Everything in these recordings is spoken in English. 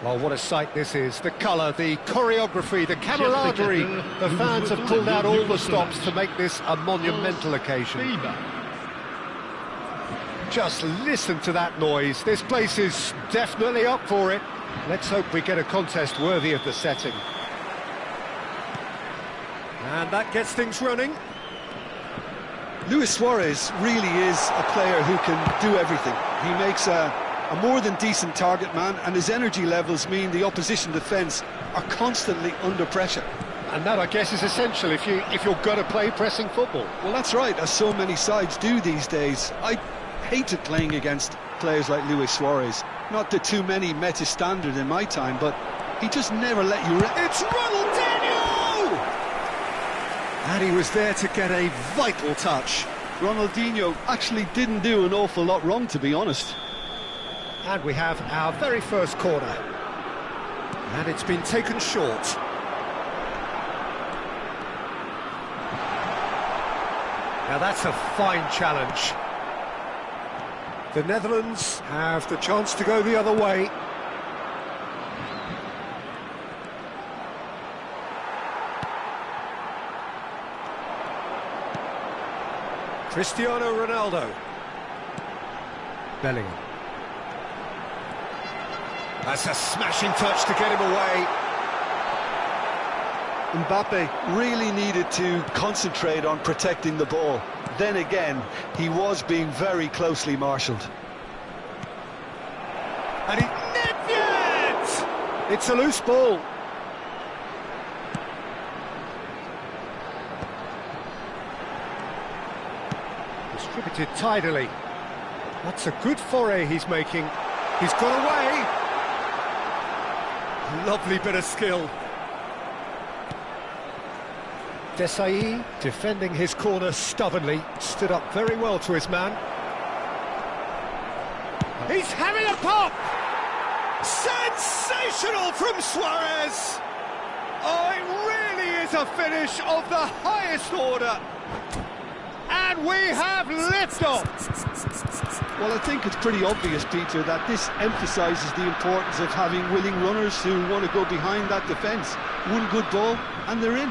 Well, what a sight this is. The colour, the choreography, the camaraderie. The fans have pulled out all the stops to make this a monumental occasion. Just listen to that noise. This place is definitely up for it. Let's hope we get a contest worthy of the setting. And that gets things running. Luis Suarez really is a player who can do everything. He makes a more than decent target man, and his energy levels mean the opposition defence are constantly under pressure. And that, I guess, is essential if you're going to play pressing football. Well, that's right, as so many sides do these days. I hated playing against players like Luis Suarez. Not that too many met his standard in my time, but he just never let you... It's Ronaldinho! And he was there to get a vital touch. Ronaldinho actually didn't do an awful lot wrong, to be honest. And we have our very first corner. And it's been taken short. Now that's a fine challenge. The Netherlands have the chance to go the other way. Cristiano Ronaldo. Bellingham. That's a smashing touch to get him away. Mbappe really needed to concentrate on protecting the ball. Then again, he was being very closely marshalled. And he... Nedved! It's a loose ball. Distributed tidily. That's a good foray he's making. He's got away. Lovely bit of skill. Desailly, defending his corner stubbornly, stood up very well to his man. He's having a pop! Sensational from Suarez! Oh, it really is a finish of the highest order. And we have liftoff! Well, I think it's pretty obvious, Peter, that this emphasises the importance of having willing runners who want to go behind that defence. One good ball, and they're in.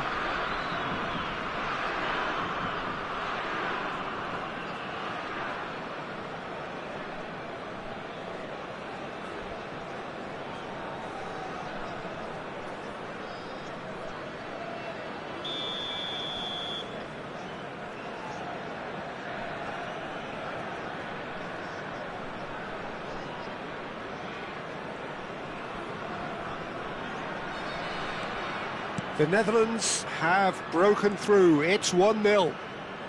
The Netherlands have broken through. It's 1-0.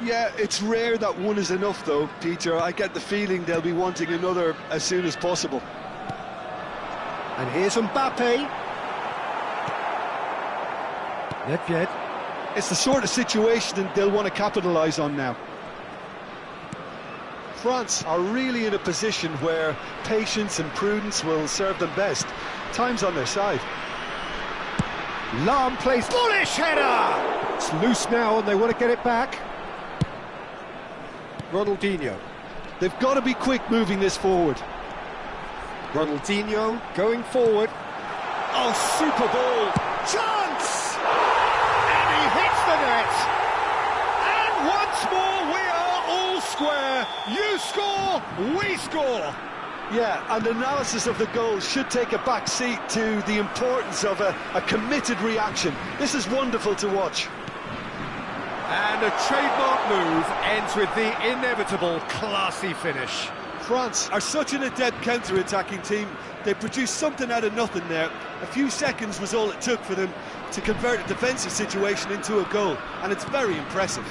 Yeah, it's rare that one is enough, though, Peter. I get the feeling they'll be wanting another as soon as possible. And here's Mbappe. Nedved. It's the sort of situation that they'll want to capitalise on now. France are really in a position where patience and prudence will serve them best. Time's on their side. Lahm plays bullish header! It's loose now and they want to get it back. Ronaldinho. They've got to be quick moving this forward. Ronaldinho going forward. Oh, super ball! Chance! And he hits the net! And once more we are all square. You score, we score! Yeah, and analysis of the goal should take a back seat to the importance of a committed reaction. This is wonderful to watch. And a trademark move ends with the inevitable classy finish. France are such an adept counter-attacking team. They produced something out of nothing there. A few seconds was all it took for them to convert a defensive situation into a goal, and it's very impressive.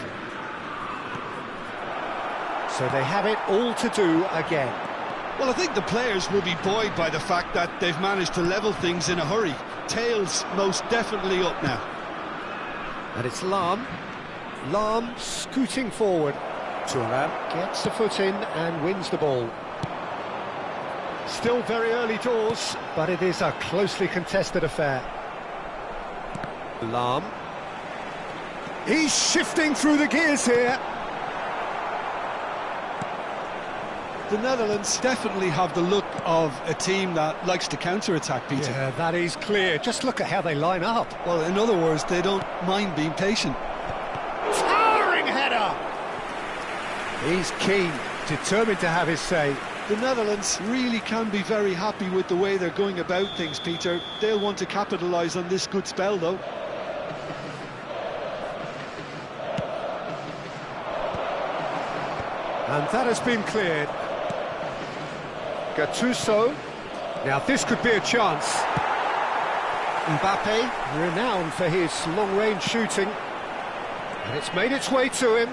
So they have it all to do again. Well, I think the players will be buoyed by the fact that they've managed to level things in a hurry. Tails most definitely up now. And it's Lahm. Lahm scooting forward. Thuram gets the foot in and wins the ball. Still very early doors, but it is a closely contested affair. Lahm. He's shifting through the gears here. The Netherlands definitely have the look of a team that likes to counter-attack, Peter. Yeah, that is clear. Just look at how they line up. Well, in other words, they don't mind being patient. Towering header! He's keen, determined to have his say. The Netherlands really can be very happy with the way they're going about things, Peter. They'll want to capitalise on this good spell, though. And that has been cleared. Gattuso. Now this could be a chance. Mbappe, renowned for his long-range shooting. And it's made its way to him.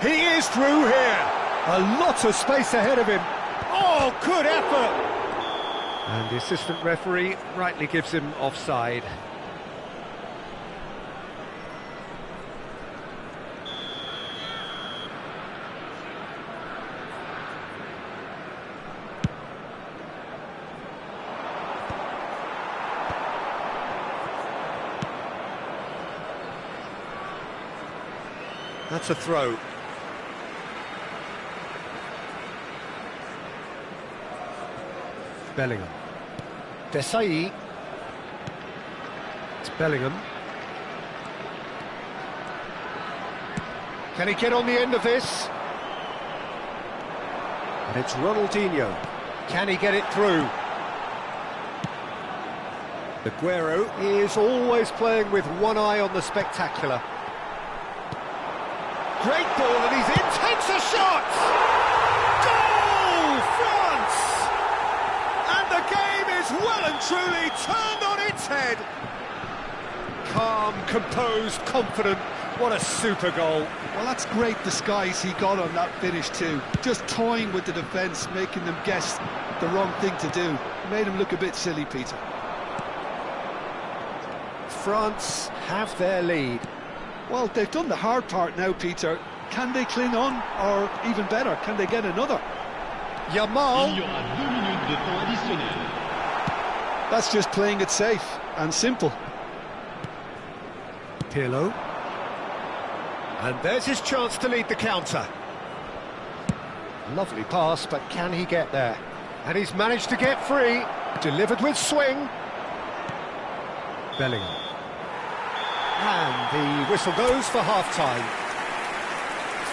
He is through here. A lot of space ahead of him. Oh, good effort! And the assistant referee rightly gives him offside. That's a throw. Bellingham. Desai. It's Bellingham. Can he get on the end of this? And it's Ronaldinho. Can he get it through? Aguero is always playing with one eye on the spectacular. Great ball, and he's in. Takes a shot! Goal, France! And the game is well and truly turned on its head. Calm, composed, confident. What a super goal. Well, that's great disguise he got on that finish too. Just toying with the defence, making them guess the wrong thing to do. Made him look a bit silly, Peter. France have their lead. Well, they've done the hard part now, Peter. Can they cling on, or even better, can they get another? Yamal. Il y aura 2 minutes de temps additionnel. That's just playing it safe and simple. Pirlo. And there's his chance to lead the counter. Lovely pass, but can he get there? And he's managed to get free. Delivered with swing. Bellingham. And the whistle goes for half-time.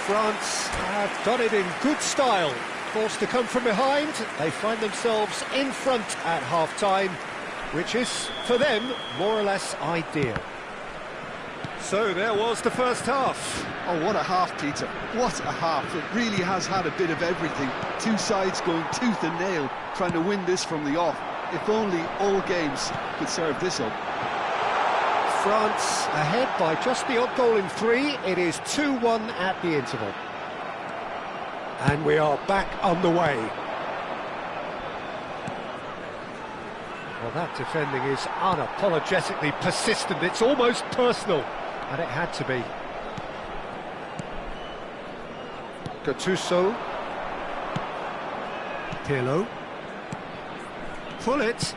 France have done it in good style. Forced to come from behind, they find themselves in front at half-time, which is, for them, more or less ideal. So there was the first half. Oh, what a half, Peter. What a half. It really has had a bit of everything. Two sides going tooth and nail, trying to win this from the off. If only all games could serve this up. France ahead by just the odd goal in 3. It is 2-1 at the interval. And we are back underway. Well, that defending is unapologetically persistent. It's almost personal, and it had to be. Gattuso. Pirlo. Pull it.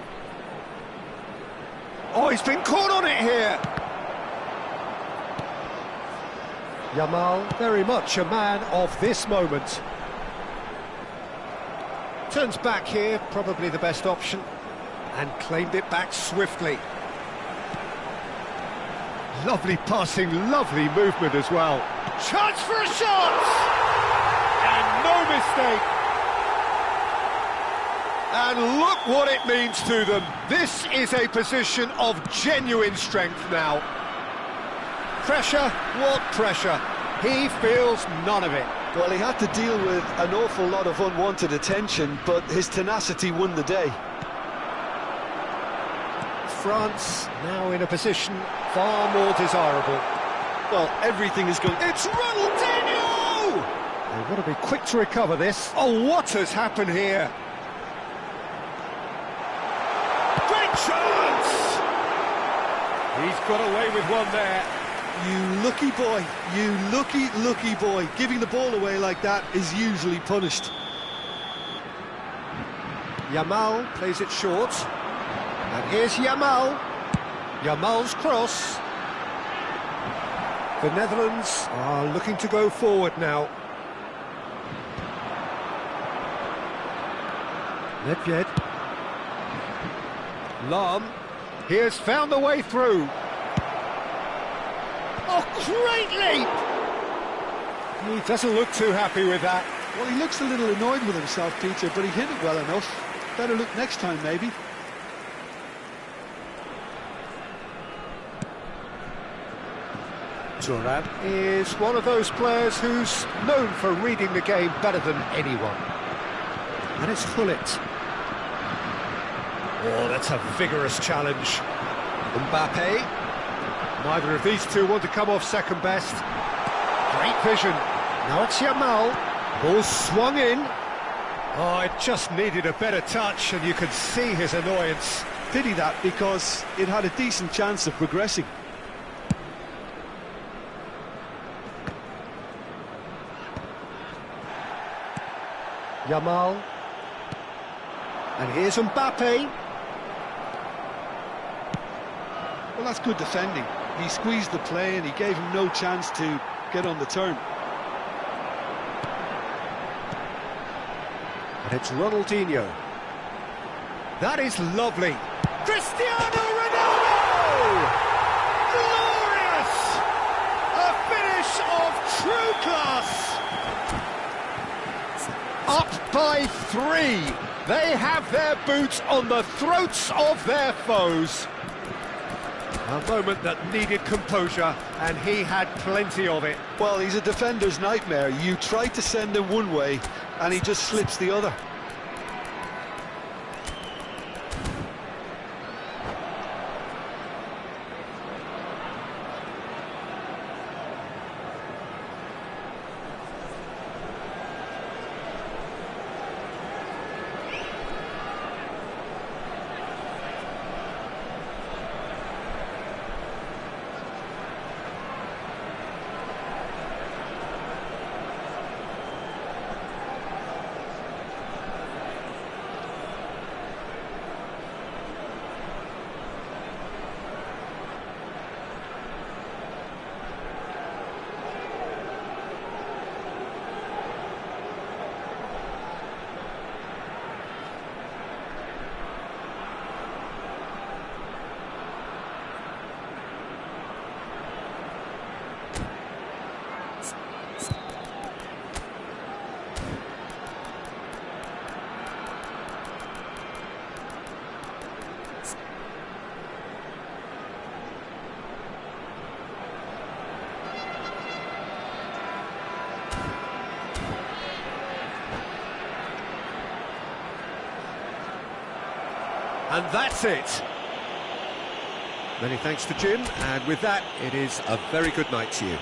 Oh, he's been caught on it here. Yamal, very much a man of this moment. Turns back here, probably the best option, and claimed it back swiftly. Lovely passing, lovely movement as well. Chance for a shot! And no mistake. And look what it means to them. This is a position of genuine strength now. Pressure, what pressure? He feels none of it. Well, he had to deal with an awful lot of unwanted attention, but his tenacity won the day. France now in a position far more desirable. Well, everything is going... It's Ronaldinho! They've got to be quick to recover this. Oh, what has happened here? Great chance! He's got away with one there. You lucky boy, you lucky boy. Giving the ball away like that is usually punished. Yamal plays it short. And here's Yamal. Yamal's cross. The Netherlands are looking to go forward now. Nedved. Lahm. He has found the way through. Oh, great leap! He doesn't look too happy with that. Well, he looks a little annoyed with himself, Peter, but he hit it well enough. Better look next time, maybe. Thuram is one of those players who's known for reading the game better than anyone. And it's Hullet. Oh, that's a vigorous challenge. Mbappe. Neither of these two want to come off second best. Great vision. Now it's Yamal. Ball swung in. Oh, it just needed a better touch, and you could see his annoyance. Pity that, because it had a decent chance of progressing. Yamal. And here's Mbappe. Well, that's good defending. He squeezed the play and he gave him no chance to get on the turn. And it's Ronaldinho. That is lovely. Cristiano Ronaldo! Glorious! A finish of true class! Up by 3. They have their boots on the throats of their foes. A moment that needed composure, and he had plenty of it. Well, he's a defender's nightmare. You try to send him one way, and he just slips the other. And that's it. Many thanks to Jim, and with that, it is a very good night to you.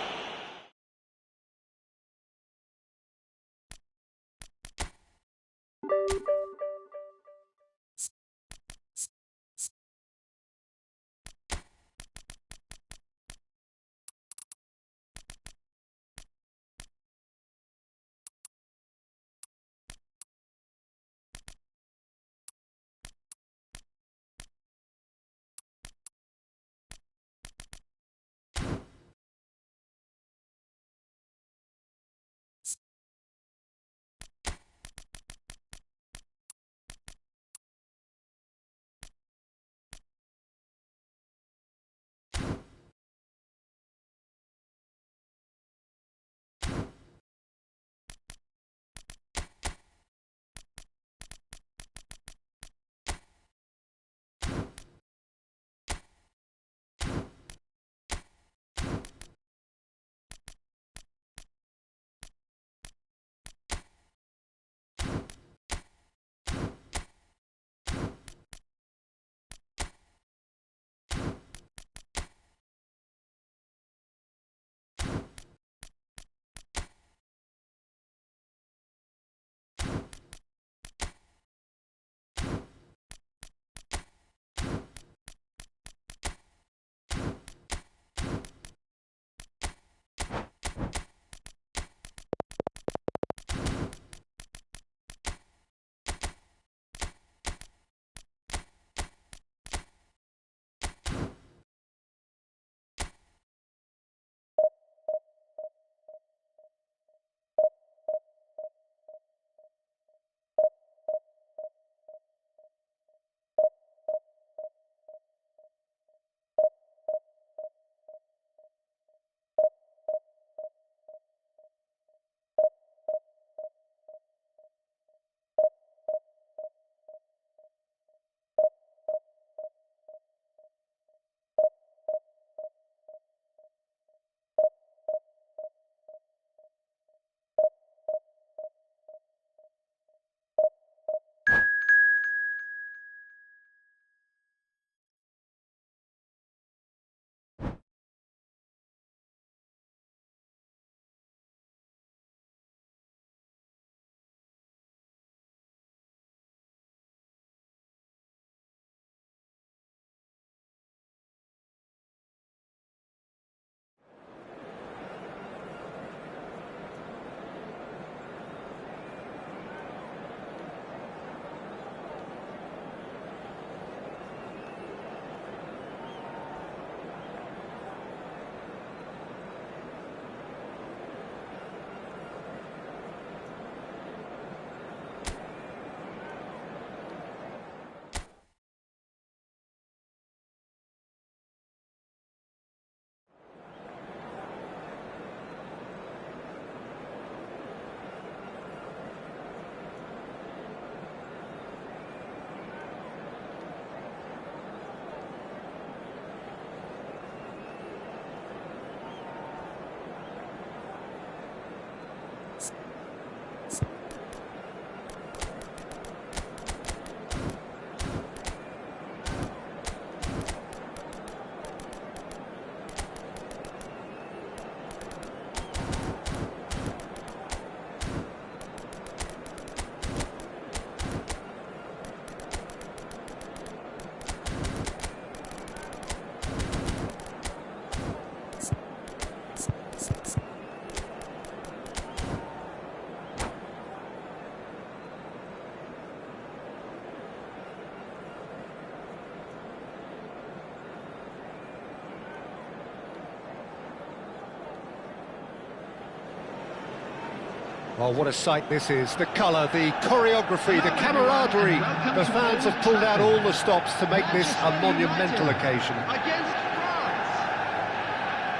Oh, what a sight this is. The colour, the choreography, the camaraderie. The fans have pulled out all the stops to make this a monumental occasion. Against France.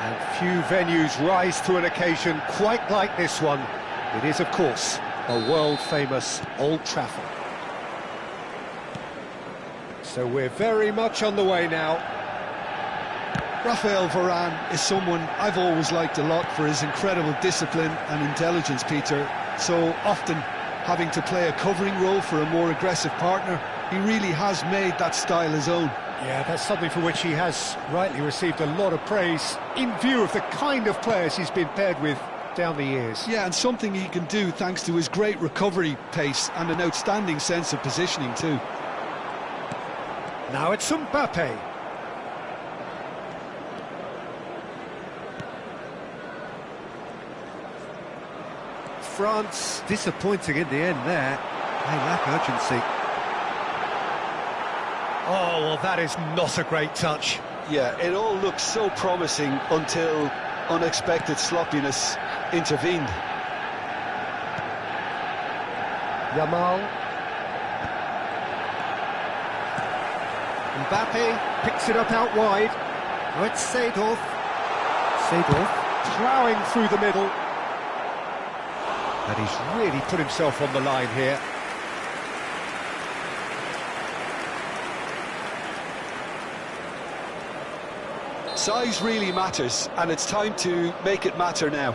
And few venues rise to an occasion quite like this one. It is, of course, a world-famous Old Trafford. So we're very much on the way now. Raphael Varane is someone I've always liked a lot for his incredible discipline and intelligence, Peter. So often having to play a covering role for a more aggressive partner, he really has made that style his own. Yeah, that's something for which he has rightly received a lot of praise in view of the kind of players he's been paired with down the years. Yeah, and something he can do thanks to his great recovery pace and an outstanding sense of positioning too. Now it's Mbappe. France disappointing in the end there. They lack urgency. Oh, well, that is not a great touch. Yeah, it all looked so promising until unexpected sloppiness intervened. Yamal. Mbappe picks it up out wide. Oh, it's Seedorf. Seedorf ploughing through the middle. And he's really put himself on the line here. Size really matters, and it's time to make it matter now.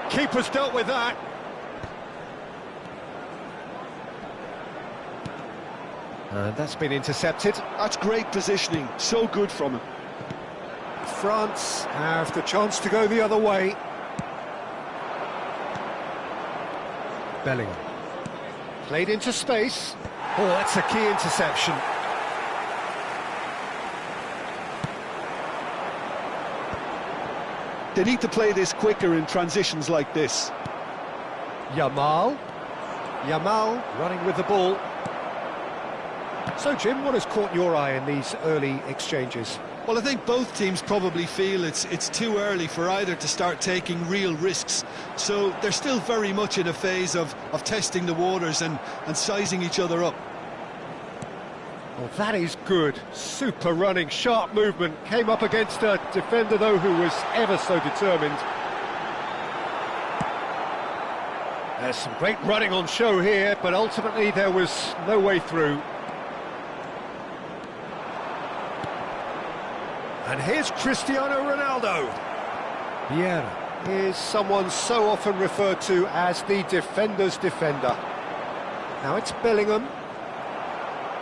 Keeper's dealt with that. And that's been intercepted. That's great positioning, so good from him. France have the chance to go the other way. Bellingham. Played into space. Oh, that's a key interception. They need to play this quicker in transitions like this. Yamal running with the ball. So, Jim, what has caught your eye in these early exchanges? Well, I think both teams probably feel it's too early for either to start taking real risks. So they're still very much in a phase of testing the waters and sizing each other up. Well, that is good. Super running, sharp movement. Came up against a defender, though, who was ever so determined. There's some great running on show here, but ultimately there was no way through. And here's Cristiano Ronaldo. Vieira is someone so often referred to as the defender's defender. Now it's Bellingham.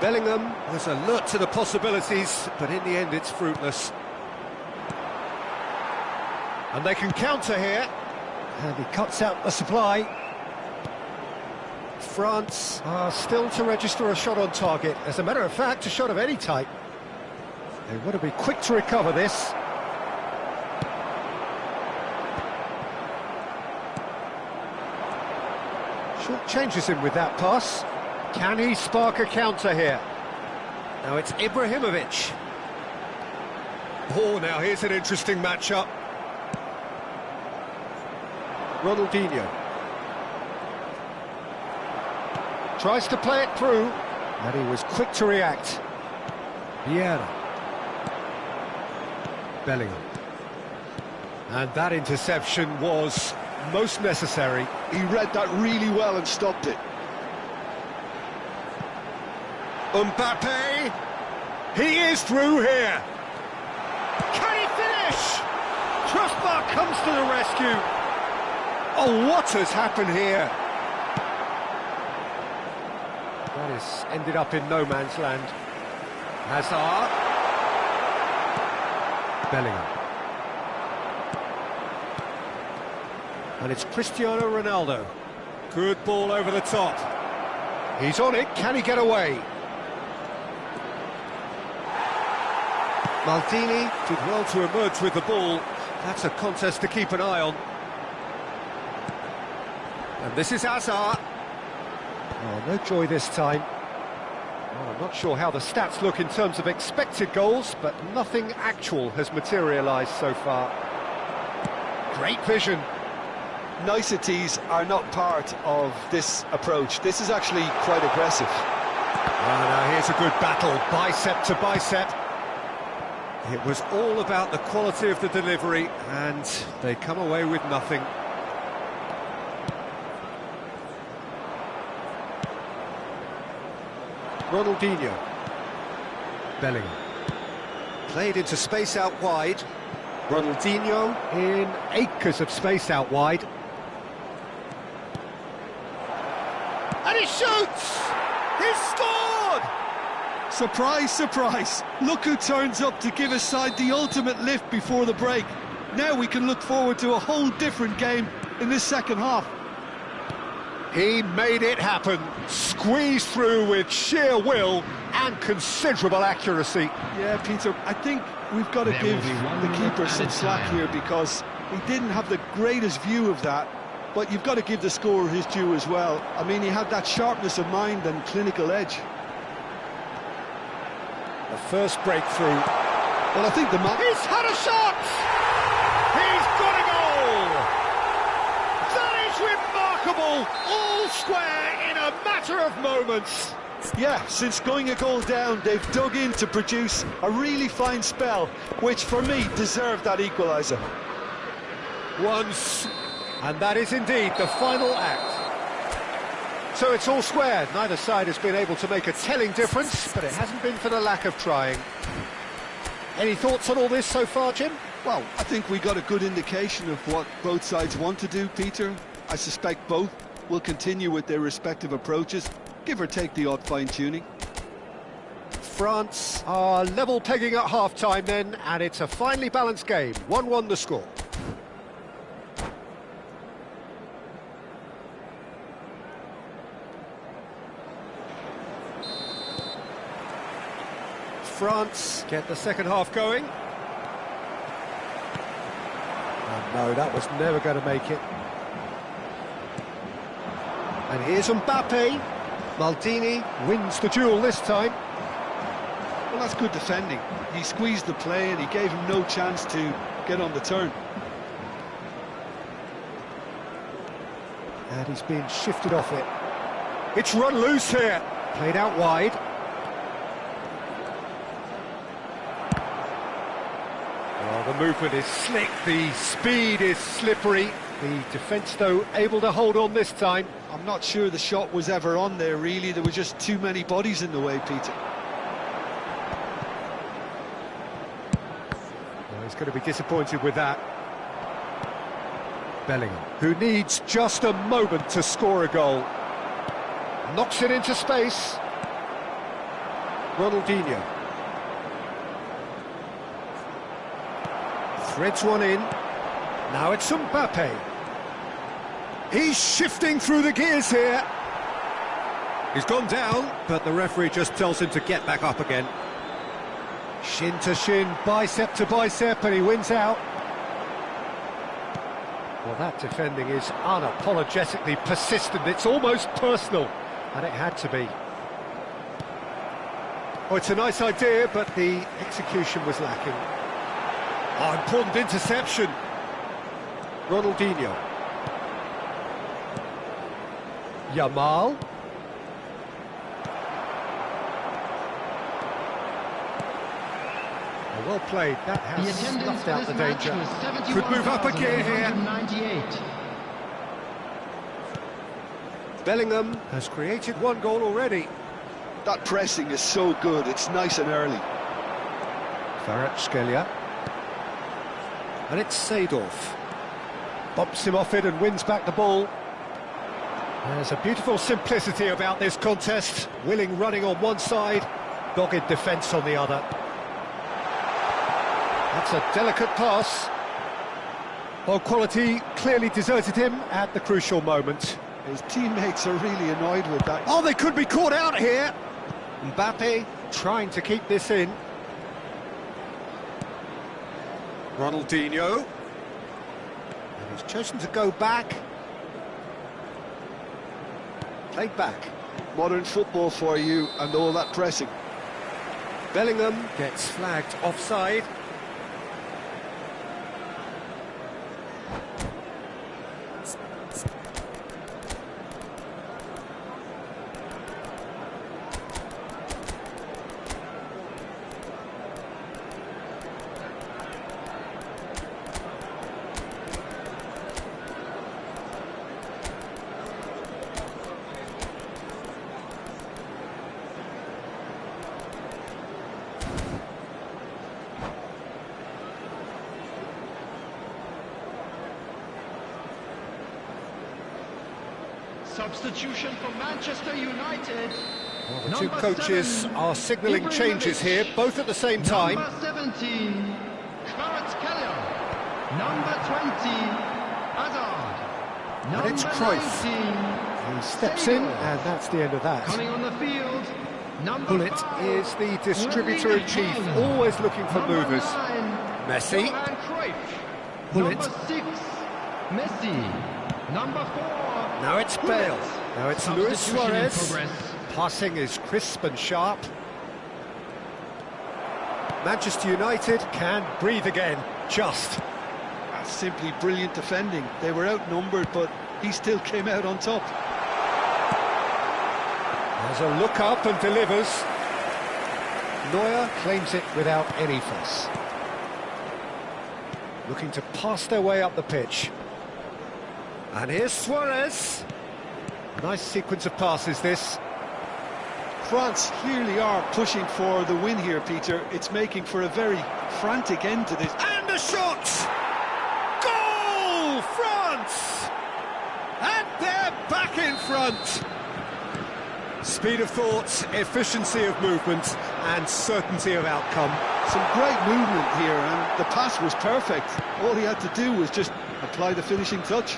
Bellingham was alert to the possibilities, but in the end it's fruitless. And they can counter here. And he cuts out the supply. France are still to register a shot on target. As a matter of fact, a shot of any type. They want to be quick to recover this. Short changes him with that pass. Can he spark a counter here? Now it's Ibrahimovic. Oh, now here's an interesting matchup. Ronaldinho. Tries to play it through, and he was quick to react. Vieira. Bellingham. And that interception was most necessary. He read that really well and stopped it. Mbappe! He is through here! Can he finish? Crossbar comes to the rescue! Oh, what has happened here? That has ended up in no man's land. Hazard. Bellingham. And it's Cristiano Ronaldo. Good ball over the top. He's on it, can he get away? Maldini did well to emerge with the ball. That's a contest to keep an eye on. And this is Hazard. Oh, no joy this time. Well, I'm not sure how the stats look in terms of expected goals, but nothing actual has materialised so far. Great vision. Niceties are not part of this approach. This is actually quite aggressive. Now here's a good battle, bicep to bicep. It was all about the quality of the delivery, and they come away with nothing. Ronaldinho. Bellingham. Played into space out wide. Ronaldinho in acres of space out wide. And he shoots! He's scored! Surprise, surprise. Look who turns up to give his side the ultimate lift before the break. Now we can look forward to a whole different game in this second half. He made it happen, squeezed through with sheer will and considerable accuracy. Yeah, Peter, I think we've got to give the keeper some slack here because he didn't have the greatest view of that, but you've got to give the scorer his due as well. I mean, he had that sharpness of mind and clinical edge. The first breakthrough. Well, I think the man... He's had a shot! He's got a goal! That is remarkable! All square in a matter of moments. Yeah, since going a goal down, they've dug in to produce a really fine spell, which for me deserved that equaliser. Once, and that is indeed the final act. So it's all square. Neither side has been able to make a telling difference, but it hasn't been for the lack of trying. Any thoughts on all this so far, Jim? Well, I think we got a good indication of what both sides want to do, Peter. I suspect both will continue with their respective approaches, give or take the odd fine-tuning. France are level pegging at half-time then, and it's a finely balanced game. 1-1 the score. France get the second half going. Oh, no, that was never going to make it. And here's Mbappe. Maldini wins the duel this time. Well, that's good defending. He squeezed the play and he gave him no chance to get on the turn. And he's being shifted off it. It's run loose here. Played out wide. The movement is slick, the speed is slippery. The defence, though, able to hold on this time. I'm not sure the shot was ever on there, really. There were just too many bodies in the way, Peter. Well, he's going to be disappointed with that. Bellingham, who needs just a moment to score a goal. Knocks it into space. Ronaldinho. Threads one in. Now it's Mbappe. He's shifting through the gears here. He's gone down, but the referee just tells him to get back up again. Shin to shin, bicep to bicep, and he wins out. Well, that defending is unapologetically persistent. It's almost personal, and it had to be. Oh, it's a nice idea, but the execution was lacking. Oh, important interception. Ronaldinho. Yamal. Well played. That has snuffed out the danger. Could move up a gear here. Bellingham has created one goal already. That pressing is so good. It's nice and early. Kvaratskhelia. And it's Seedorf. Bumps him off it and wins back the ball. There's a beautiful simplicity about this contest. Willing running on one side, dogged defence on the other. That's a delicate pass. Well, quality clearly deserted him at the crucial moment. His teammates are really annoyed with that. Oh, they could be caught out here. Mbappe trying to keep this in. Ronaldinho. And he's chosen to go back. Played back. Modern football for you and all that pressing. Bellingham gets flagged offside. Substitution for Manchester United. Well, the two coaches are signalling changes here, both at the same time. Number 17, Kvaratskhelia. Number 20, Hazard. And it's Cruyff. 19, He steps in, and that's the end of that. coming on the field. Number Gullit 5, is the distributor-in-chief, always looking for number movers. 9, Messi. Johan Cruyff. Gullit. Number 6, Messi. Number 4. Now it's Bale. Now it's Luis Substitution in Suarez. progress. Passing is crisp and sharp. Manchester United can breathe again, just. That's simply brilliant defending. They were outnumbered, but he still came out on top. There's a look up and delivers. Neuer claims it without any fuss. Looking to pass their way up the pitch. And here's Suarez. Nice sequence of passes, this. France clearly are pushing for the win here, Peter. It's making for a very frantic end to this. And a shot! Goal! France! And they're back in front! Speed of thought, efficiency of movement, and certainty of outcome. Some great movement here, and the pass was perfect. All he had to do was just apply the finishing touch.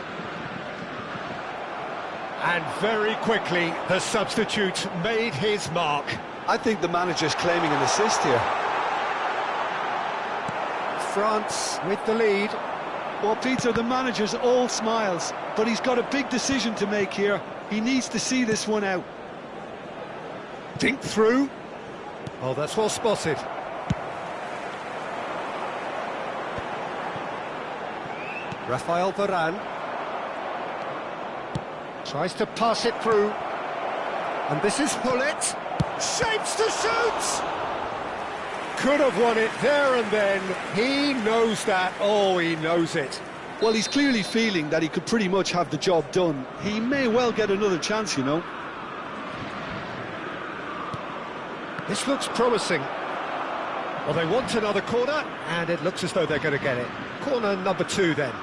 And very quickly, the substitute made his mark. I think the manager's claiming an assist here. France with the lead. Well, Peter, the manager's all smiles, but he's got a big decision to make here. He needs to see this one out. Dink through. Oh, that's well spotted. Rafael Varane. Tries to pass it through. And this is Gullit. Shapes to shoot! Could have won it there and then. He knows that. Oh, he knows it. Well, he's clearly feeling that he could pretty much have the job done. He may well get another chance, you know. This looks promising. Well, they want another corner, and it looks as though they're going to get it. Corner number 2, then.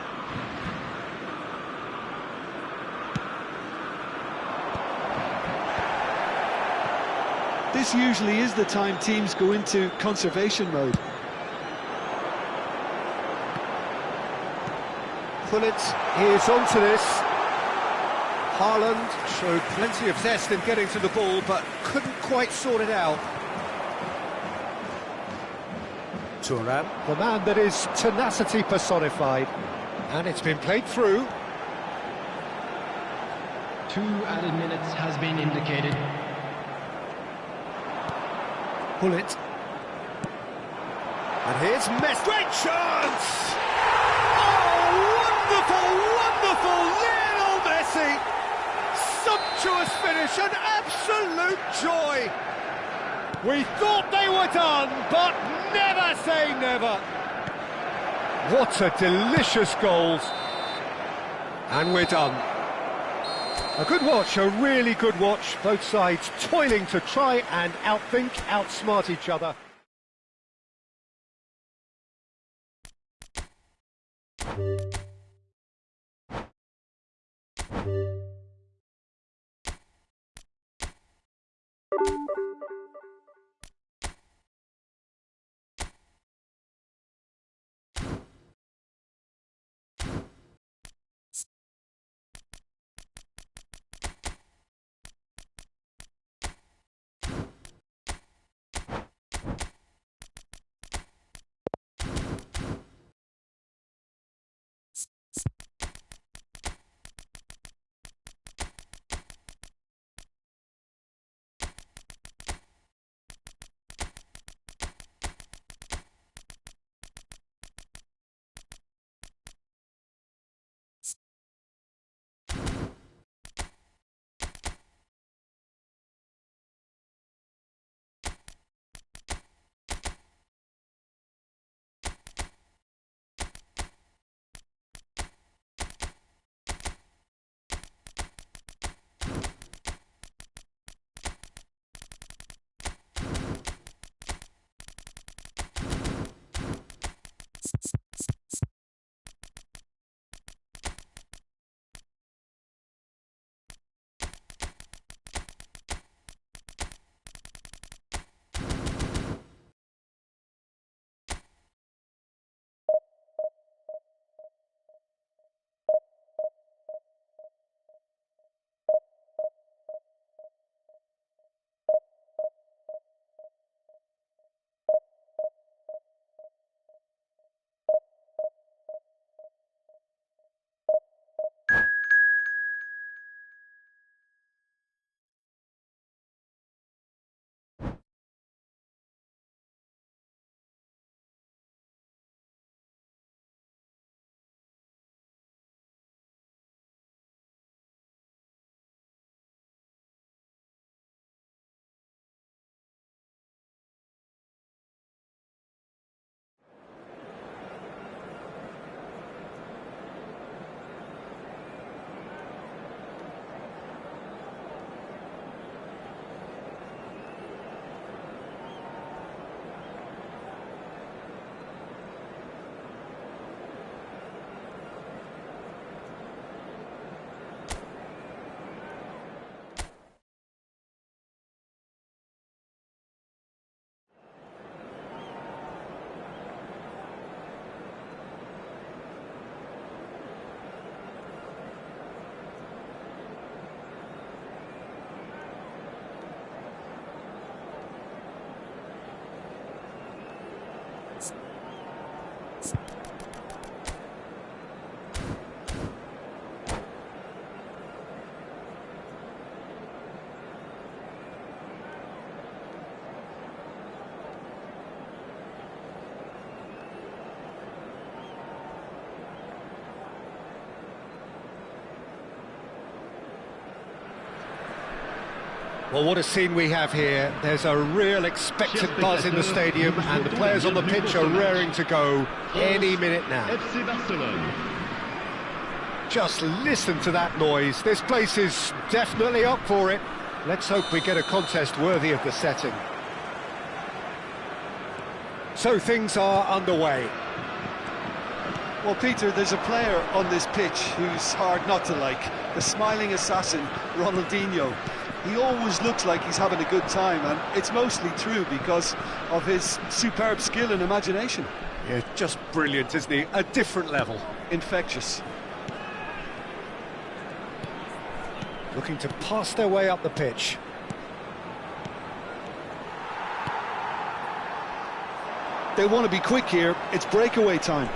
This usually is the time teams go into conservation mode. Gullit is onto this. Haaland showed plenty of zest in getting to the ball, but couldn't quite sort it out. Thuram, the man that is tenacity personified. And it's been played through. 2 added minutes has been indicated. Gullit. And here's Messi. Great chance! Oh, wonderful, wonderful Lionel Messi! Sumptuous finish, an absolute joy! We thought they were done, but never say never! What a delicious goal! And we're done. A good watch, a really good watch. Both sides toiling to try and outthink, outsmart each other. Well, what a scene we have here. There's a real expectant buzz in the stadium, and the players on the pitch are raring to go any minute now. Just listen to that noise. This place is definitely up for it. Let's hope we get a contest worthy of the setting. So things are underway. Well, Peter, there's a player on this pitch who's hard not to like. The smiling assassin, Ronaldinho. He always looks like he's having a good time, and it's mostly true because of his superb skill and imagination. Yeah, just brilliant, isn't he? A different level. Infectious. Looking to pass their way up the pitch. They want to be quick here. It's breakaway time.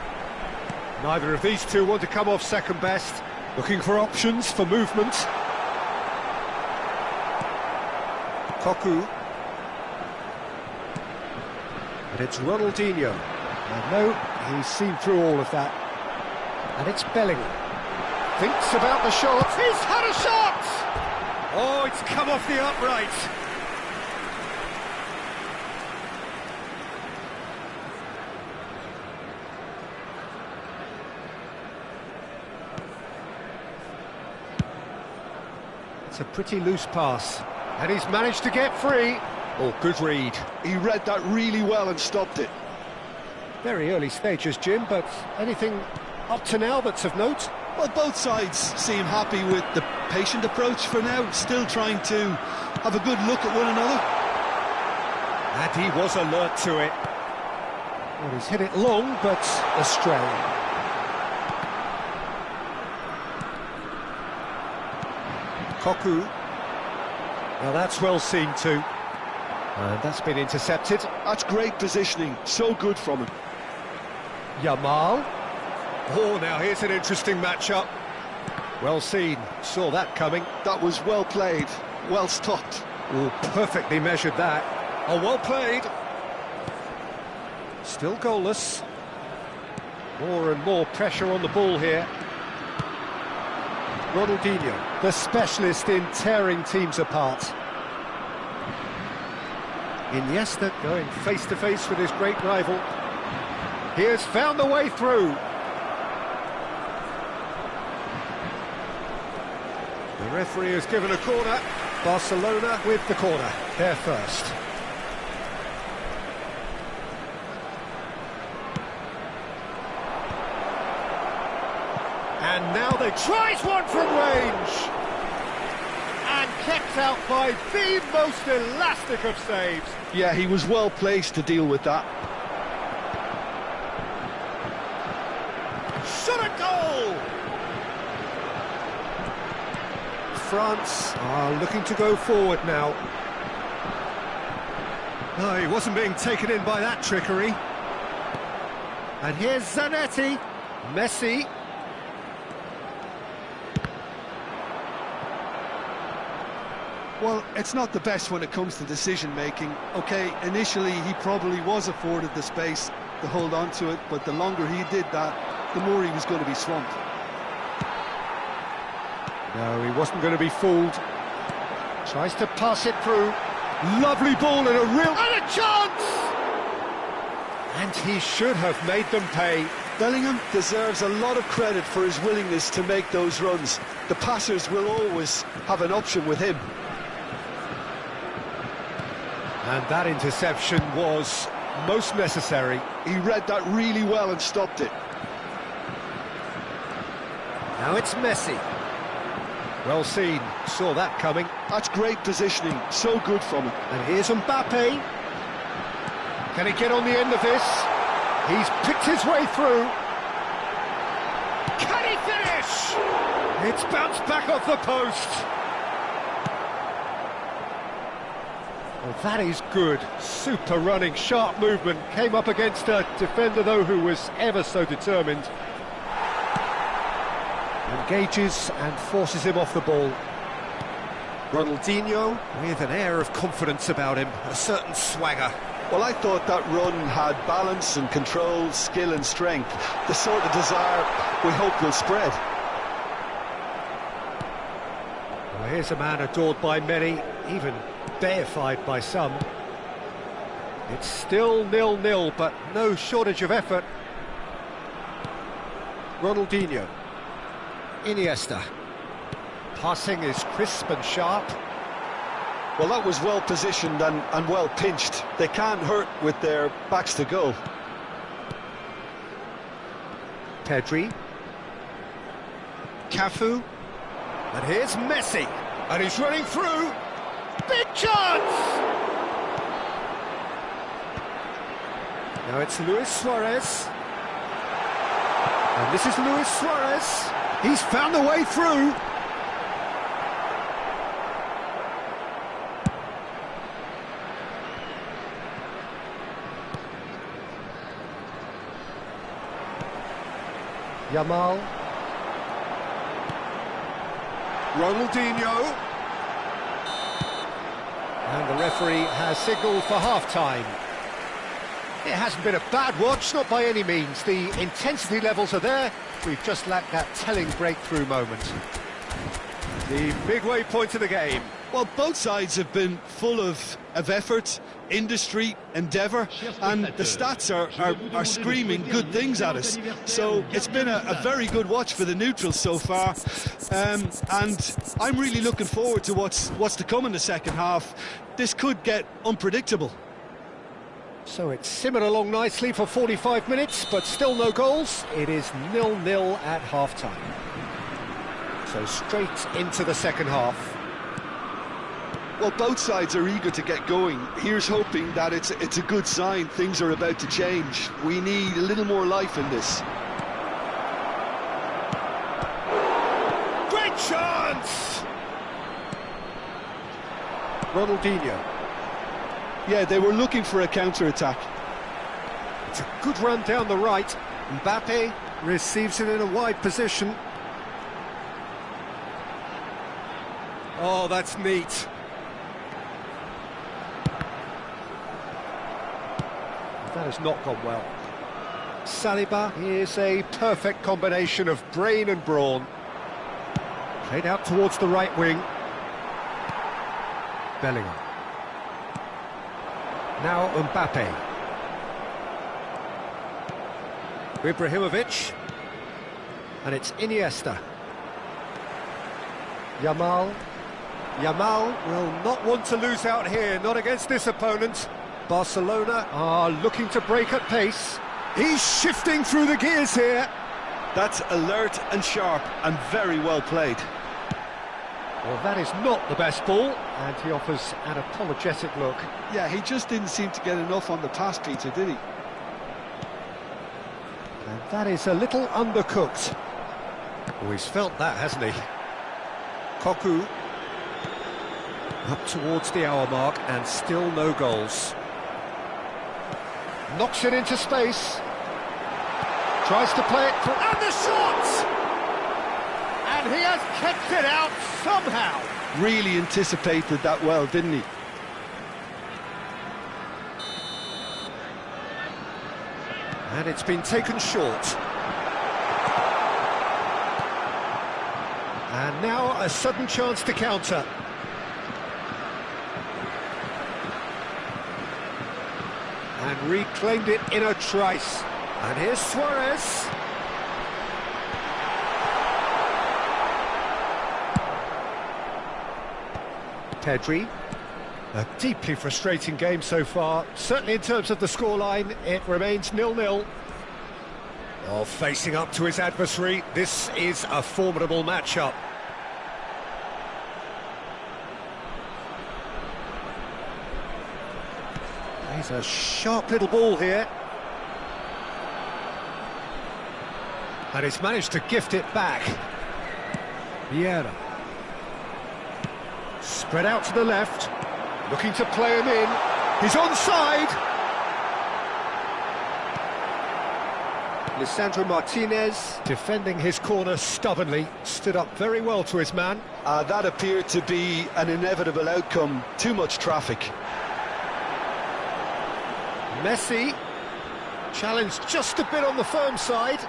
Neither of these two want to come off second best. Looking for options for movement. Cocu. And it's Ronaldinho. And no, he's seen through all of that. And it's Bellingham. Thinks about the shot. He's had a shot! Oh, it's come off the upright. It's a pretty loose pass. And he's managed to get free. Oh, good read. He read that really well and stopped it. Very early stages, Jim, but anything up to now that's of note? Well, both sides seem happy with the patient approach for now, still trying to have a good look at one another. And he was alert to it. Well, he's hit it long, but astray. Cocu. Now that's well seen too. And that's been intercepted. That's great positioning, so good from him. Yamal. Oh, now here's an interesting matchup. Well seen, saw that coming. That was well played, well stopped. Oh, perfectly measured that. Oh, well played. Still goalless. More and more pressure on the ball here. Ronaldinho, the specialist in tearing teams apart. Iniesta going face-to-face with his great rival. He has found the way through. The referee has given a corner. Barcelona with the corner. They're first. And now they tries one from range. And kept out by the most elastic of saves. Yeah, he was well placed to deal with that. Shot a goal! France are looking to go forward now. No, he wasn't being taken in by that trickery. And here's Zanetti. Messi. Well, it's not the best when it comes to decision-making. OK, initially he probably was afforded the space to hold on to it, but the longer he did that, the more he was going to be swamped. No, he wasn't going to be fooled. Tries to pass it through. Lovely ball and a real... And a chance! And he should have made them pay. Bellingham deserves a lot of credit for his willingness to make those runs. The passers will always have an option with him. And that interception was most necessary. He read that really well and stopped it. Now it's Messi. Well seen, saw that coming. That's great positioning, so good from him. And here's Mbappe. Can he get on the end of this? He's picked his way through. Can he finish? It's bounced back off the post. Well, that is good. Super running, sharp movement. Came up against a defender, though, who was ever so determined. Engages and forces him off the ball. Ronaldinho with an air of confidence about him, a certain swagger. Well, I thought that run had balance and control, skill and strength, the sort of desire we hope will spread. Well, here's a man adored by many. even deified by some. It's still 0-0, but no shortage of effort. Ronaldinho. Iniesta. Passing is crisp and sharp. Well, that was well positioned and well pinched. They can't hurt with their backs to goal. Pedri. Cafu. And here's Messi. And he's running through. Big chance! Now it's Luis Suarez. And this is Luis Suarez. He's found a way through. Yamal. Ronaldinho. And the referee has signalled for half-time. It hasn't been a bad watch, not by any means. The intensity levels are there. We've just lacked that telling breakthrough moment. The midway point of the game. Well, both sides have been full of effort, industry, endeavour, and the stats are screaming good things at us. So it's been a very good watch for the neutrals so far, and I'm really looking forward to what's to come in the second half. This could get unpredictable. So it's simmered along nicely for 45 minutes, but still no goals. It is 0-0 at half-time. So straight into the second half. Well, both sides are eager to get going. Here's hoping that it's a good sign. Things are about to change. We need a little more life in this. Great chance! Ronaldinho. Yeah, they were looking for a counter-attack. It's a good run down the right. Mbappe receives it in a wide position. Oh, that's neat. That has not gone well. Saliba is a perfect combination of brain and brawn. Played out towards the right wing. Bellingham. Now Mbappe. Ibrahimovic. And it's Iniesta. Yamal. Yamal will not want to lose out here, not against this opponent. Barcelona are looking to break at pace. He's shifting through the gears here. That's alert and sharp and very well played. Well, that is not the best ball, and he offers an apologetic look. Yeah, he just didn't seem to get enough on the pass, Peter, did he? And that is a little undercooked. Oh, he's felt that, hasn't he? Koku. Up towards the hour mark, and still no goals. Knocks it into space. Tries to play it for... And the shot! And he has kept it out somehow. Really anticipated that well, didn't he? And it's been taken short. And now a sudden chance to counter. And reclaimed it in a trice. And here's Suarez. Pedri. A deeply frustrating game so far. Certainly in terms of the scoreline, it remains 0-0. Oh, facing up to his adversary, this is a formidable matchup. He's a sharp little ball here. And he's managed to gift it back. Vieira. Spread out to the left. Looking to play him in. He's onside. Lisandro Martinez, defending his corner stubbornly, stood up very well to his man. That appeared to be an inevitable outcome. Too much traffic. Messi, challenged just a bit on the firm side.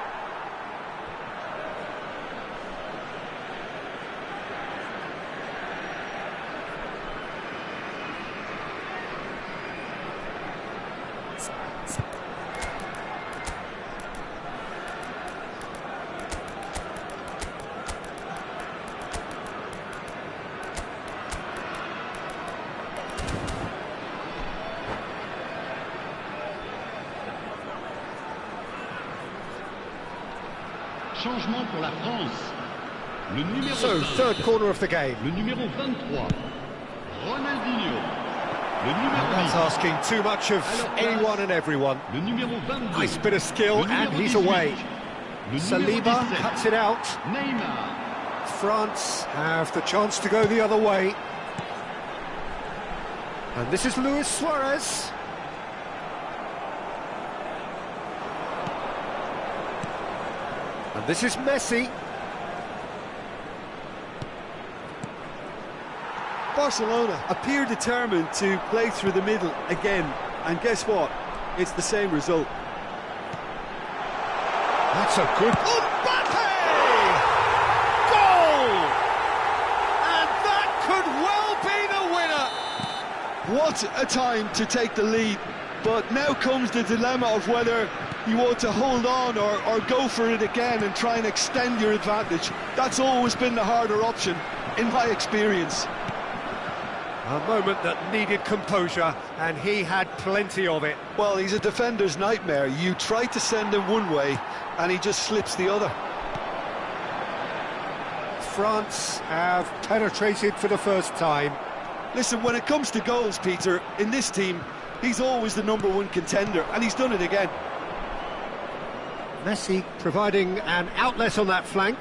Changement pour la France. Le numéro So, 5. third corner of the game. Le numéro 23. Ronaldinho. Le numéro That's 8. asking too much of anyone and everyone. Le numéro 22. Nice bit of skill, Le numéro and he's 18. away. Le numéro Saliba 17. cuts it out. Neymar. France have the chance to go the other way. And this is Luis Suarez. And this is Messi. Barcelona appear determined to play through the middle again, and guess what? It's the same result. That's a good... Mbappe! Goal! And that could well be the winner. What a time to take the lead, but now comes the dilemma of whether you want to hold on or go for it again and try and extend your advantage. That's always been the harder option, in my experience. A moment that needed composure, and he had plenty of it. Well, he's a defender's nightmare. You try to send him one way, and he just slips the other. France have penetrated for the first time. Listen, when it comes to goals, Peter, in this team, he's always the #1 contender, and he's done it again. Messi providing an outlet on that flank.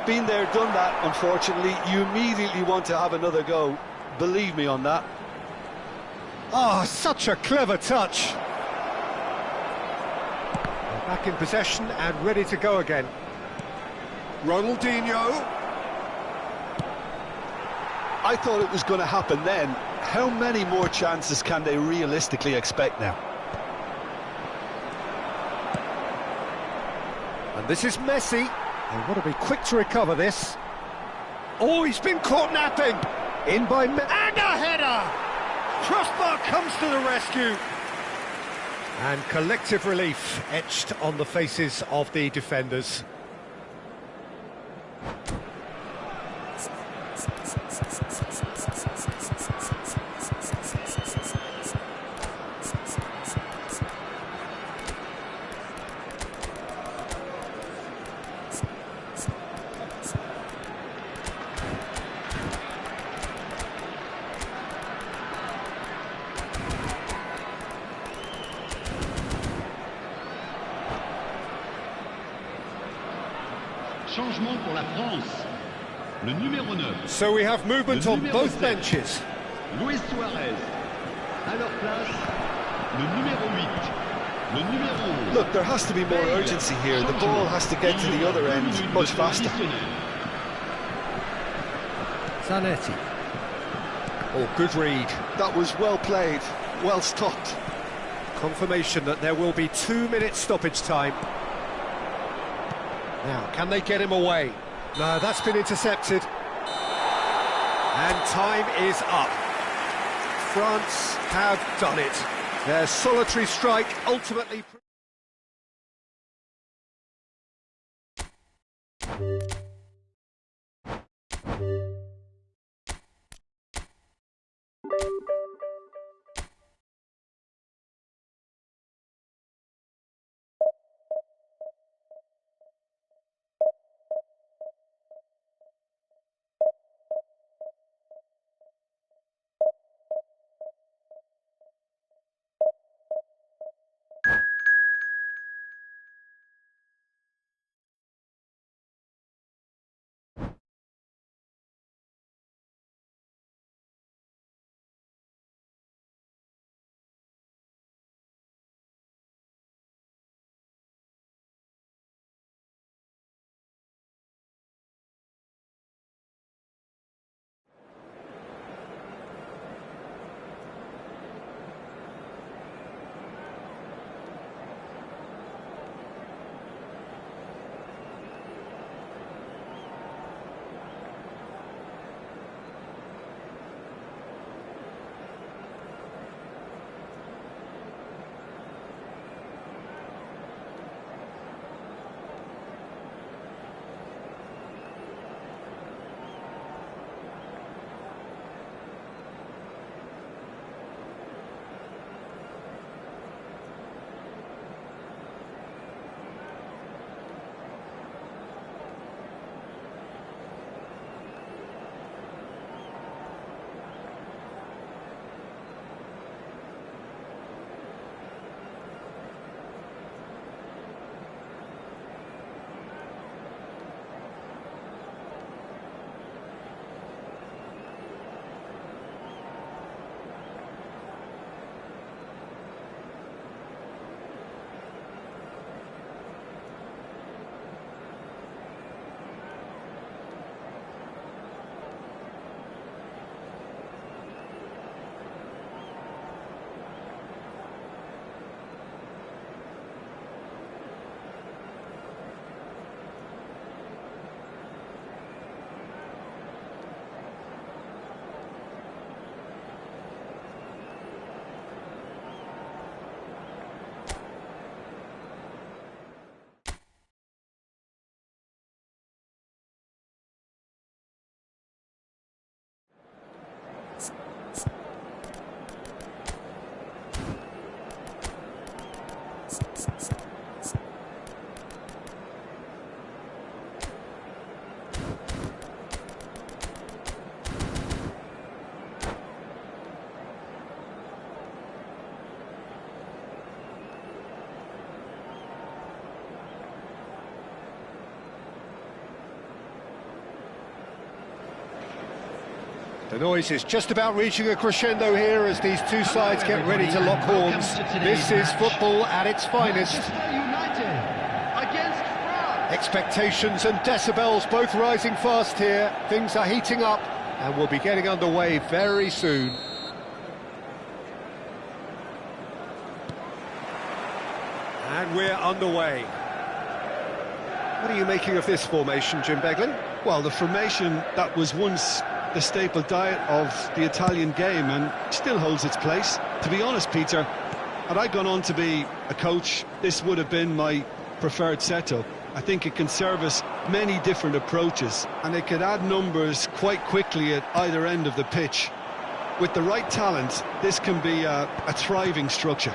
Been there, done that, unfortunately. You immediately want to have another go. Believe me on that. Oh, such a clever touch. Back in possession and ready to go again. Ronaldinho. I thought it was going to happen then. How many more chances can they realistically expect now? And this is Messi. They've got to be quick to recover this. Oh, he's been caught napping. In by Messi. And a header! Crossbar comes to the rescue. And collective relief etched on the faces of the defenders. Changement pour la France. Le numéro 9. So we have movement Le on numéro both 7. benches. Luis Suarez. À leur place, le numéro 8. Le numéro 11. Look, there has to be more urgency here. The ball has to get to the other end much faster. Zanetti. Oh, good read. That was well played, well stopped. Confirmation that there will be 2 minutes stoppage time. Now, can they get him away? No, that's been intercepted. And time is up. France have done it. Their solitary strike ultimately... The noise is just about reaching a crescendo here as these two sides get ready to lock horns. This is football at its finest. Expectations and decibels both rising fast here. Things are heating up and we'll be getting underway very soon. And we're underway. What are you making of this formation, Jim Beglin? Well, the formation that was once the staple diet of the Italian game and still holds its place. To be honest, Peter, had I gone on to be a coach, this would have been my preferred setup. I think it can service many different approaches and it could add numbers quite quickly at either end of the pitch. With the right talent, this can be a thriving structure.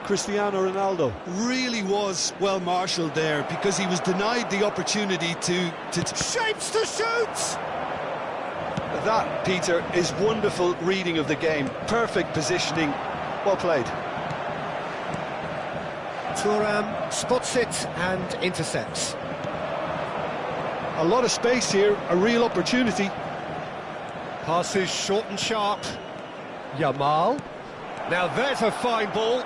Cristiano Ronaldo Really was well marshalled there because he was denied the opportunity to Shapes to shoot! That, Peter, is wonderful reading of the game. Perfect positioning. Well played. Thuram spots it and intercepts. A lot of space here, a real opportunity. Passes short and sharp. Yamal. Now there's a fine ball.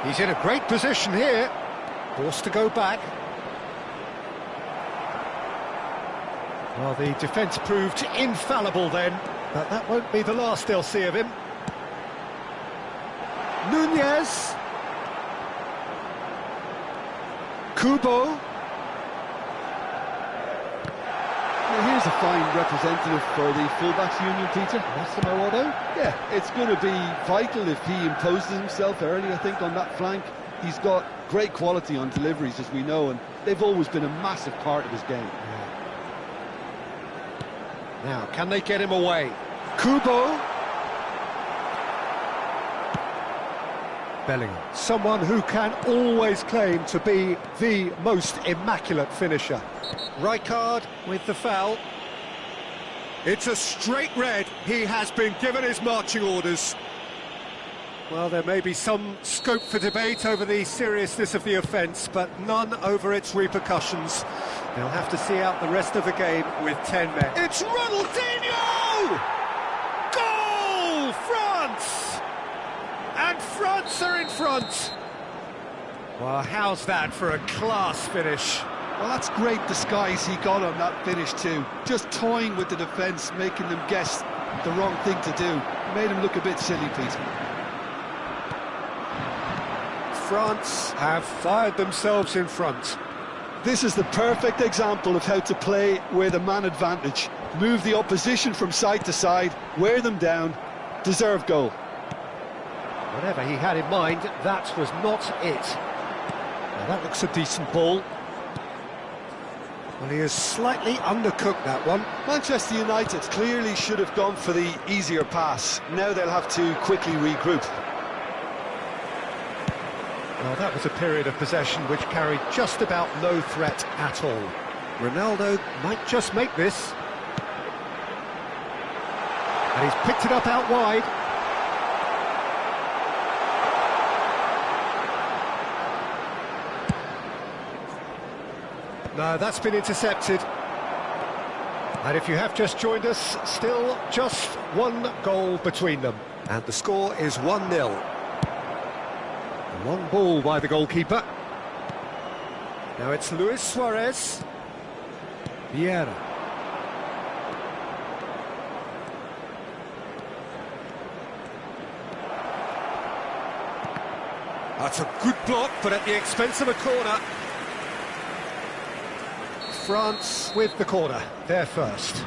He's in a great position here. Forced to go back. Well, the defence proved infallible then, but that won't be the last they'll see of him. Nunez. Kubo. Now, here's a fine representative for the fullbacks union, Peter. Massimo Otto. Yeah, it's going to be vital if he imposes himself early, I think, on that flank. He's got great quality on deliveries, as we know, and they've always been a massive part of his game. Now, can they get him away? Kubo. Bellingham, someone who can always claim to be the most immaculate finisher. Rijkaard with the foul. It's a straight red. He has been given his marching orders. Well, there may be some scope for debate over the seriousness of the offence, but none over its repercussions. They'll have to see out the rest of the game with 10 men. It's Ronaldinho! Goal! France! And France are in front. Well, how's that for a class finish? Well, that's great disguise he got on that finish too. Just toying with the defence, making them guess the wrong thing to do. Made him look a bit silly, Pete. France have fired themselves in front. This is the perfect example of how to play with a man advantage. Move the opposition from side to side, wear them down, deserve goal. Whatever he had in mind, that was not it. Now that looks a decent ball. Well, he has slightly undercooked that one. Manchester United clearly should have gone for the easier pass. Now they'll have to quickly regroup. Well, that was a period of possession which carried just about no threat at all. Ronaldo might just make this. And he's picked it up out wide. No, that's been intercepted. And if you have just joined us, still just one goal between them. And the score is 1-0. Long ball by the goalkeeper. Now it's Luis Suarez. Vieira. That's a good block, but at the expense of a corner. France with the corner, there first.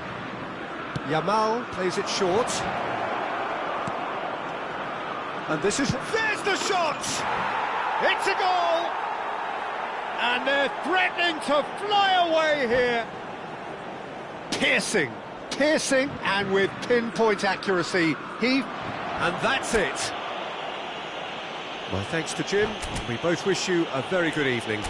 Yamal plays it short. And this is... There's the shot! It's a goal! And they're threatening to fly away here. Piercing, and with pinpoint accuracy. And that's it. My thanks to Jim. We both wish you a very good evening.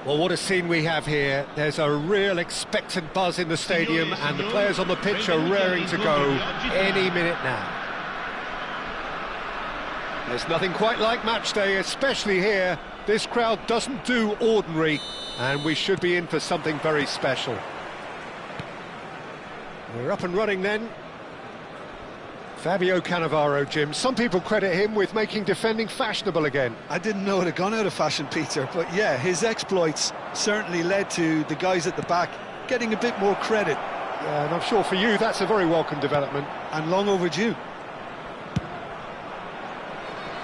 Well, what a scene we have here. There's a real expectant buzz in the stadium, and the players on the pitch are raring to go any minute now. There's nothing quite like match day, especially here. This crowd doesn't do ordinary, and we should be in for something very special. We're up and running then. Fabio Cannavaro, Jim. Some people credit him with making defending fashionable again. I didn't know it had gone out of fashion, Peter, but yeah, his exploits certainly led to the guys at the back getting a bit more credit. Yeah, and I'm sure for you that's a very welcome development. And long overdue.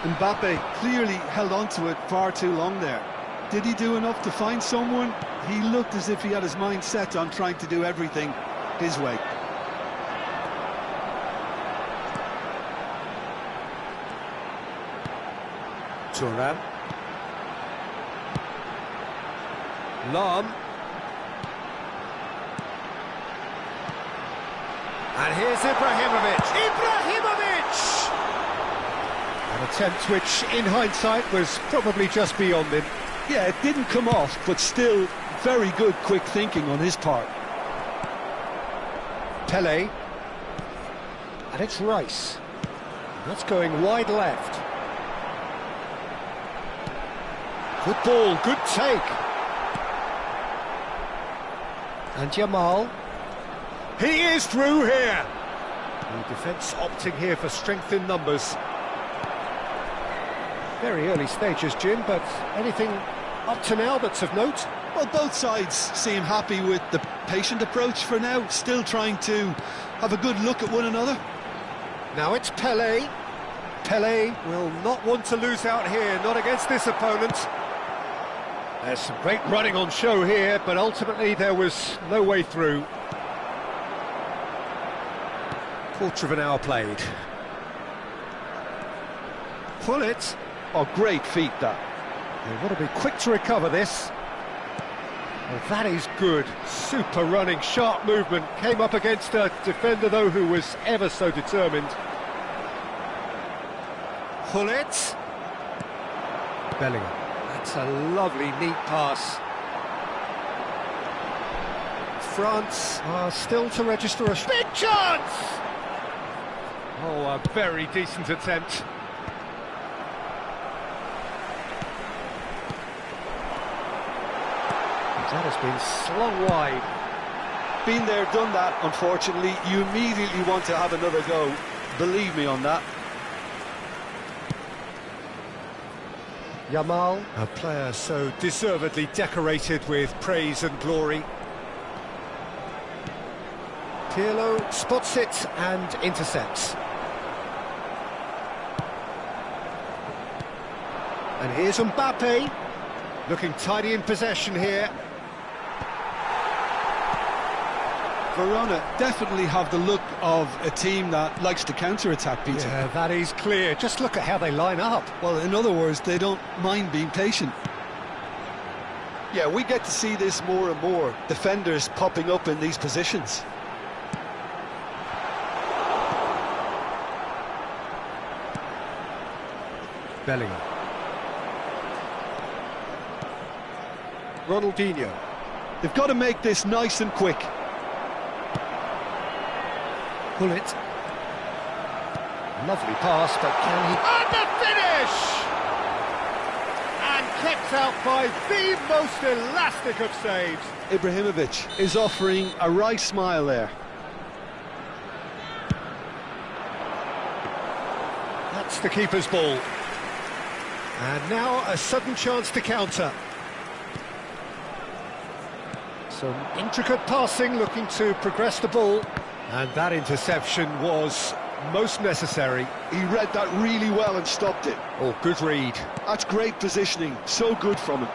Mbappe clearly held on to it far too long there. Did he do enough to find someone? He looked as if he had his mind set on trying to do everything his way. Thuram. Lam. And here's Ibrahimovic. Ibrahimovic! An attempt which, in hindsight, was probably just beyond him. Yeah, it didn't come off, but still very good quick thinking on his part. Pele. And it's Rice. That's going wide left. Good ball, good take. And Jamal. He is through here. The defence opting here for strength in numbers. Very early stages, Jim, but anything up to now that's of note? Well, both sides seem happy with the patient approach for now, still trying to have a good look at one another. Now it's Pele. Pele will not want to lose out here, not against this opponent. There's some great running on show here, but ultimately there was no way through. Quarter of an hour played. Pull it. Oh, great feat, that. You've got to be quick to recover this. Well, that is good. Super running, sharp movement. Came up against a defender, though, who was ever so determined. Pull it. Bellingham. That's a lovely, neat pass. France are still to register a big chance! Oh, a very decent attempt. That has been slung wide. Been there, done that, unfortunately. You immediately want to have another go. Believe me on that. Yamal, a player so deservedly decorated with praise and glory. Pirlo spots it and intercepts. And here's Mbappe, looking tidy in possession here. Verona definitely have the look of a team that likes to counter-attack, Peter. Yeah, that is clear. Just look at how they line up. Well, in other words, they don't mind being patient. Yeah, we get to see this more and more. Defenders popping up in these positions. Bellingham. Ronaldinho. They've got to make this nice and quick. Pull it. Lovely pass, but can he... And the finish! And kept out by the most elastic of saves. Ibrahimovic is offering a wry smile there. That's the keeper's ball. And now a sudden chance to counter. Some intricate passing, looking to progress the ball. And that interception was most necessary. He read that really well and stopped it. Oh, good read. That's great positioning, so good from him.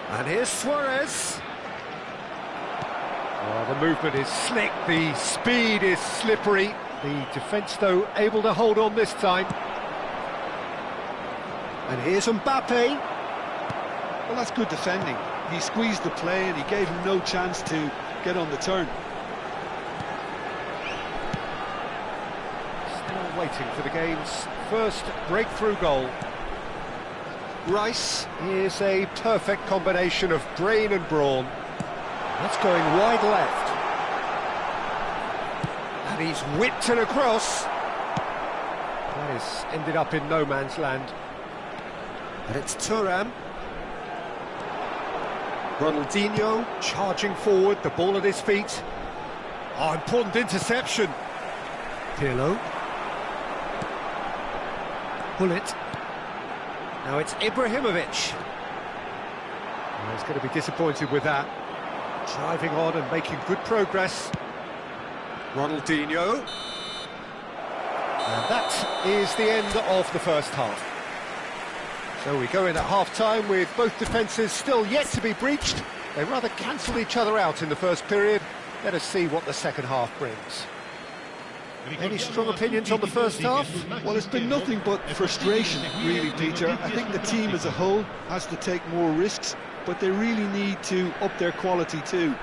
And here's Suarez. Oh, the movement is slick, the speed is slippery. The defence, though, able to hold on this time. And here's Mbappe. Well, that's good defending. He squeezed the play and he gave him no chance to get on the turn. Still waiting for the game's first breakthrough goal. Rice is a perfect combination of brain and brawn. That's going wide left. And he's whipped it across. That is ended up in no man's land. And it's Thuram. Ronaldinho charging forward, the ball at his feet. Oh, important interception. Pirlo. Bullet. Now it's Ibrahimovic. Oh, he's going to be disappointed with that. Driving on and making good progress. Ronaldinho. And that is the end of the first half. So we go in at half-time with both defences still yet to be breached. They rather cancelled each other out in the first period. Let us see what the second half brings. Any strong opinions on the first half? Well, it's been nothing but frustration, really, Peter. I think the team as a whole has to take more risks, but they really need to up their quality too.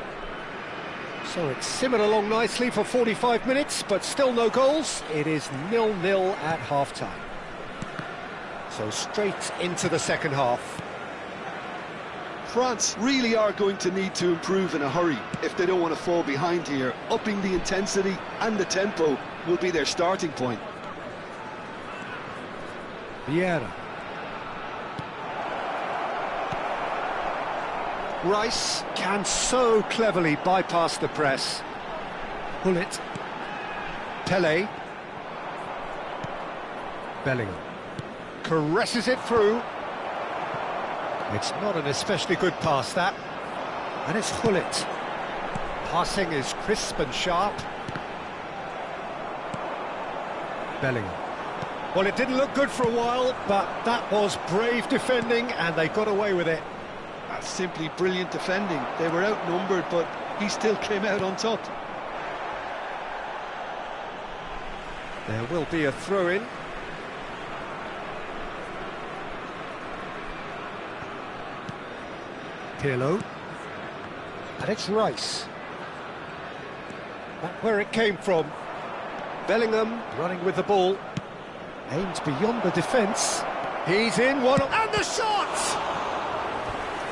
So it's simmered along nicely for 45 minutes, but still no goals. It is 0-0 at half-time. So straight into the second half. France really are going to need to improve in a hurry if they don't want to fall behind here. Upping the intensity and the tempo will be their starting point. Vieira. Rice can so cleverly bypass the press. Bullet. Pele. Bellingham. Caresses it through. It's not an especially good pass, that. And it's Hullet. Passing is crisp and sharp. Bellingham. Well, it didn't look good for a while, but that was brave defending, and they got away with it. That's simply brilliant defending. They were outnumbered, but he still came out on top. There will be a throw-in. Pirlo. And it's Rice. Back where it came from. Bellingham running with the ball. Aims beyond the defence. He's in one. And the shot!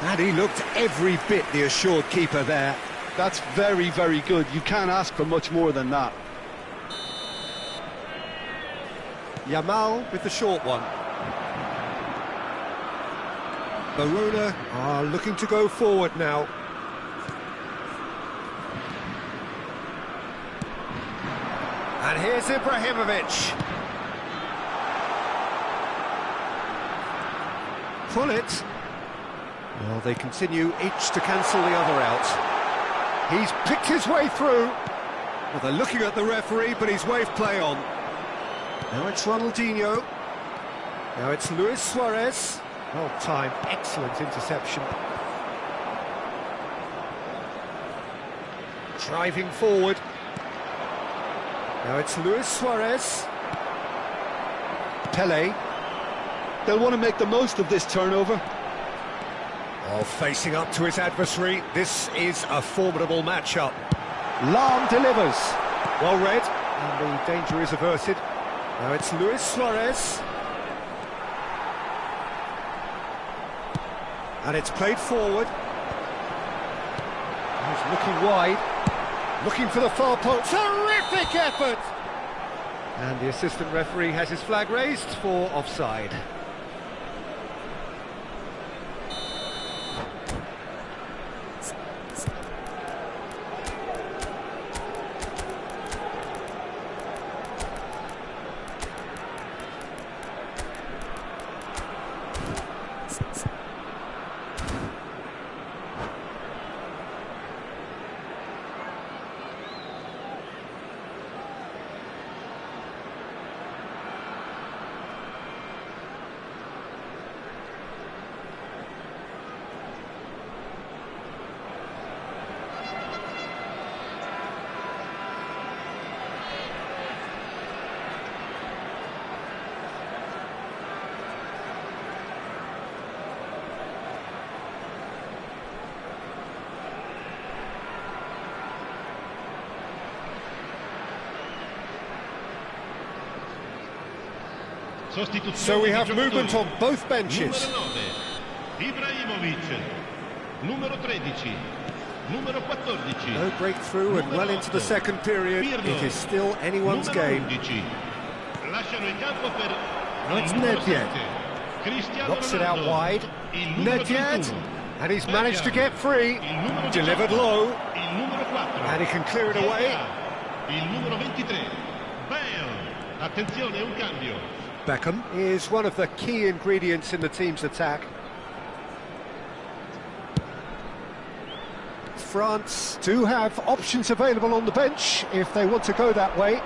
And he looked every bit the assured keeper there. That's very, very good. You can't ask for much more than that. Yamal with the short one. Barona are looking to go forward now. And here's Ibrahimovic. Pull it. Well, they continue each to cancel the other out. He's picked his way through. Well, they're looking at the referee, but he's waved play on. Now it's Ronaldinho. Now it's Luis Suarez. Well timed, excellent interception. Driving forward. Now it's Luis Suarez. Pele. They'll want to make the most of this turnover. Oh, facing up to his adversary, this is a formidable matchup. Lam delivers. Well read, and the danger is averted. Now it's Luis Suarez. And it's played forward. He's looking wide. Looking for the far post. Terrific effort! And the assistant referee has his flag raised for offside. So we have movement on both benches. Numero 9, Ibrahimovic. Numero 13, numero 14. No breakthrough and well into the second period. It is still anyone's game. Lasciano il campo per Now it's il numero Nedved. 7, Cristiano Knocks it out Ronaldo. wide. Il numero Nedved. 31, And he's managed to get free. il numero Delivered 18, low. il numero 4. And he can clear it away. Il numero 23, Bale. Attenzione, un cambio. Beckham is one of the key ingredients in the team's attack. France do have options available on the bench if they want to go that way.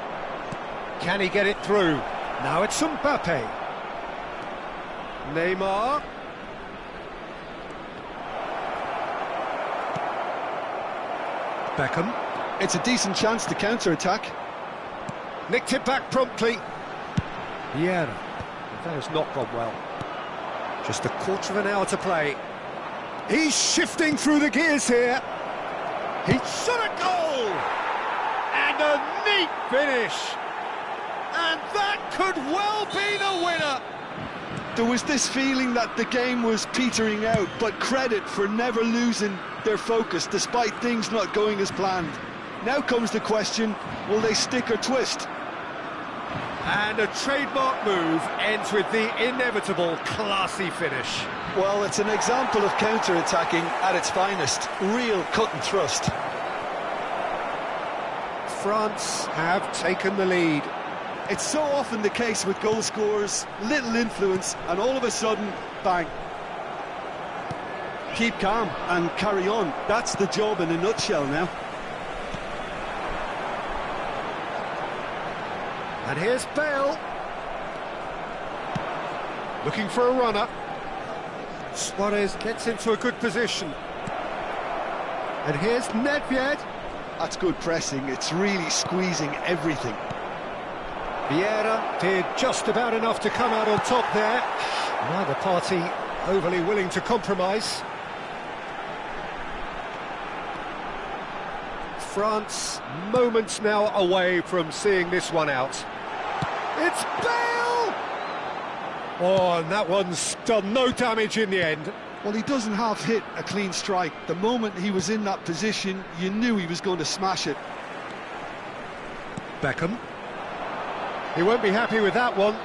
Can he get it through? Now it's Mbappe. Neymar. Beckham. It's a decent chance to counter-attack. Nicked it back promptly. Vieira. That has not gone well. Just a quarter of an hour to play. He's shifting through the gears here. He shot a goal! And a neat finish! And that could well be the winner! There was this feeling that the game was petering out, but credit for never losing their focus despite things not going as planned. Now comes the question, will they stick or twist? And a trademark move ends with the inevitable classy finish. Well, it's an example of counter-attacking at its finest. Real cut and thrust. France have taken the lead. It's so often the case with goal scorers, little influence, and all of a sudden, bang. Keep calm and carry on. That's the job in a nutshell now. And here's Bale. Looking for a runner. Suarez gets into a good position. And here's Nedved. That's good pressing. It's really squeezing everything. Vieira did just about enough to come out on top there. Neither party overly willing to compromise. France moments now away from seeing this one out. It's Bale! Oh, and that one's done no damage in the end. Well, he doesn't half hit a clean strike. The moment he was in that position, you knew he was going to smash it. Beckham. He won't be happy with that one.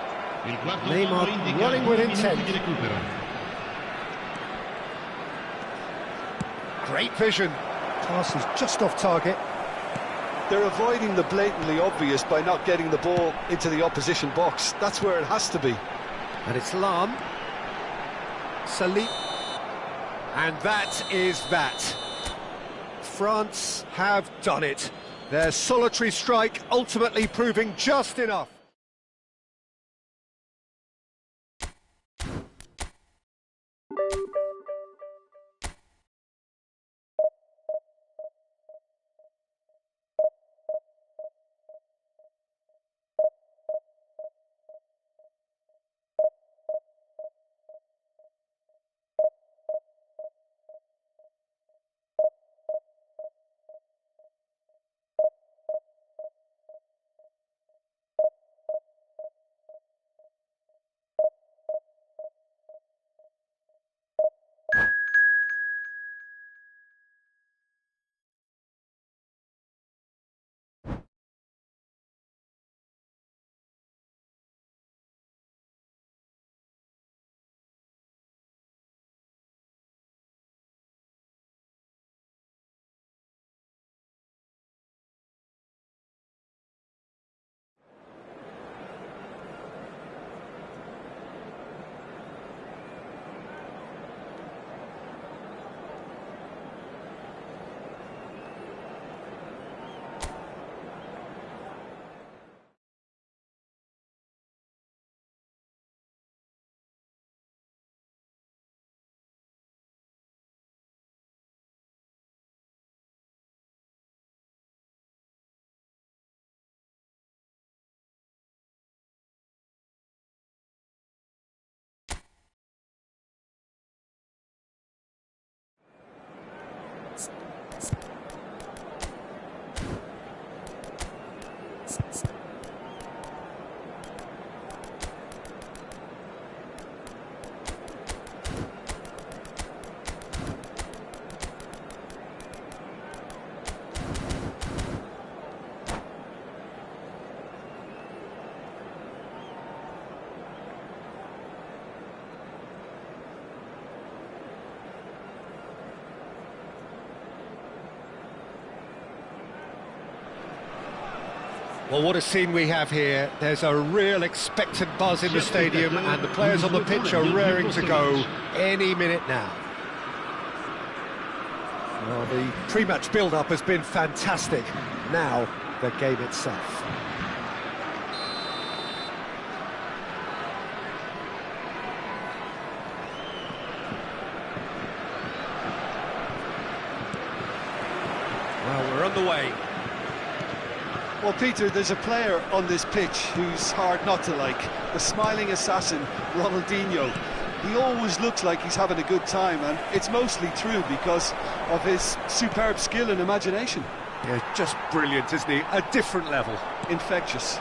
Il quarto Neymar uomo indica running with 2 minuti intent. di recupero. Great vision. Pass is just off target. They're avoiding the blatantly obvious by not getting the ball into the opposition box. That's where it has to be. And it's Lam. Salih. And that is that. France have done it. Their solitary strike ultimately proving just enough. Well, what a scene we have here. There's a real expectant buzz in the stadium, and the players on the pitch are raring to go any minute now. Well, the pre-match build-up has been fantastic. Now, the game itself. Well, we're on the way. Well, Peter, there's a player on this pitch who's hard not to like. The smiling assassin, Ronaldinho. He always looks like he's having a good time, and it's mostly true because of his superb skill and imagination. Yeah, just brilliant, isn't he? A different level. Infectious.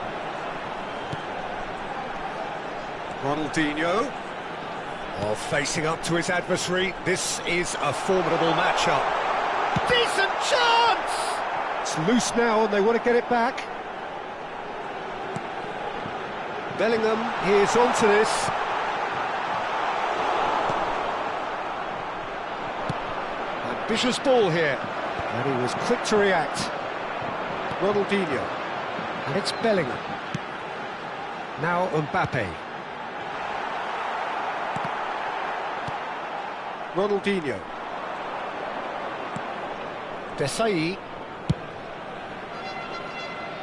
Ronaldinho. Oh, facing up to his adversary. This is a formidable matchup. Decent chance! It's loose now and they want to get it back. Bellingham, he is onto this. Ambitious ball here. And he was quick to react. Ronaldinho. And it's Bellingham. Now Mbappe. Ronaldinho. Desai.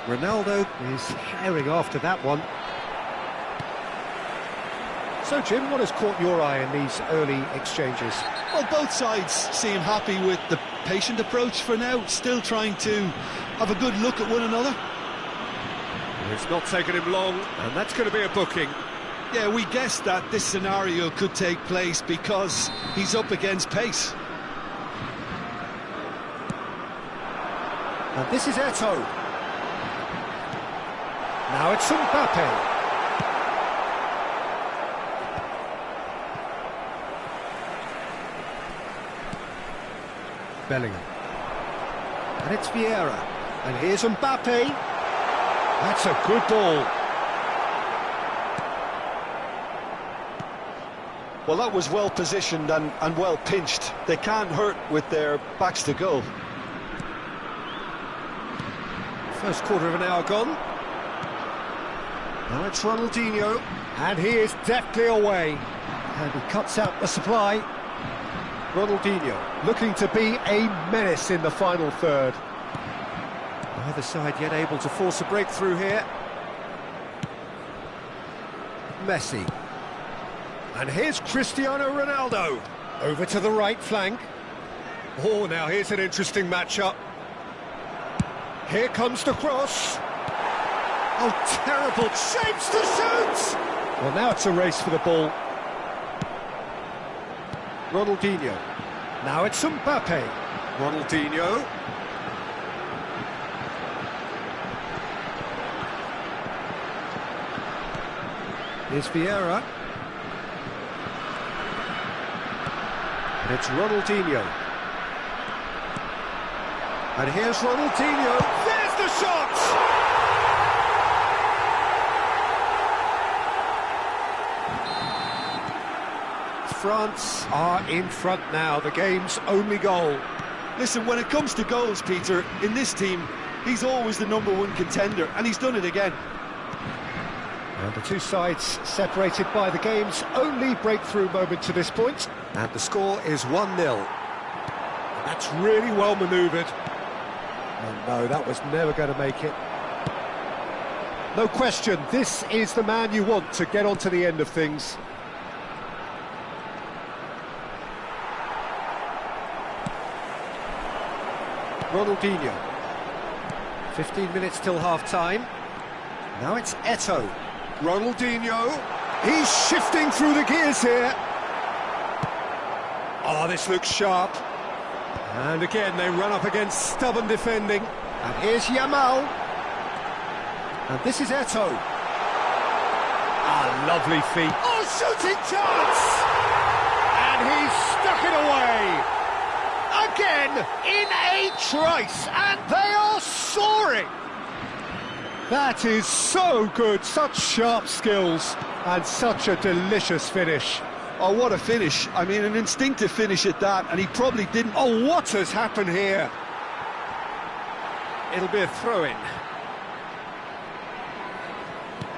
Ronaldo is herring after that one. So, Jim, what has caught your eye in these early exchanges? Well, both sides seem happy with the patient approach for now, still trying to have a good look at one another. It's not taken him long, and that's going to be a booking. Yeah, we guessed that this scenario could take place because he's up against pace. And this is Eto'o. Now it's Mbappe. Bellingham. And it's Vieira. And here's Mbappe. That's a good ball. Well, that was well positioned and well pinched. They can't hurt with their backs to goal. First quarter of an hour gone. Now it's Ronaldinho. And he is deftly away. And he cuts out the supply. Ronaldinho looking to be a menace in the final third. Neither side yet able to force a breakthrough here. Messi. And here's Cristiano Ronaldo. Over to the right flank. Oh, now here's an interesting matchup. Here comes the cross. Oh, terrible shapes to shoot! Well, now it's a race for the ball. Ronaldinho. Now it's Mbappe. Ronaldinho. Here's Vieira. And it's Ronaldinho. And here's Ronaldinho. There's the shot! France are in front now, the game's only goal. Listen, when it comes to goals, Peter, in this team, he's always the #1 contender, and he's done it again. And the two sides separated by the game's only breakthrough moment to this point. And the score is 1-0. That's really well manoeuvred. Oh no, that was never going to make it. No question, this is the man you want to get on to the end of things. Ronaldinho. 15 minutes till half-time. Now it's Eto'o. Ronaldinho. He's shifting through the gears here. Oh, this looks sharp. And again, they run up against stubborn defending. And here's Yamal. And this is Eto'o. Ah, lovely feet. Oh, shooting chance! And he's stuck it away. Again, in a trice, and they are soaring! That is so good, such sharp skills, and such a delicious finish. Oh, what a finish. I mean, an instinctive finish at that, and he probably didn't... Oh, what has happened here? It'll be a throw-in.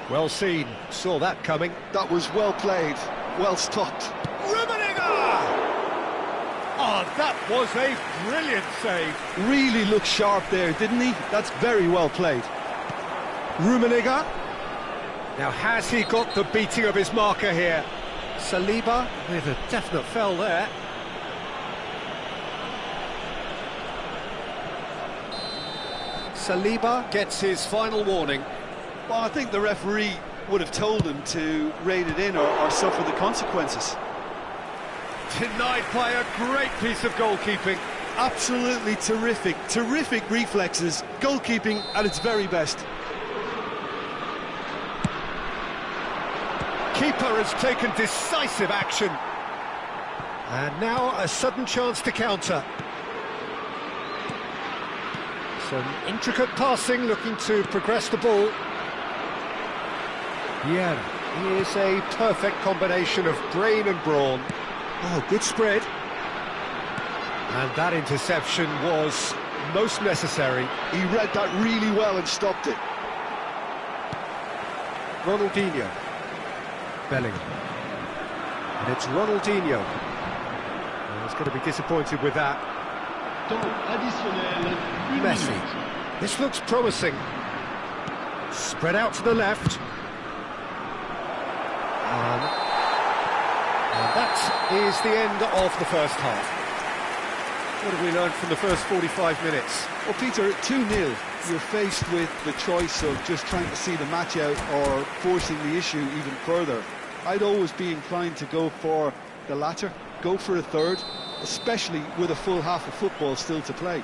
Well seen, saw that coming. That was well played, well stopped. Rummenigge! Oh, that was a brilliant save. Really looked sharp there, didn't he? That's very well played. Rummenigge. Now, has he got the beating of his marker here? Saliba with a definite foul there. Saliba gets his final warning. Well, I think the referee would have told him to rein it in or suffer the consequences. Denied by a great piece of goalkeeping. Absolutely terrific, terrific reflexes, goalkeeping at its very best. Keeper has taken decisive action. And now a sudden chance to counter. Some intricate passing, looking to progress the ball. Yeah, he is a perfect combination of brain and brawn. Oh, good spread. And that interception was most necessary. He read that really well and stopped it. Ronaldinho. Bellingham. And it's Ronaldinho. And he's going to be disappointed with that. Temps additionnel, 1 Messi. minute. This looks promising. Spread out to the left. And that is the end of the first half. What have we learned from the first 45 minutes? Well, Peter, 2-0, you're faced with the choice of just trying to see the match out or forcing the issue even further. I'd always be inclined to go for the latter, go for a third, especially with a full half of football still to play.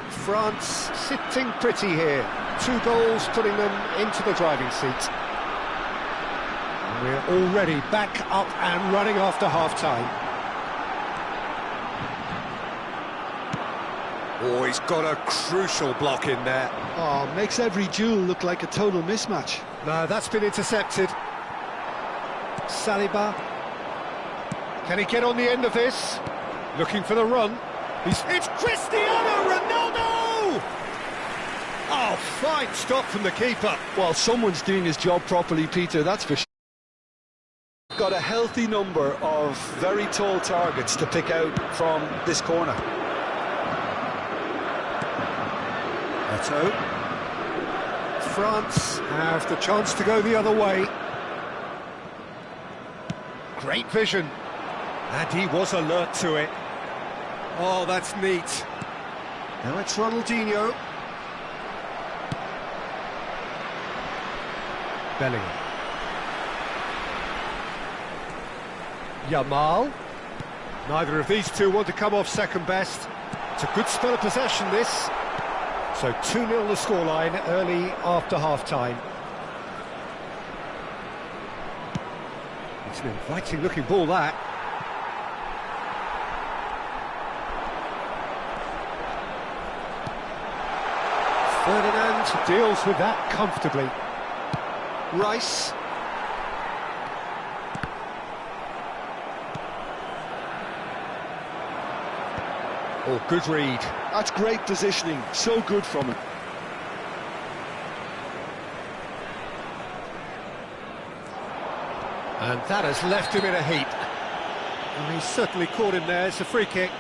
France sitting pretty here. 2 goals putting them into the driving seat. And we're already back up and running after half-time. Oh, he's got a crucial block in there. Oh, makes every duel look like a total mismatch. No, that's been intercepted. Saliba. Can he get on the end of this? Looking for the run. It's Cristiano Ronaldo! Oh, fine stop from the keeper. Well, someone's doing his job properly, Peter, that's for sure. Got a healthy number of very tall targets to pick out from this corner. Eto. France have the chance to go the other way. Great vision. And he was alert to it. Oh, that's neat. Now it's Ronaldinho. Bellingham. Yamal. Neither of these two want to come off second best. It's a good spell of possession, this. So 2-0 the scoreline early after half-time. It's an inviting-looking ball, that. Ferdinand deals with that comfortably. Rice. Oh, good read. That's great positioning, so good from him. And that has left him in a heap. And he's certainly caught him there. It's a free kick.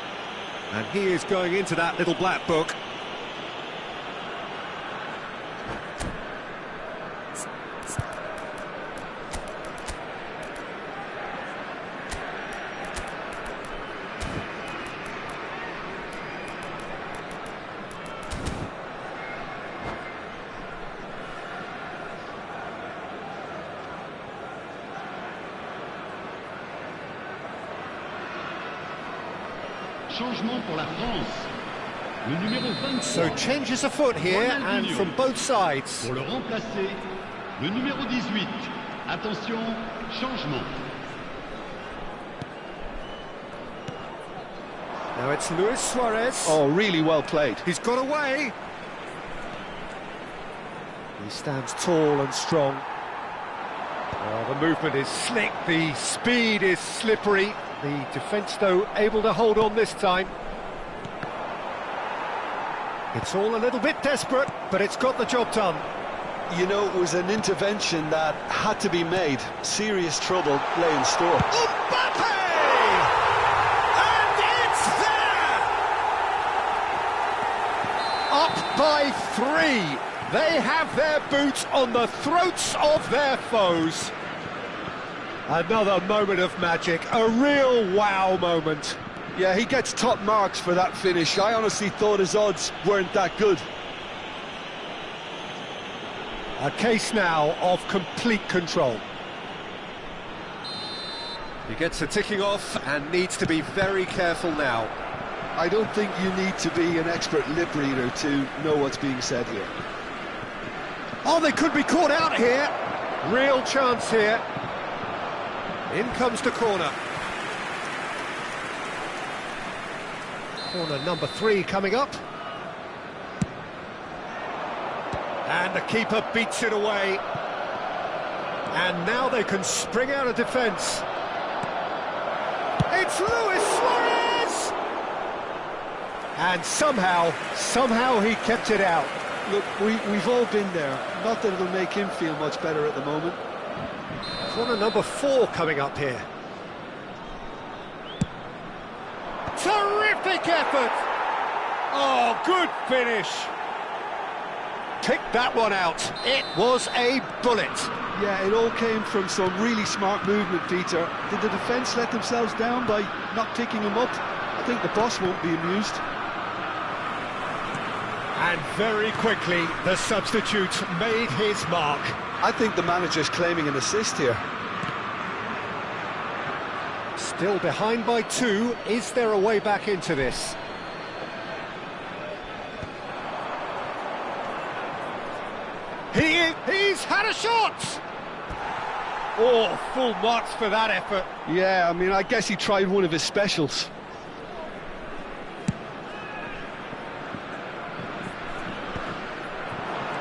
And he is going into that little black book. Changement pour la France. Le numéro 23. So changes afoot here and from both sides. Pour le remplacer, le numéro 18. Attention, changement. Now it's Luis Suarez. Oh, really well played. He's got away. He stands tall and strong. Oh, the movement is slick, the speed is slippery. The defence, though, able to hold on this time. It's all a little bit desperate, but it's got the job done. You know, it was an intervention that had to be made. Serious trouble lay in store. Mbappe! And it's there! Up by 3. They have their boots on the throats of their foes. Another moment of magic, a real wow moment. Yeah, he gets top marks for that finish. I honestly thought his odds weren't that good. A case now of complete control. He gets the ticking off and needs to be very careful now. I don't think you need to be an expert lip reader to know what's being said here. Oh, they could be caught out here. Real chance here. In comes the corner. Corner number 3 coming up. And the keeper beats it away. And now they can spring out of defence. It's Luis Suarez! And somehow he kept it out. Look, we've all been there. Not that it'll make him feel much better at the moment. Corner number 4 coming up here. Terrific effort! Oh, good finish! Picked that one out. It was a bullet. Yeah, it all came from some really smart movement, Peter. Did the defence let themselves down by not picking him up? I think the boss won't be amused. And very quickly, the substitute made his mark. I think the manager's claiming an assist here. Still behind by 2. Is there a way back into this? He's had a shot! Oh, full marks for that effort. Yeah, I mean, I guess he tried one of his specials.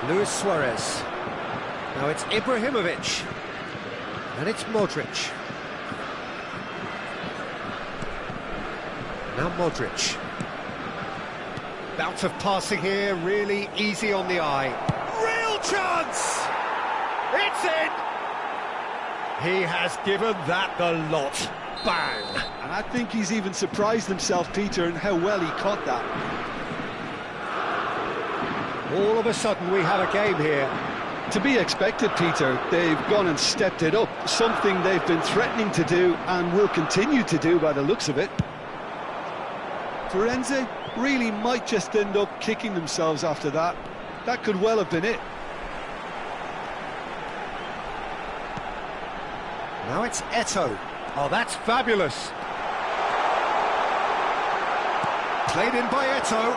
Luis Suarez. Now it's Ibrahimovic. And it's Modric. Now Modric. Bout of passing here, really easy on the eye. Real chance! It's in! He has given that the lot. Bang! And I think he's even surprised himself, Peter, in how well he caught that. All of a sudden we have a game here. To be expected, Peter. They've gone and stepped it up. Something they've been threatening to do and will continue to do by the looks of it. Firenze really might just end up kicking themselves after that. That could well have been it. Now it's Eto'o. Oh, that's fabulous. Played in by Eto'o.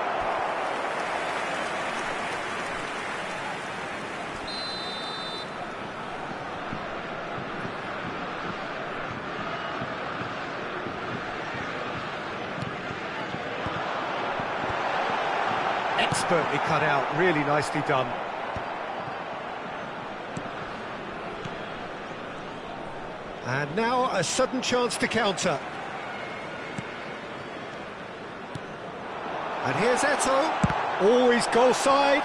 Expertly cut out, really nicely done. And now a sudden chance to counter. And here's Eto'o. Always goal side.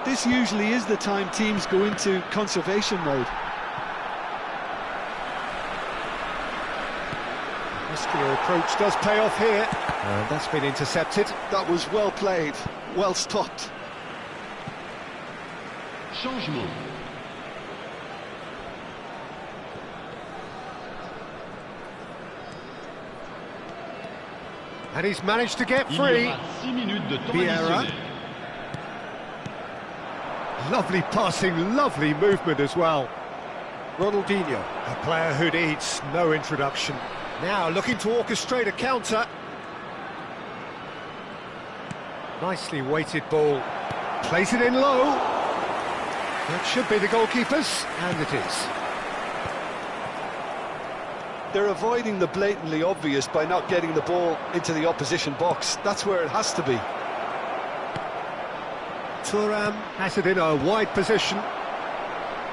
This usually is the time teams go into conservation mode. Muscular approach does pay off here. And that's been intercepted. That was well played, well stopped. Changement. And he's managed to get Il y free. aura 6 minutes de temps Vieira. additionnel. Lovely passing, lovely movement as well. Ronaldinho, a player who needs no introduction. Now looking to orchestrate a counter. Nicely weighted ball. Plays it in low. That should be the goalkeeper's, and it is. They're avoiding the blatantly obvious by not getting the ball into the opposition box. That's where it has to be. Thuram has it in a wide position.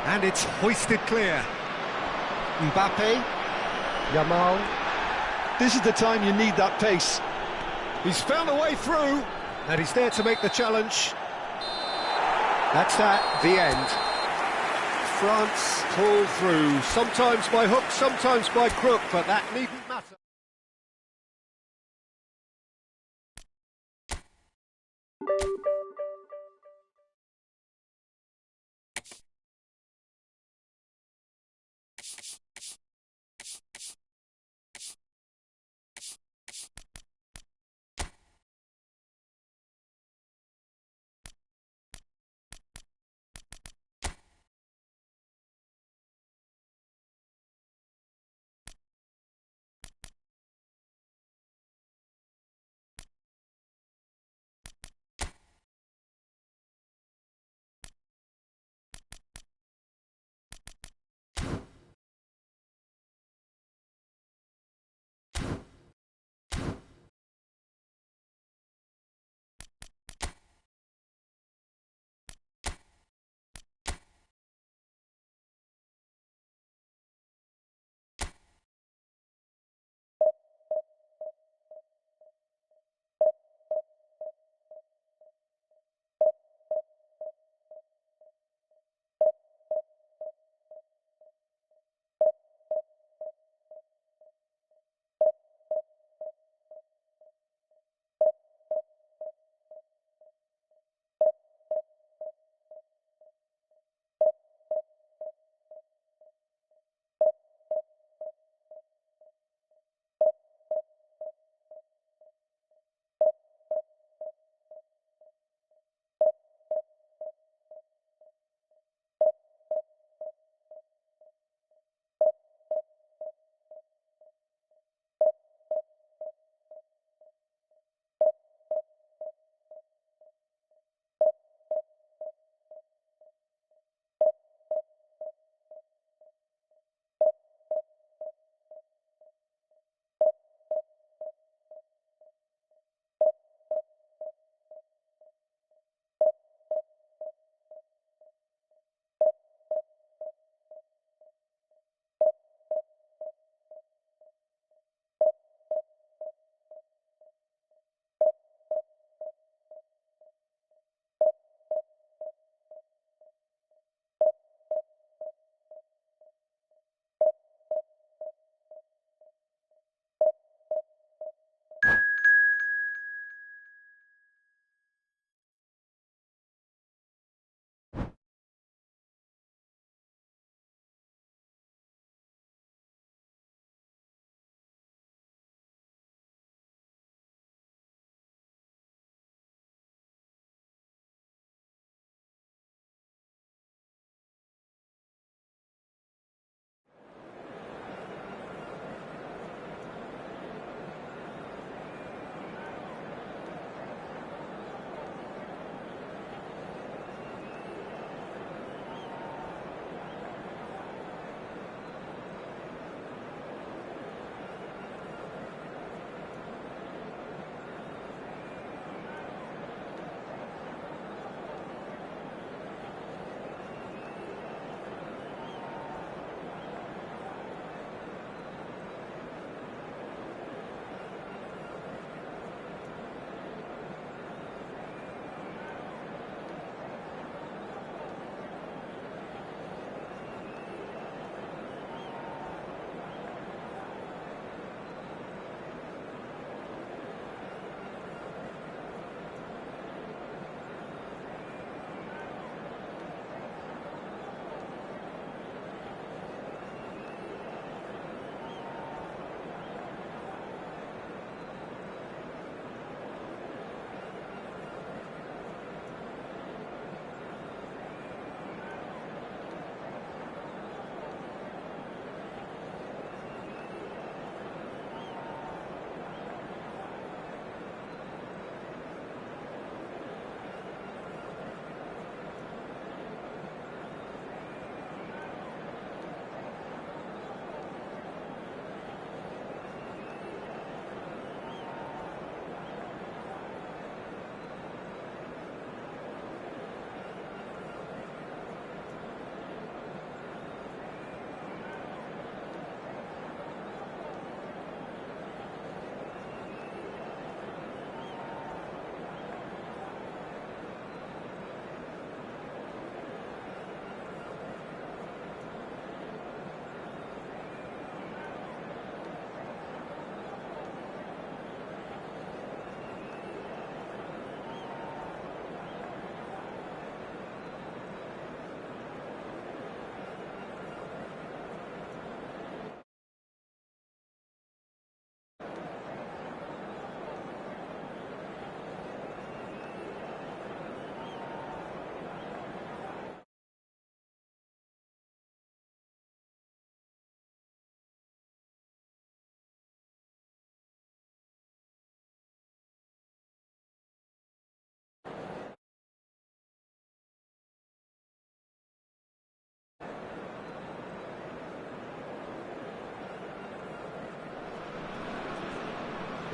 And it's hoisted clear. Mbappe. Yamal. This is the time you need that pace. He's found a way through. And he's there to make the challenge. That's that, the end. France pull through, sometimes by hook, sometimes by crook, but that needn't matter.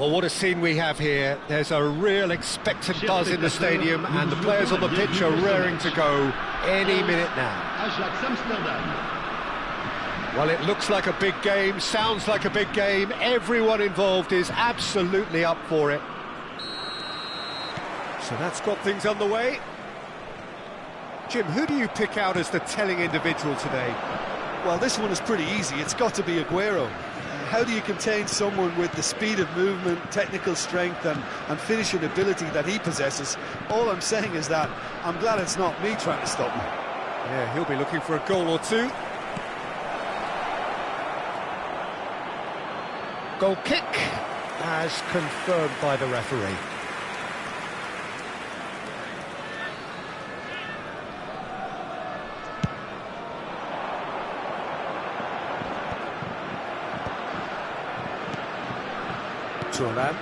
Well, what a scene we have here. There's a real expectant buzz in the stadium, and the players on the pitch are raring to go any minute now. Ajax Amsterdam. Well, it looks like a big game, sounds like a big game. Everyone involved is absolutely up for it. So that's got things underway. Jim, who do you pick out as the telling individual today? Well, this one is pretty easy. It's got to be Aguero. How do you contain someone with the speed of movement, technical strength and finishing ability that he possesses? All I'm saying is that I'm glad it's not me trying to stop him. Yeah, he'll be looking for a goal or two. Goal kick, as confirmed by the referee. Turan.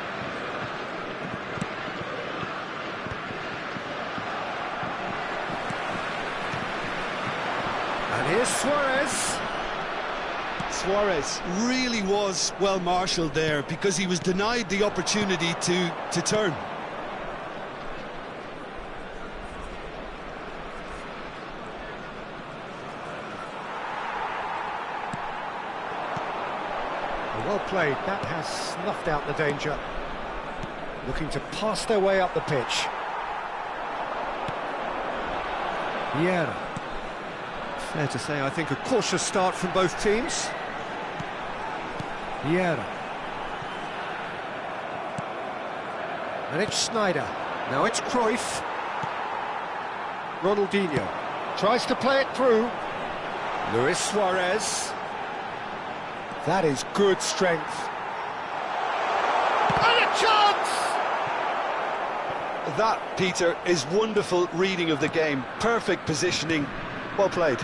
And here's Suarez. Suarez really was well marshalled there because he was denied the opportunity to turn. Well played, that has snuffed out the danger. Looking to pass their way up the pitch. Vieira. Fair to say, I think a cautious start from both teams. Vieira. And it's Sneijder. Now it's Cruyff. Ronaldinho. Tries to play it through. Luis Suarez. That is good strength. And a chance! That, Peter, is wonderful reading of the game. Perfect positioning. Well played.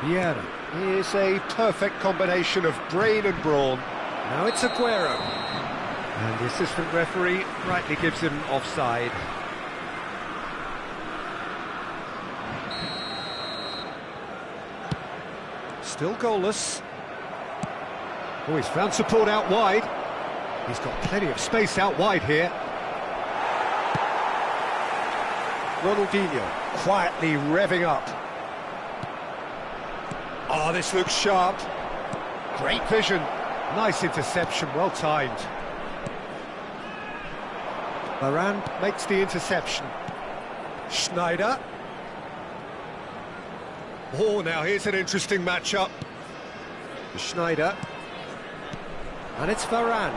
Vieira is a perfect combination of brain and brawn. Now it's Aguero. And the assistant referee rightly gives him offside. Still goalless. Oh, he's found support out wide. He's got plenty of space out wide here. Ronaldinho quietly revving up. Oh, this looks sharp. Great vision. Nice interception, well timed. Varane makes the interception. Sneijder. Oh, now here's an interesting matchup. Sneijder. And it's Varane.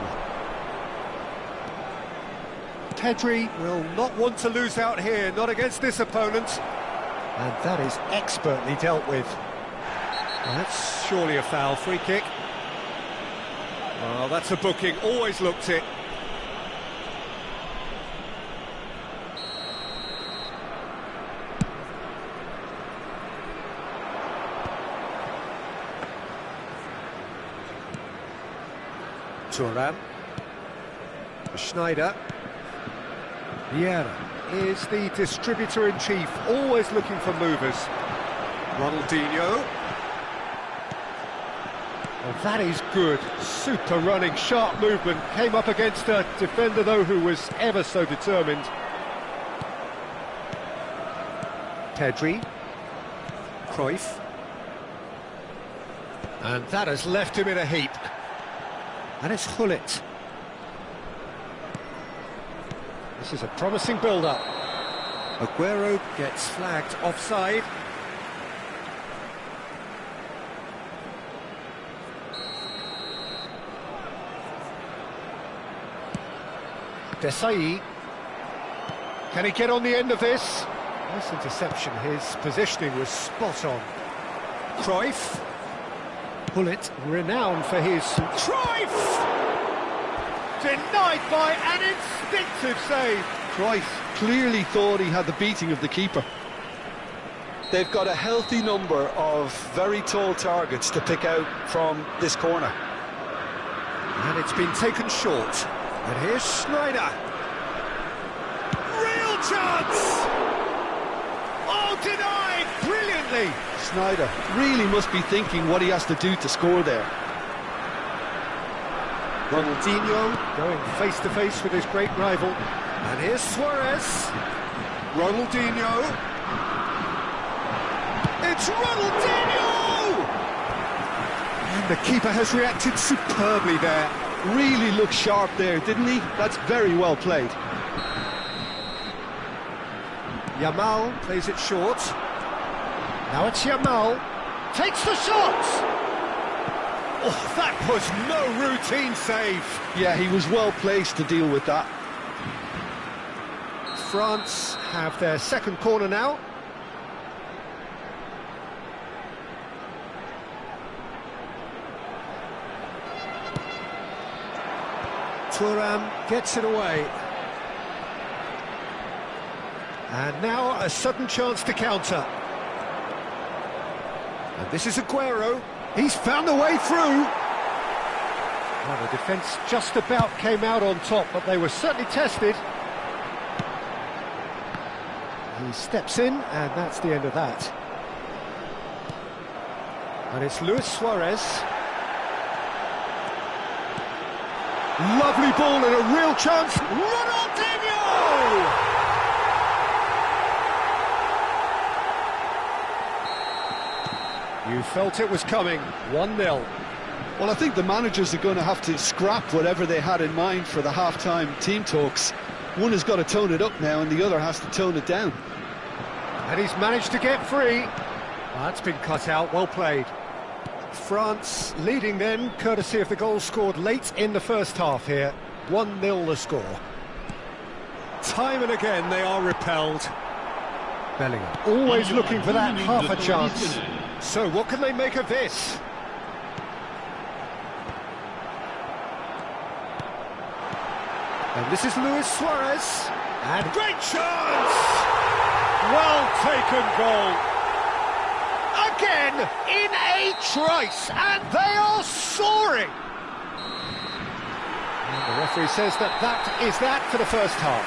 Pedri will not want to lose out here, not against this opponent. And that is expertly dealt with. Well, that's surely a foul. Free kick. Well, that's a booking. Always looked it. Turan. Sneijder. Vieira is the distributor-in-chief, always looking for movers. Ronaldinho. Oh, that is good. Super running, sharp movement. Came up against a defender, though, who was ever so determined. Pedri. Cruyff. And that has left him in a heap. And it's Hullet. This is a promising build-up. Aguero gets flagged offside. Desai. Can he get on the end of this? Nice interception. His positioning was spot on. Cruyff. Hullet, renowned for his... Cruyff! Denied by an instinctive save. Cruyff clearly thought he had the beating of the keeper. They've got a healthy number of very tall targets to pick out from this corner. And it's been taken short. And here's Sneijder. Real chance! Oh, denied brilliantly. Sneijder really must be thinking what he has to do to score there. Ronaldinho going face-to-face with his great rival. And here's Suarez. Ronaldinho. It's Ronaldinho! And the keeper has reacted superbly there. Really looked sharp there, didn't he? That's very well played. Yamal plays it short. Now it's Yamal. Takes the shot! Oh, that was no routine save. Yeah, he was well placed to deal with that. France have their second corner now. Thuram gets it away. And now a sudden chance to counter. And this is Aguero. He's found a way through. Well, the defence just about came out on top, but they were certainly tested. He steps in, and that's the end of that. And it's Luis Suarez. Lovely ball and a real chance. Ronaldinho! You felt it was coming. 1-0. Well, I think the managers are going to have to scrap whatever they had in mind for the half-time team talks. One has got to tone it up now and the other has to tone it down. And he's managed to get free. That's been cut out, well played. France leading then, courtesy of the goal scored late in the first half here. 1-0 the score. Time and again they are repelled. Bellingham always looking for that half a chance. So what can they make of this? And this is Luis Suarez. And great chance! Well taken goal. Again, in a trice, and they are soaring. And the referee says that is that for the first half.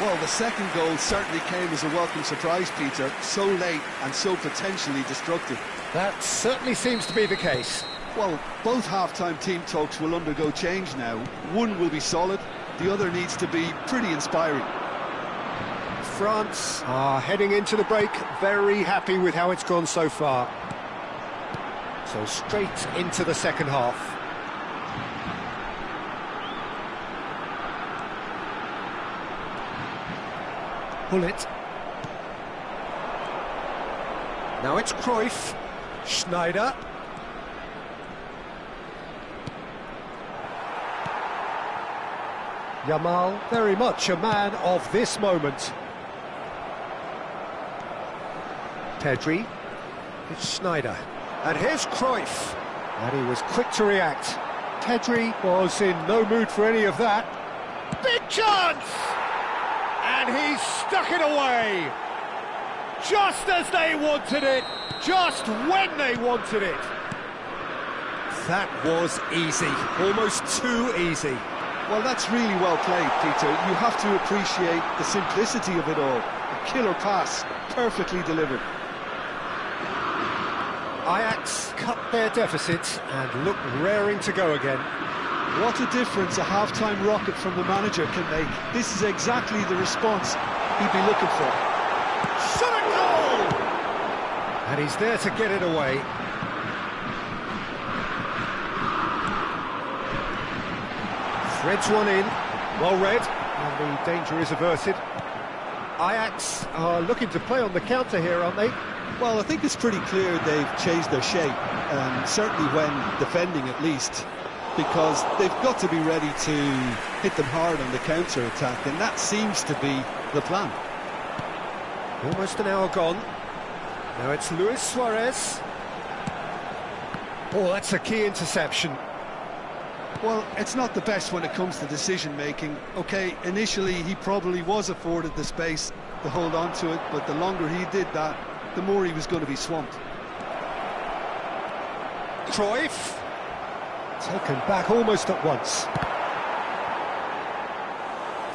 Well, the second goal certainly came as a welcome surprise, Peter. So late and so potentially destructive. That certainly seems to be the case. Well, both half-time team talks will undergo change now. One will be solid, the other needs to be pretty inspiring. France are heading into the break, very happy with how it's gone so far. So straight into the second half. Bullet. Now it's Cruyff. Schneider. Yamal, very much a man of this moment. Pedri. It's Schneider. And here's Cruyff. And he was quick to react. Pedri was in no mood for any of that. Big chance! And he's stuck it away. Just as they wanted it, just when they wanted it. That was easy, almost too easy. Well, that's really well played, Peter. You have to appreciate the simplicity of it all. A killer pass, perfectly delivered. Ajax cut their deficit and look raring to go again. What a difference a half-time rocket from the manager can make. This is exactly the response he'd be looking for. Shot a goal! And he's there to get it away. Threads one in, well read, and the danger is averted. Ajax are looking to play on the counter here, aren't they? Well, I think it's pretty clear they've changed their shape, certainly when defending at least, because they've got to be ready to hit them hard on the counter-attack, and that seems to be the plan. Almost an hour gone. Now it's Luis Suarez. Oh, that's a key interception. Well, it's not the best when it comes to decision-making. OK, initially he probably was afforded the space to hold on to it, but the longer he did that, the more he was going to be swamped. Cruyff. Taken back almost at once.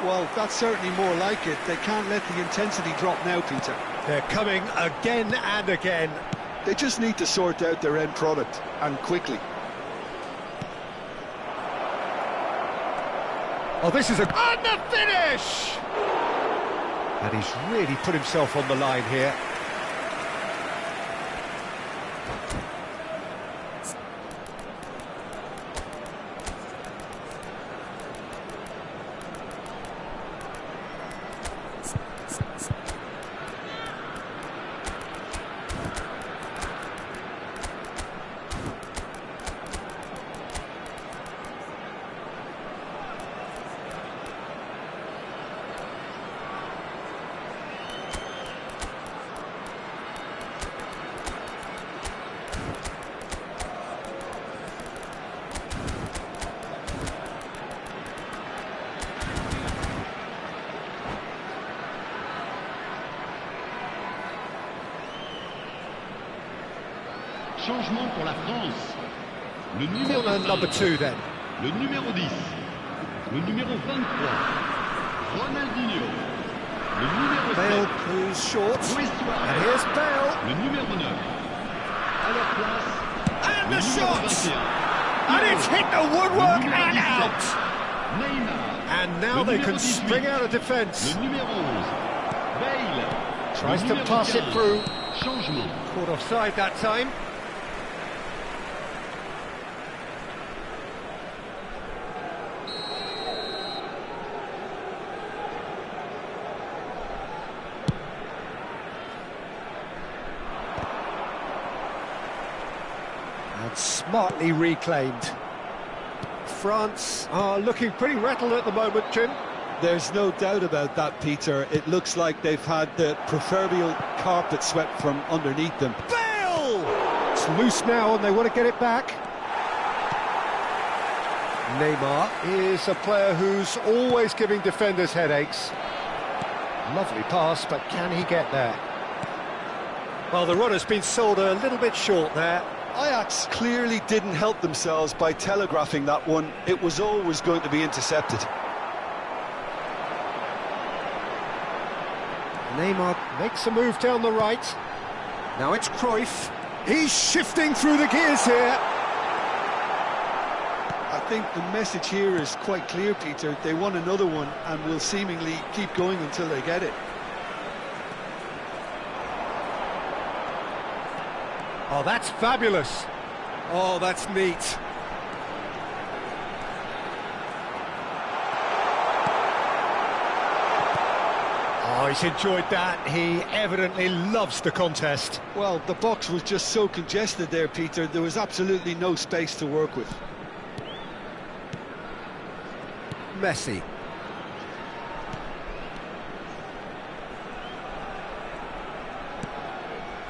Well, that's certainly more like it. They can't let the intensity drop now, Peter. They're coming again and again. They just need to sort out their end product, and quickly. Oh, this is a... And the finish! And he's really put himself on the line here. Changement pour la France. Le numéro Corner number 2 then. Le numéro 10. Le numéro 23. Ronaldinho. Le numéro Bale 7. who's short. Luis Suarez. And here's Bale. Le numéro 9. À leur place. And Le the numéro shot! 21. And it's hit the woodwork Le numéro and 17. out! Neymar. And now Le they numéro can 18. spring out of defence. Le numéro 11. Bale. Tries Le to numéro pass it 15. through. Changement. Caught offside that time. And smartly reclaimed. France are looking pretty rattled at the moment, Jim. There's no doubt about that, Peter. It looks like they've had the proverbial carpet swept from underneath them. Bale! It's loose now and they want to get it back. Neymar is a player who's always giving defenders headaches. Lovely pass, but can he get there? Well, the runner's been sold a little bit short there. Ajax clearly didn't help themselves by telegraphing that one. It was always going to be intercepted. Neymar makes a move down the right. Now it's Cruyff. He's shifting through the gears here. I think the message here is quite clear, Peter. They want another one and will seemingly keep going until they get it. Oh, that's fabulous. Oh, that's neat. Oh, he's enjoyed that. He evidently loves the contest. Well, the box was just so congested there, Peter. There was absolutely no space to work with. Messi.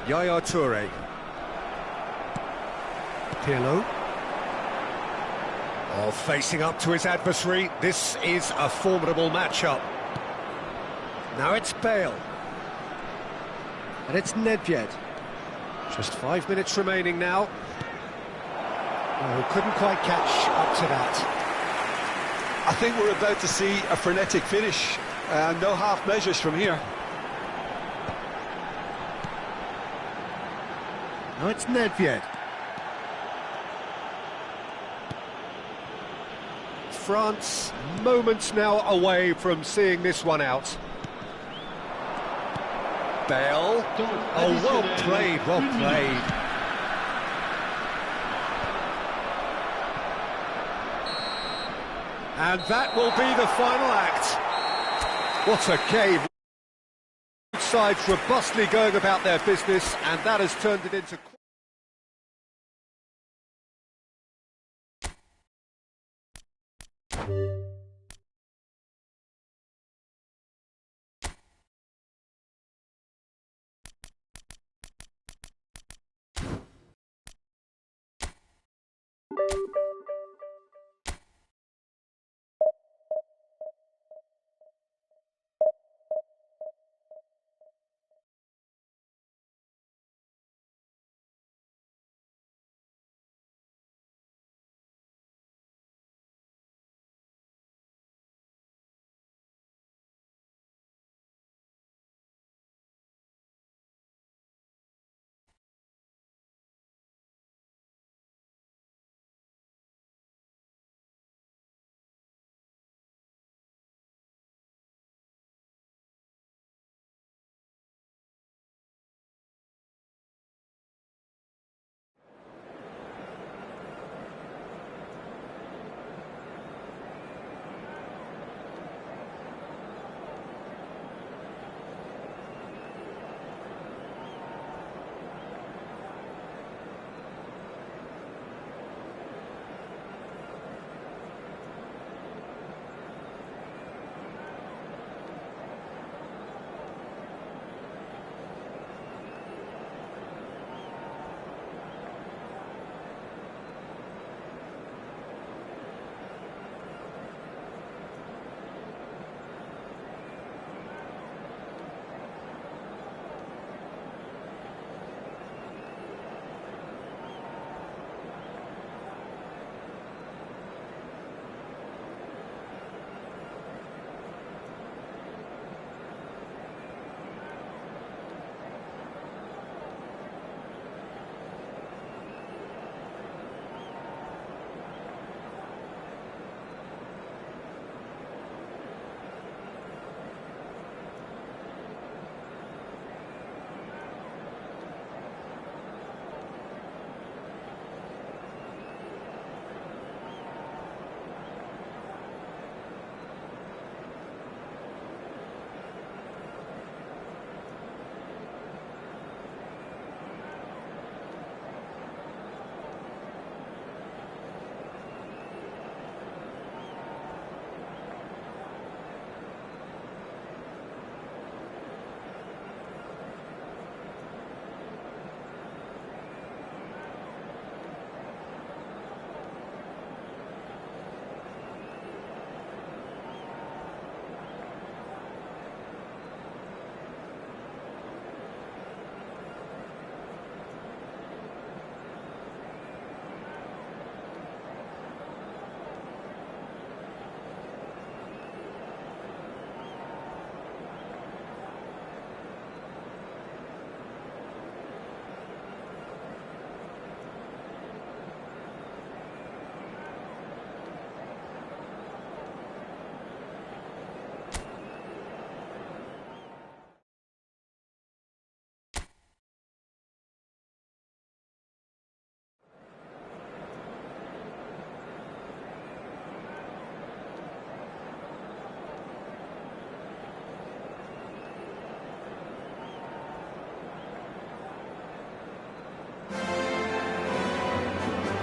Yaya Toure. Pirlo. Oh, facing up to his adversary. This is a formidable matchup. Now it's Bale. And it's Nedved. Just 5 minutes remaining now. Oh, couldn't quite catch up to that. I think we're about to see a frenetic finish. No half measures from here. Now it's Nedved. France moments now away from seeing this one out. Bale. Oh, well played, well played. And that will be the final act. What a game. Both sides robustly going about their business, and that has turned it into...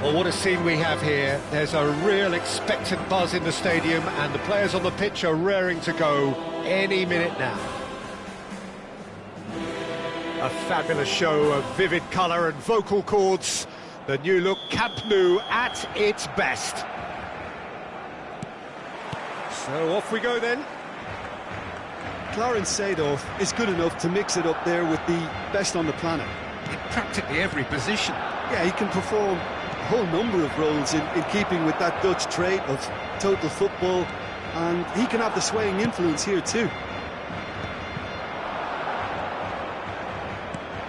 Well, what a scene we have here. There's a real expectant buzz in the stadium, and the players on the pitch are raring to go any minute now. A fabulous show of vivid colour and vocal cords. The new look Camp Nou at its best. So off we go then. Clarence Seedorf is good enough to mix it up there with the best on the planet. In practically every position. Yeah, he can perform a whole number of roles in keeping with that Dutch trait of total football, and he can have the swaying influence here too.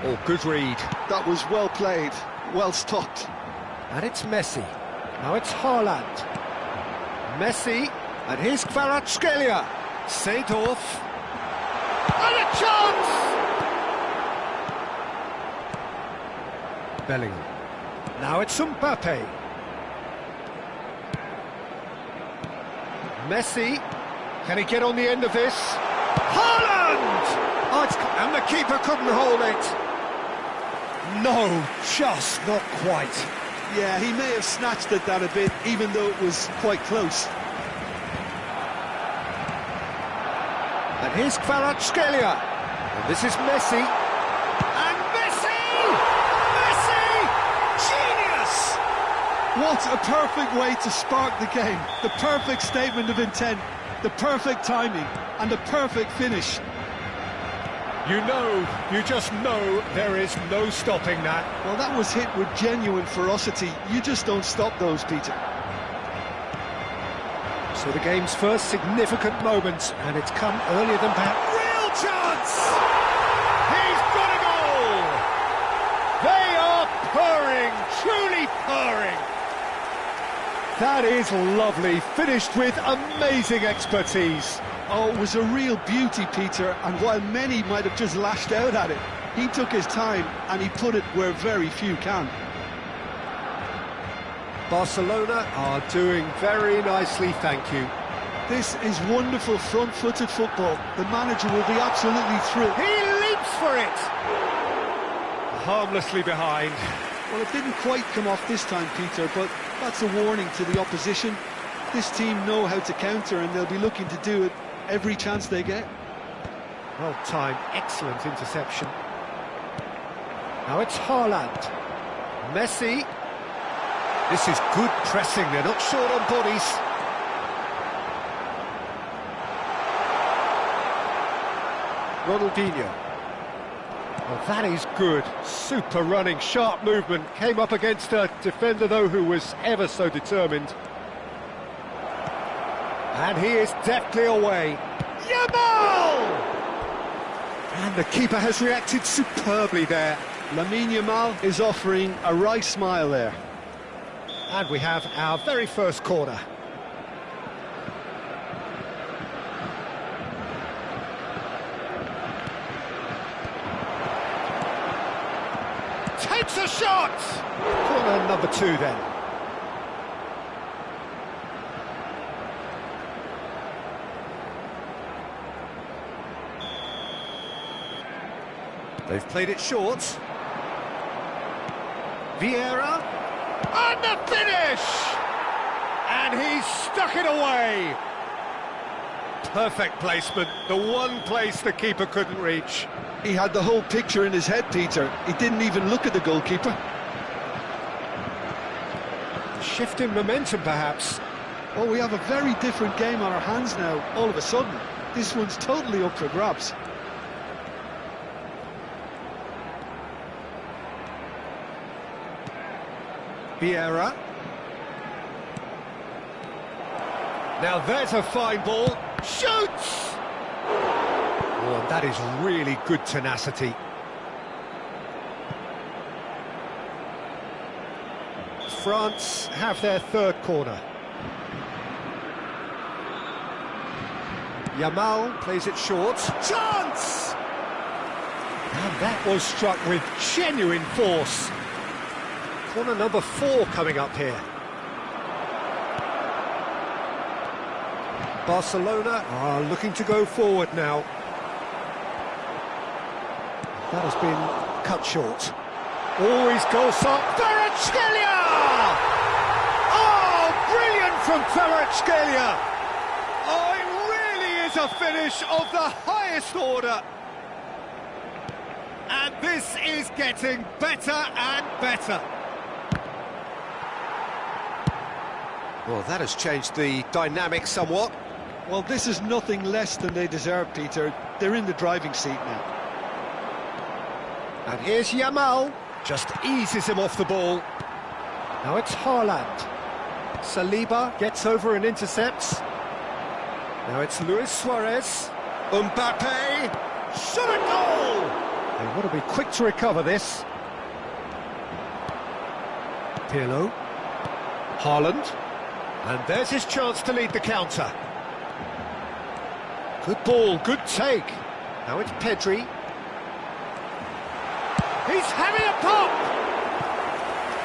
Oh, good read. That was well played, well stopped. And it's Messi. Now it's Haaland. Messi, and here's Kvaratskhelia. Seedorf. And a chance! Bellingham. Now it's Mbappe. Messi. Can he get on the end of this? Haaland! Oh, and the keeper couldn't hold it. No, just not quite. Yeah, he may have snatched at that a bit, even though it was quite close. And here's Kvaratskhelia. And this is Messi. And Messi! Messi! Genius! What a perfect way to spark the game. The perfect statement of intent, the perfect timing, and the perfect finish. You just know there is no stopping that. Well, that was hit with genuine ferocity. You just don't stop those, Peter. So the game's first significant moment, and it's come earlier than perhaps. Real chance! He's got a goal! They are purring, truly purring. That is lovely, finished with amazing expertise. Oh, it was a real beauty, Peter, and while many might have just lashed out at it, he took his time and he put it where very few can. Barcelona are doing very nicely, thank you. This is wonderful front-footed football. The manager will be absolutely thrilled. He leaps for it! Harmlessly behind. Well, it didn't quite come off this time, Peter, but that's a warning to the opposition. This team know how to counter, and they'll be looking to do it every chance they get. Well timed, excellent interception. Now it's Haaland. Messi. This is good pressing, they're not short on bodies. Ronaldinho. Oh, that is good. Super running, sharp movement. Came up against a defender, though, who was ever so determined. And he is deftly away. Yamal! And the keeper has reacted superbly there. Lamine Yamal is offering a right smile there. And we have our very first corner. Takes a shot! Corner number 2 then. They've played it short. Vieira. And the finish! And he's stuck it away. Perfect placement, the one place the keeper couldn't reach. He had the whole picture in his head, Peter. He didn't even look at the goalkeeper. Shift in momentum, perhaps. Oh, we have a very different game on our hands now, all of a sudden. This one's totally up for grabs. Vieira. Now there's a fine ball. Shoots! Oh, and that is really good tenacity. France have their third corner. Yamal plays it short. Chance! And that was struck with genuine force. Corner number 4 coming up here. Barcelona are looking to go forward now. That has been cut short. Always goal shot. Kvaratskhelia! Oh, brilliant from Kvaratskhelia! Oh, it really is a finish of the highest order. And this is getting better and better. Well, that has changed the dynamic somewhat. Well, this is nothing less than they deserve, Peter. They're in the driving seat now. And here's Yamal. Just eases him off the ball. Now it's Haaland. Saliba gets over and intercepts. Now it's Luis Suarez. Mbappe. Shot a goal! They want to be quick to recover this. Pirlo. Haaland. And there's his chance to lead the counter. Good ball, good take. Now it's Pedri. He's having a pop!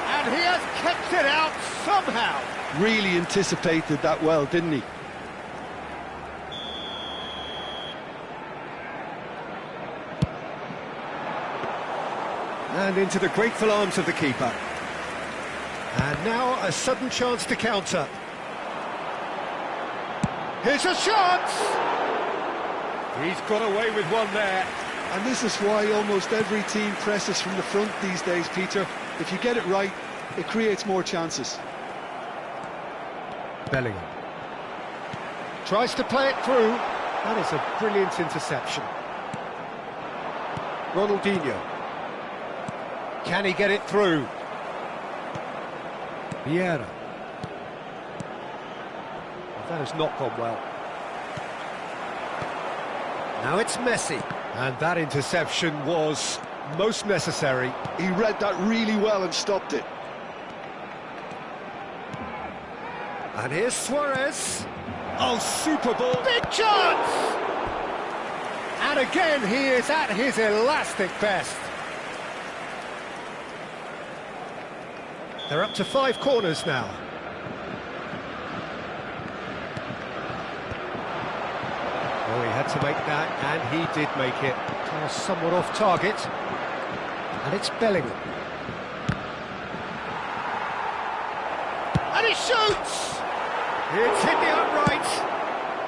And he has kept it out somehow. Really anticipated that well, didn't he? And into the grateful arms of the keeper. And now a sudden chance to counter. Here's a chance! He's got away with one there. And this is why almost every team presses from the front these days, Peter. If you get it right, it creates more chances. Bellingham. Tries to play it through. That is a brilliant interception. Ronaldinho. Can he get it through? Vieira. That has not gone well. Now it's Messi. And that interception was most necessary. He read that really well and stopped it. And here's Suarez. Oh, super ball. Big chance! And again, he is at his elastic best. They're up to 5 corners now. Oh, he had to make that, and he did make it. Somewhat off target. And it's Bellingham. And he shoots! It's hit the upright.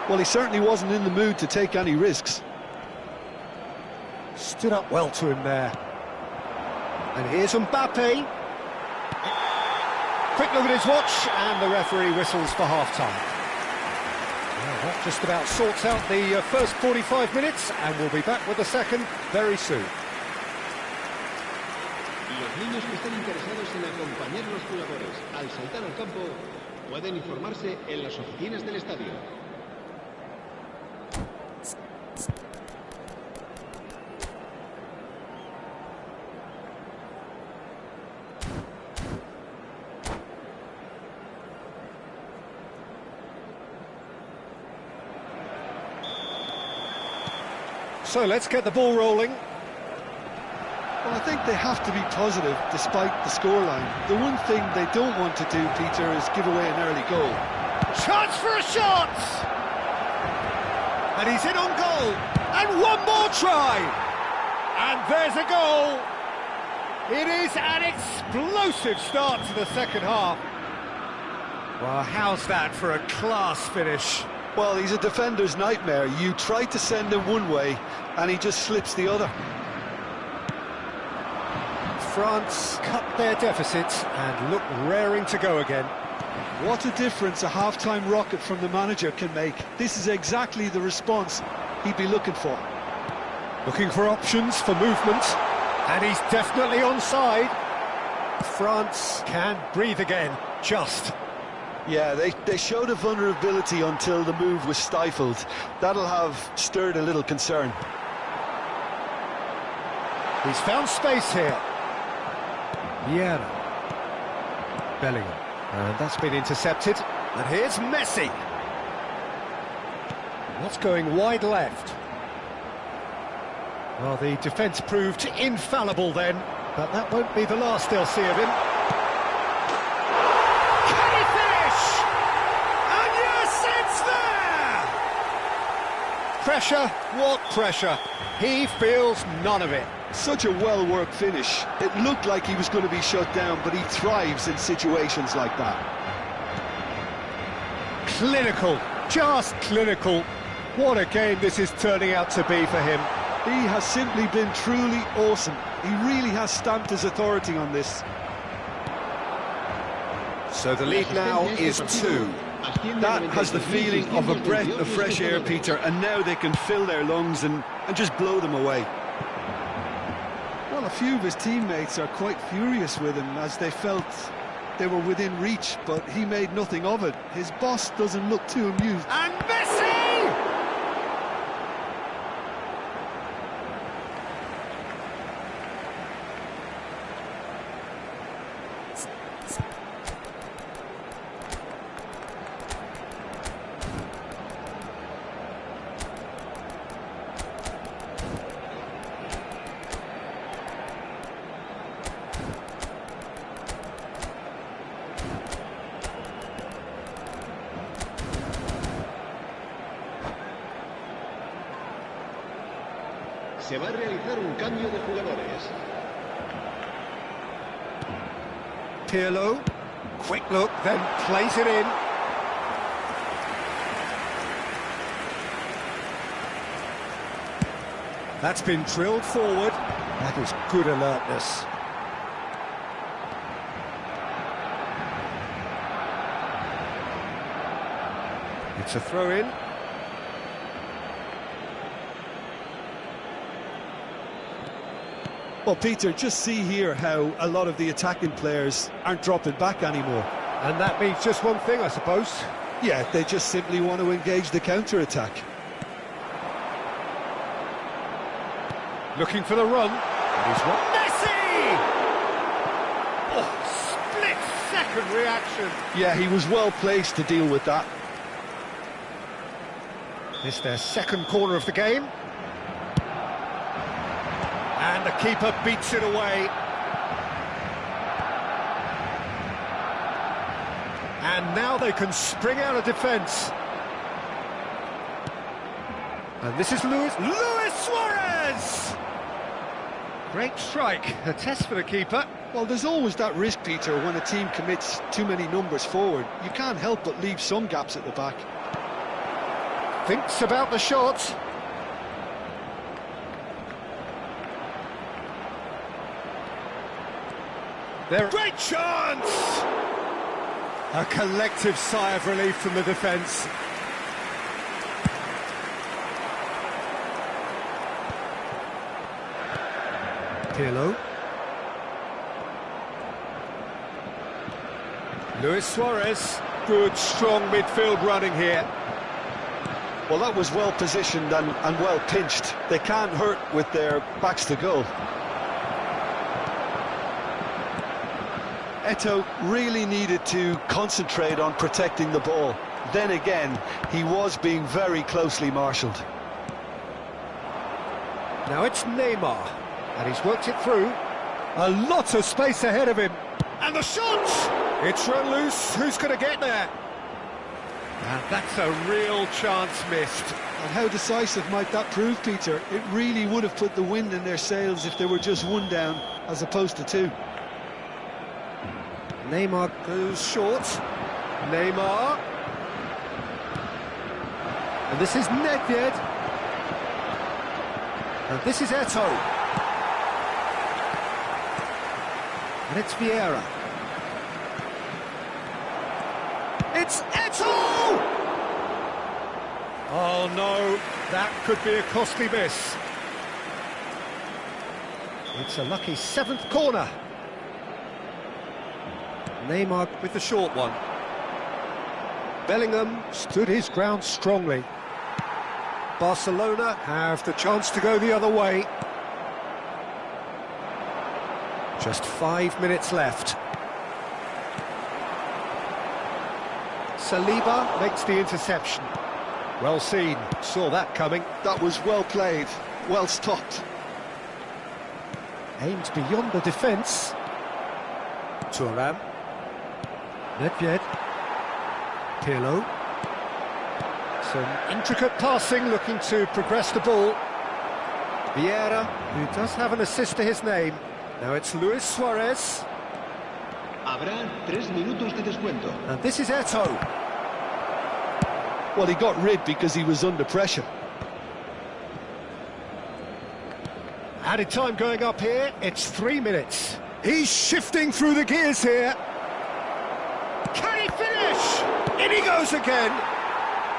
Well, he certainly wasn't in the mood to take any risks. Stood up well to him there. And here's Mbappe. Quick look at his watch, and the referee whistles for half-time. Well, that just about sorts out the first 45 minutes, and we'll be back with the second very soon. Los niños que estén interesados en acompañar a los jugadores al saltar al campo pueden informarse en las oficinas del estadio. So let's get the ball rolling. Well, I think they have to be positive despite the scoreline. The one thing they don't want to do, Peter, is give away an early goal. Chance for a shot! And he's in on goal. And one more try! And there's a goal! It is an explosive start to the second half. Well, how's that for a class finish? Well, he's a defender's nightmare. You try to send him one way, and he just slips the other. France cut their deficits and look raring to go again. What a difference a half-time rocket from the manager can make. This is exactly the response he'd be looking for. Looking for options for movement, and he's definitely onside. France can breathe again, just. Yeah, they showed a vulnerability until the move was stifled. That'll have stirred a little concern. He's found space here. Vieira. Bellingham. And that's been intercepted. And here's Messi. That's going wide left. Well, the defence proved infallible then, but that won't be the last they'll see of him. Can he finish? And yes, it's there! Pressure? What pressure? He feels none of it. Such a well-worked finish. It looked like he was going to be shut down, but he thrives in situations like that. Clinical, just clinical. What a game this is turning out to be for him. He has simply been truly awesome. He really has stamped his authority on this. So the lead now is 2. That has the feeling of a breath of fresh air, Peter, and now they can fill their lungs and just blow them away. Well, a few of his teammates are quite furious with him as they felt they were within reach, but he made nothing of it. His boss doesn't look too amused. And Messi! Se va a realizar un cambio de jugadores. Pirlo, quick look, then plays it in. That's been drilled forward. That is good alertness. It's a throw-in. Well, Peter, just see here how a lot of the attacking players aren't dropping back anymore. And that means just one thing, I suppose. Yeah, they just simply want to engage the counter-attack. Looking for the run. That is what... Messi! Oh, split-second reaction. Yeah, he was well placed to deal with that. It's their second corner of the game. And the keeper beats it away. And now they can spring out of defence. And this is Luis Suarez! Great strike, a test for the keeper. Well, there's always that risk, Peter, when a team commits too many numbers forward. You can't help but leave some gaps at the back. Thinks about the shot. There, great chance! A collective sigh of relief from the defence. Pirlo. Luis Suarez. Good, strong midfield running here. Well, that was well positioned and well pinched. They can't hurt with their backs to goal. Eto'o really needed to concentrate on protecting the ball. Then again, he was being very closely marshalled. Now it's Neymar, and he's worked it through. A lot of space ahead of him. And the shot! It's run loose. Who's going to get there? And that's a real chance missed. And how decisive might that prove, Peter? It really would have put the wind in their sails if they were just one down, as opposed to two. Neymar goes short. Neymar. And this is Nedved. And this is Eto'o. And it's Vieira. It's Eto'o! Oh no, that could be a costly miss. It's a lucky 7th corner. Neymar with the short one. Bellingham stood his ground strongly. Barcelona have the chance to go the other way. Just 5 minutes left. Saliba makes the interception. Well seen, saw that coming. That was well played, well stopped. Aimed beyond the defence. Thuram. Nedved. Pirlo. Some intricate passing, looking to progress the ball. Vieira, who does have an assist to his name. Now it's Luis Suarez. Habrá 3 minutos de descuento. And this is Eto'o. Well, he got rid because he was under pressure. Added time going up here, it's 3 minutes. He's shifting through the gears here. Can he finish? In he goes again.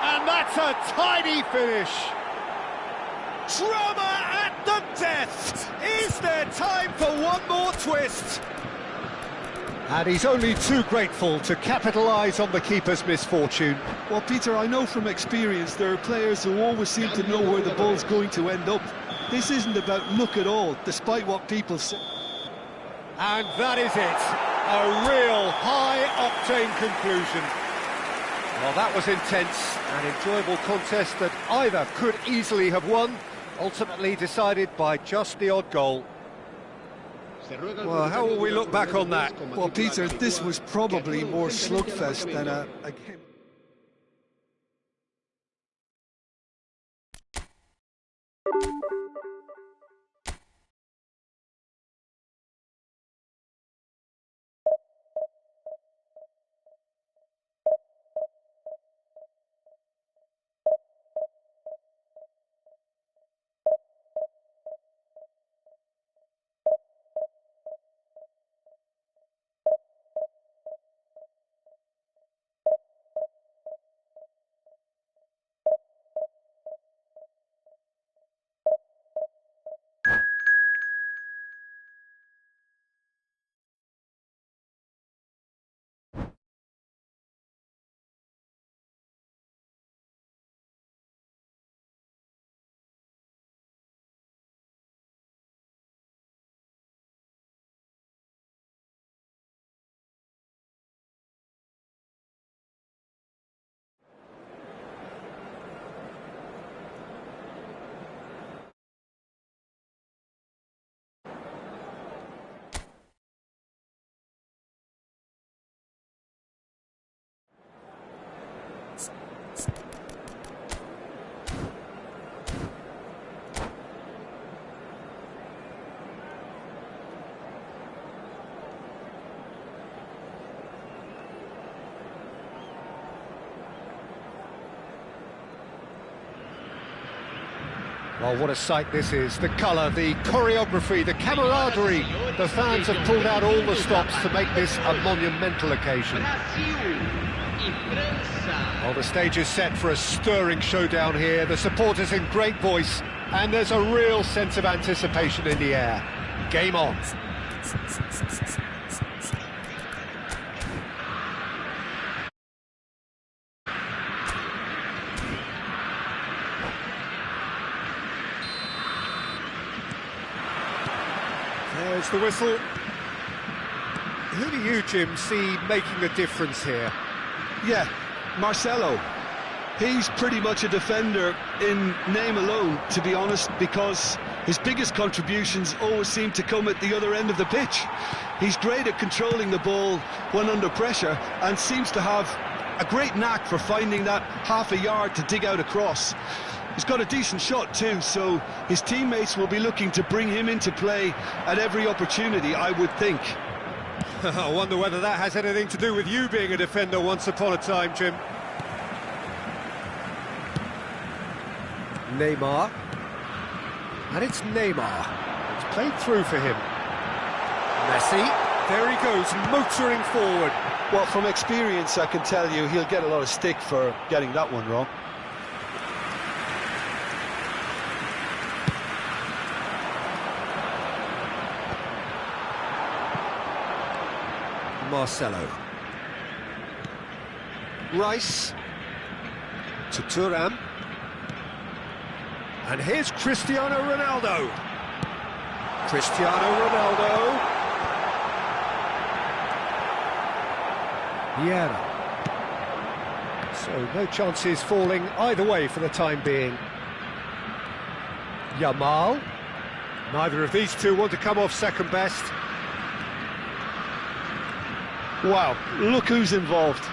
And that's a tidy finish. Drama at the death! Is there time for one more twist? And he's only too grateful to capitalise on the keeper's misfortune. Well, Peter, I know from experience there are players who always seem to know where the ball's going to end up. This isn't about luck at all, despite what people say. And that is it. A real high-octane conclusion. Well, that was intense, an enjoyable contest that either could easily have won, ultimately decided by just the odd goal. Well, how will we look back on that? Well, Peter, this was probably more slugfest than a game. Well, what a sight this is. The colour, the choreography, the camaraderie. The fans have pulled out all the stops to make this a monumental occasion. Well, the stage is set for a stirring showdown here. The supporters in great voice, and there's a real sense of anticipation in the air. Game on. There's the whistle. Who do you, Jim, see making a difference here? Yeah, Marcelo. He's pretty much a defender in name alone, to be honest, because his biggest contributions always seem to come at the other end of the pitch. He's great at controlling the ball when under pressure and seems to have a great knack for finding that half a yard to dig out a cross. He's got a decent shot too, so his teammates will be looking to bring him into play at every opportunity, I would think. I wonder whether that has anything to do with you being a defender once upon a time, Jim. Neymar. And it's Neymar. It's played through for him. Messi. There he goes, motoring forward. Well, from experience, I can tell you he'll get a lot of stick for getting that one wrong. Marcelo. Rice to Thuram. And here's Cristiano Ronaldo. Cristiano Ronaldo. Vieira. So no chances falling either way for the time being. Yamal. Neither of these two want to come off second best. Wow, look who's involved.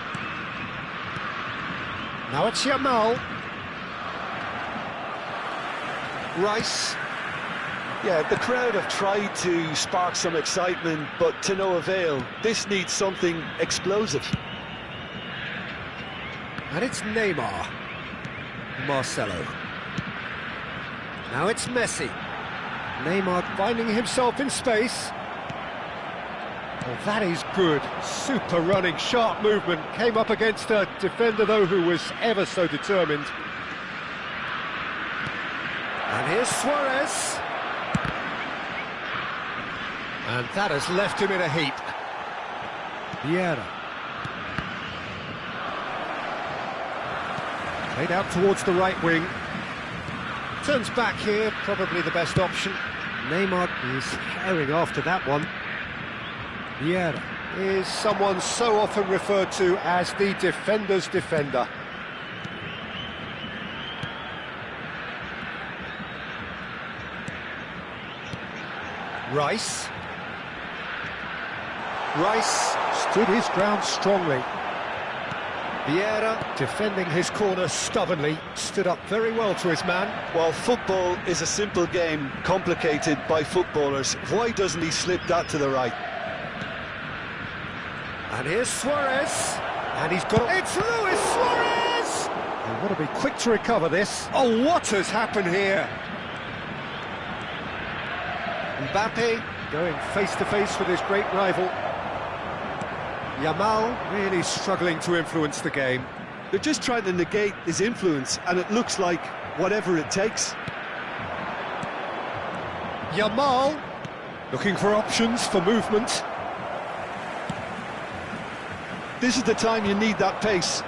Now it's Yamal. Rice. Yeah, the crowd have tried to spark some excitement, but to no avail. This needs something explosive. And it's Neymar. Marcelo. Now it's Messi. Neymar finding himself in space. Oh, that is good. Super running, sharp movement. Came up against a defender, though, who was ever so determined. And here's Suarez. And that has left him in a heap. Vieira. Played out towards the right wing. Turns back here, probably the best option. Neymar is herring after that one. Vieira is someone so often referred to as the defender's defender. Rice. Rice stood his ground strongly. Vieira, defending his corner stubbornly, stood up very well to his man. While football is a simple game, complicated by footballers, why doesn't he slip that to the right? And here's Suarez, and he's got... It's Luis Suarez! They want to be quick to recover this. Oh, what has happened here? Mbappe going face-to-face with his great rival. Yamal really struggling to influence the game. They're just trying to negate his influence, and it looks like whatever it takes. Yamal looking for options for movement. This is the time you need that pace.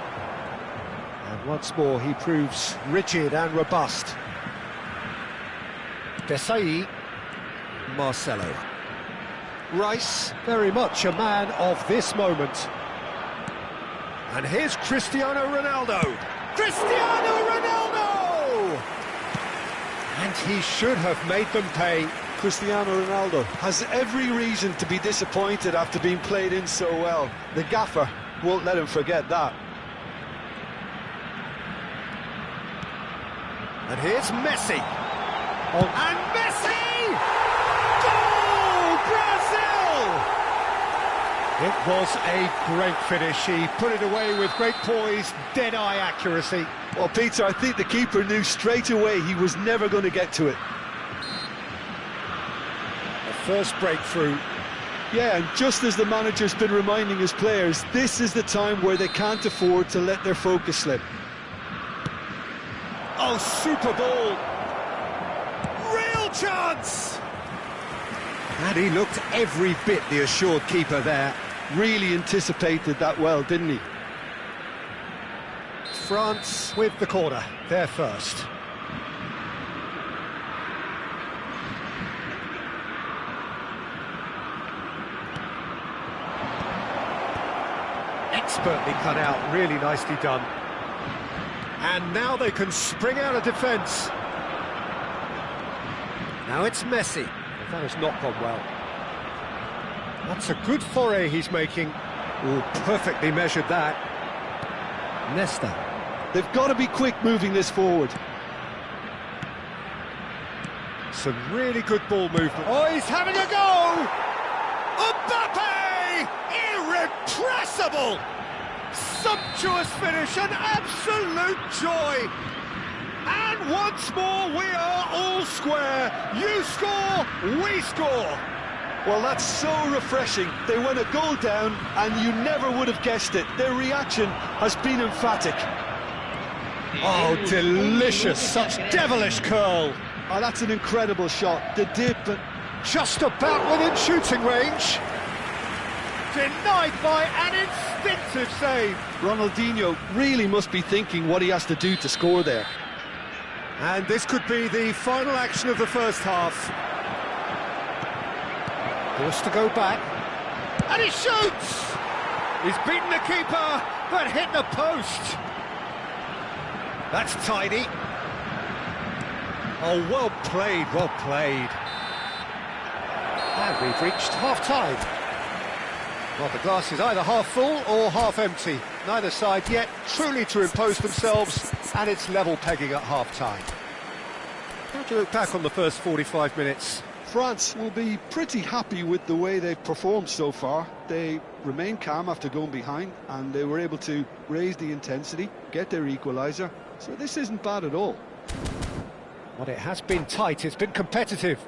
And once more he proves rigid and robust. Desai, Marcelo. Rice, very much a man of this moment. And here's Cristiano Ronaldo. Cristiano Ronaldo! And he should have made them pay. Cristiano Ronaldo has every reason to be disappointed after being played in so well. The gaffer won't let him forget that. And here's Messi. Oh. And Messi! Goal, Brazil! It was a great finish. He put it away with great poise, dead-eye accuracy. Well, Peter, I think the keeper knew straight away he was never going to get to it. The first breakthrough. Yeah, and just as the manager's been reminding his players, this is the time where they can't afford to let their focus slip. Oh, super ball! Real chance! And he looked every bit the assured keeper there. Really anticipated that well, didn't he? France with the corner, they're first. Expertly cut out, really nicely done. And now they can spring out of defence. Now it's Messi. That has not gone well. That's a good foray he's making. Oh, perfectly measured that. Nesta. They've got to be quick moving this forward. Some really good ball movement. Oh, he's having a go! Mbappe! Irrepressible! Sumptuous finish, an absolute joy! And once more we are all square. You score, we score. Well, that's so refreshing. They went a goal down and you never would have guessed it. Their reaction has been emphatic. Oh, delicious, such devilish curl. Oh, that's an incredible shot. The dip and... Just about within shooting range. Denied by an instinctive save. Ronaldinho really must be thinking what he has to do to score there. And this could be the final action of the first half. Forced to go back. And he shoots! He's beaten the keeper, but hit the post. That's tidy. Oh, well played, well played. And we've reached half-time. Well, the glass is either half full or half empty. Neither side yet truly to impose themselves, and it's level pegging at half-time. How do you look back on the first 45 minutes? France will be pretty happy with the way they've performed so far. They remained calm after going behind, and they were able to raise the intensity, get their equaliser. So this isn't bad at all. But it has been tight, it's been competitive.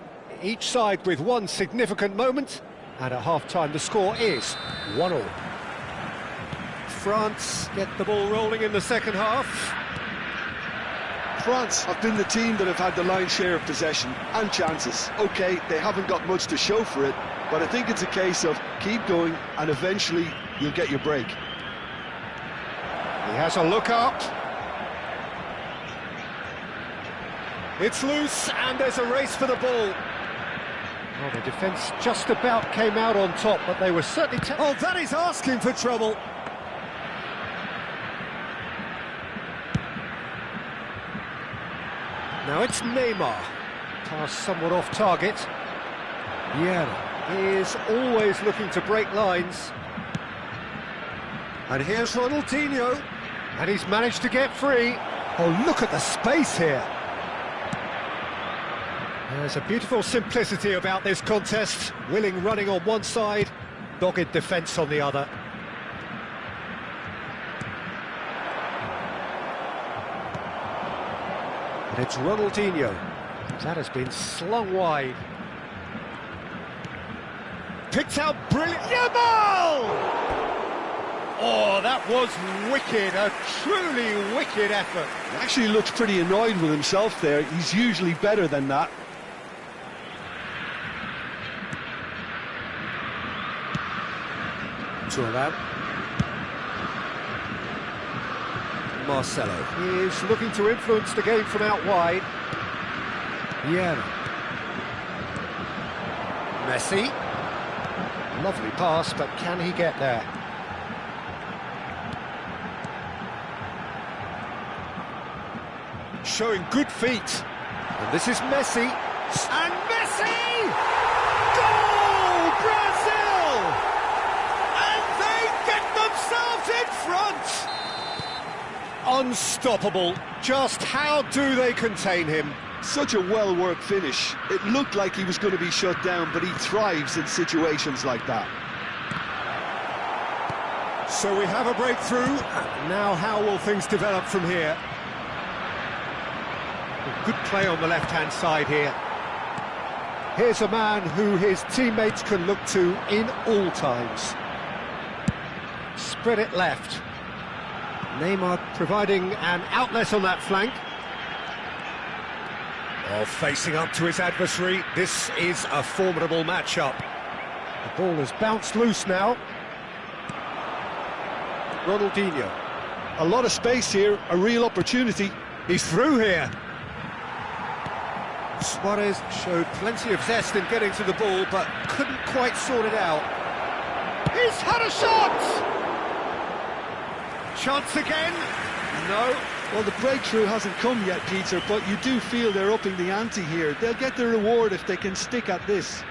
Each side with one significant moment, and at half-time the score is 1-1. France get the ball rolling in the second half. France have been the team that have had the lion's share of possession and chances. OK, they haven't got much to show for it, but I think it's a case of keep going and eventually you'll get your break. He has a look up. It's loose and there's a race for the ball. Well, the defence just about came out on top, but they were certainly... Oh, that is asking for trouble. Now it's Neymar. Pass somewhat off target. Yeah, he is always looking to break lines. And here's Ronaldinho. And he's managed to get free. Oh, look at the space here. There's a beautiful simplicity about this contest. Willing running on one side, dogged defence on the other. And it's Ronaldinho. That has been slung wide. Picked out brilliant. Yamal! Oh, that was wicked. A truly wicked effort. He actually looks pretty annoyed with himself there. He's usually better than that. Thuram. Marcelo. He is looking to influence the game from out wide. Yeah. Messi. Lovely pass, but can he get there? Showing good feet. And this is Messi. And Messi! Goal! Brazil! And they get themselves in front! Unstoppable. Just how do they contain him? Such a well-worked finish. It looked like he was going to be shut down, but he thrives in situations like that. So we have a breakthrough. Now how will things develop from here? Good play on the left-hand side here. Here's a man who his teammates can look to in all times. Spread it left. Neymar providing an outlet on that flank. Oh, facing up to his adversary. This is a formidable matchup. The ball has bounced loose now. Ronaldinho. A lot of space here, a real opportunity. He's through here. Suarez showed plenty of zest in getting to the ball, but couldn't quite sort it out. He's had a shot! Chance again? No. Well, the breakthrough hasn't come yet, Peter, but you do feel they're upping the ante here. They'll get the reward if they can stick at this.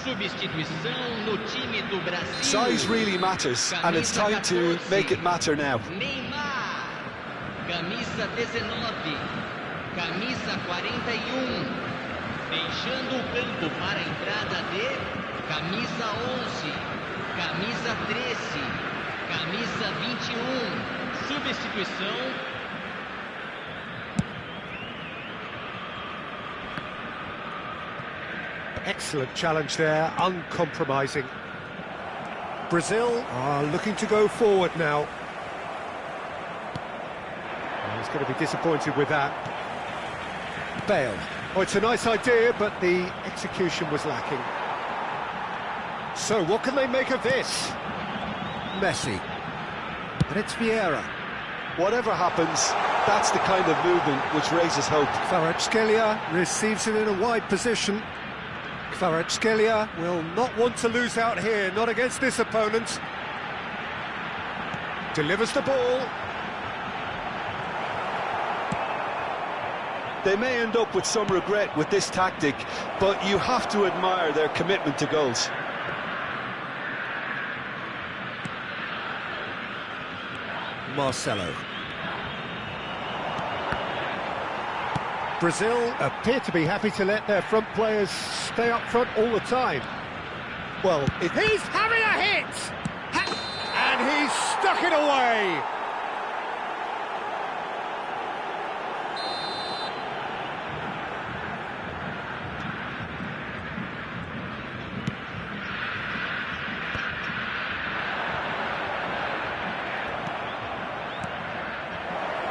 Substituição no time do Brasil. Size really matters, and it's time to make it matter now. Neymar, camisa 19, camisa 41, deixando o campo para a entrada de camisa 11, camisa 13, camisa 21. Substituição. Excellent challenge there, uncompromising. Brazil are looking to go forward now. Well, he's going to be disappointed with that. Bale. Oh, it's a nice idea, but the execution was lacking. So what can they make of this? Messi. And it's Vieira. Whatever happens, that's the kind of movement which raises hope. Kvaratskhelia receives it in a wide position. Kvaratskhelia will not want to lose out here, not against this opponent. Delivers the ball. They may end up with some regret with this tactic, but you have to admire their commitment to goals. Marcelo. Brazil appear to be happy to let their front players stay up front all the time. Well, he's having a hit! And he's stuck it away!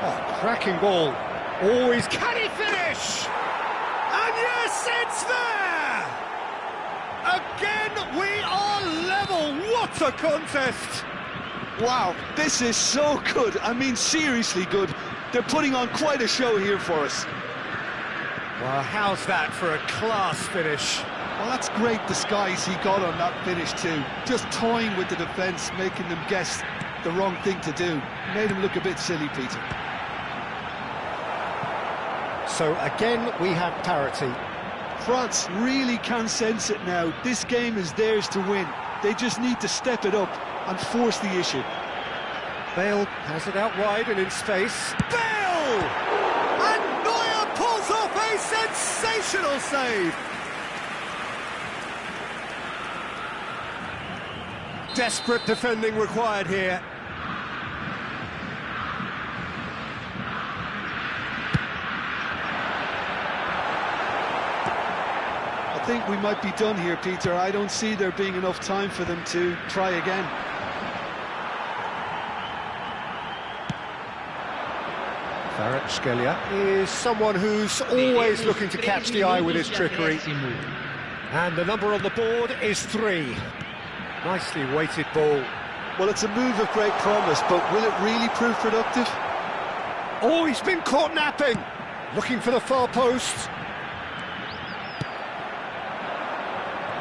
Oh, cracking ball. Always can he finish? And yes, it's there! Again, we are level. What a contest! Wow, this is so good. I mean, seriously good. They're putting on quite a show here for us. Well, how's that for a class finish? Well, that's great disguise he got on that finish too. Just toying with the defence, making them guess the wrong thing to do. Made him look a bit silly, Peter. So again, we have parity. France really can sense it now. This game is theirs to win. They just need to step it up and force the issue. Bale has it out wide and in space. Bale! And Neuer pulls off a sensational save! Desperate defending required here. I think we might be done here, Peter. I don't see there being enough time for them to try again. Kvaratskhelia is someone who's always looking to catch the eye with his trickery. And the number on the board is 3. Nicely weighted ball. Well, it's a move of great promise, but will it really prove productive? Oh, he's been caught napping. Looking for the far post.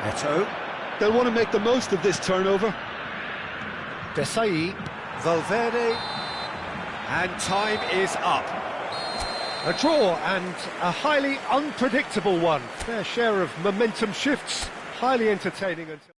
Eto'o. They'll want to make the most of this turnover. Desai, Valverde, and time is up. A draw and a highly unpredictable one. Fair share of momentum shifts, highly entertaining until...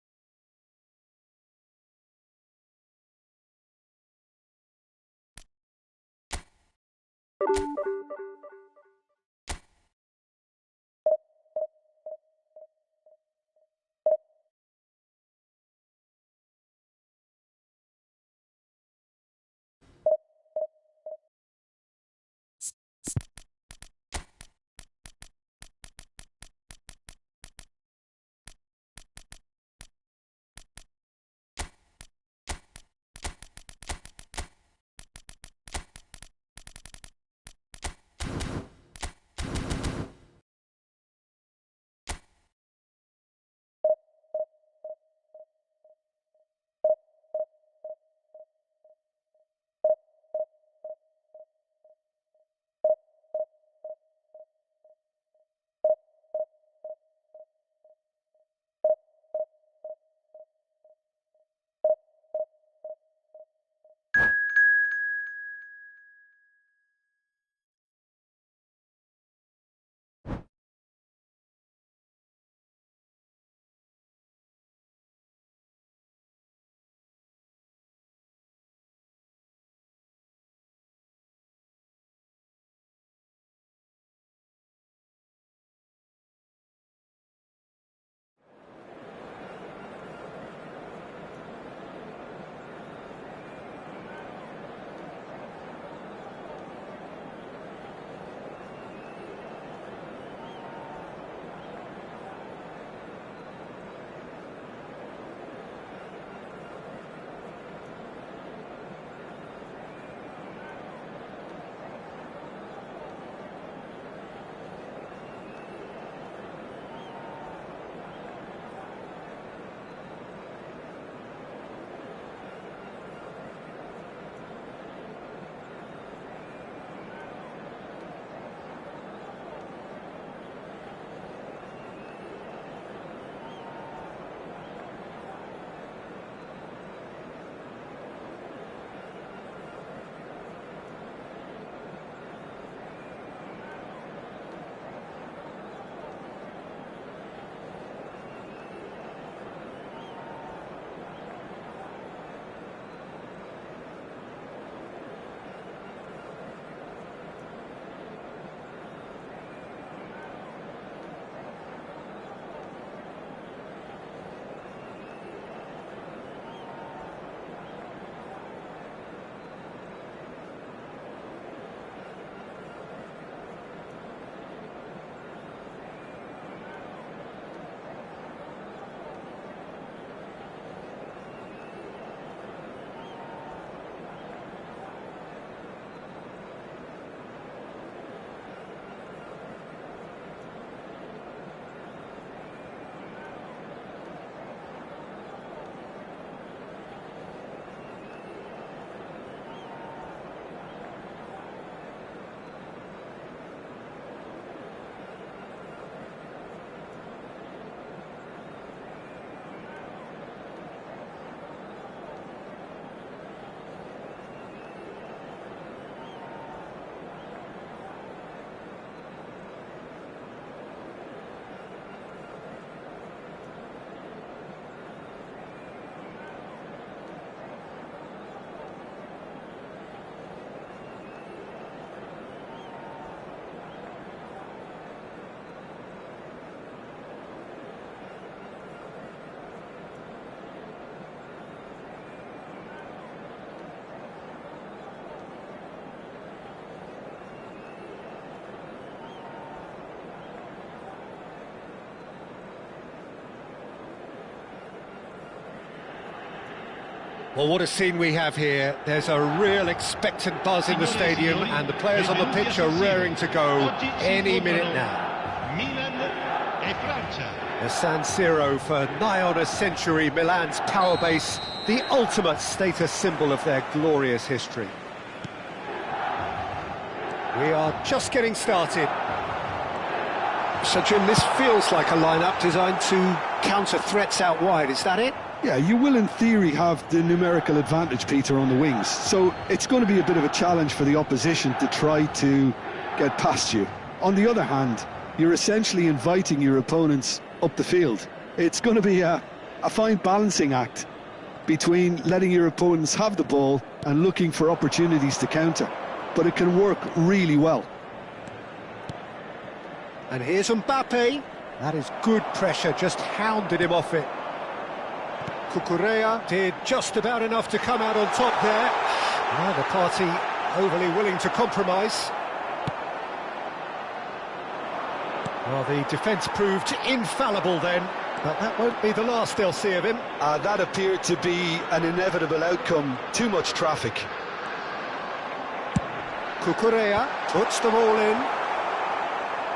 Well, what a scene we have here. There's a real expectant buzz in the stadium, and the players on the pitch are raring to go any minute now. The San Siro, for nigh on a century, Milan's power base, the ultimate status symbol of their glorious history. We are just getting started. So, Jim, this feels like a lineup designed to counter threats out wide, is that it? Yeah, you will in theory have the numerical advantage, Peter, on the wings. So it's going to be a bit of a challenge for the opposition to try to get past you. On the other hand, you're essentially inviting your opponents up the field. It's going to be a fine balancing act between letting your opponents have the ball and looking for opportunities to counter. But it can work really well. And here's Mbappe. That is good pressure, just hounded him off it. Cucurella did just about enough to come out on top there. Neither party overly willing to compromise. Well, the defence proved infallible then, but that won't be the last they'll see of him. That appeared to be an inevitable outcome. Too much traffic. Cucurella puts them all in.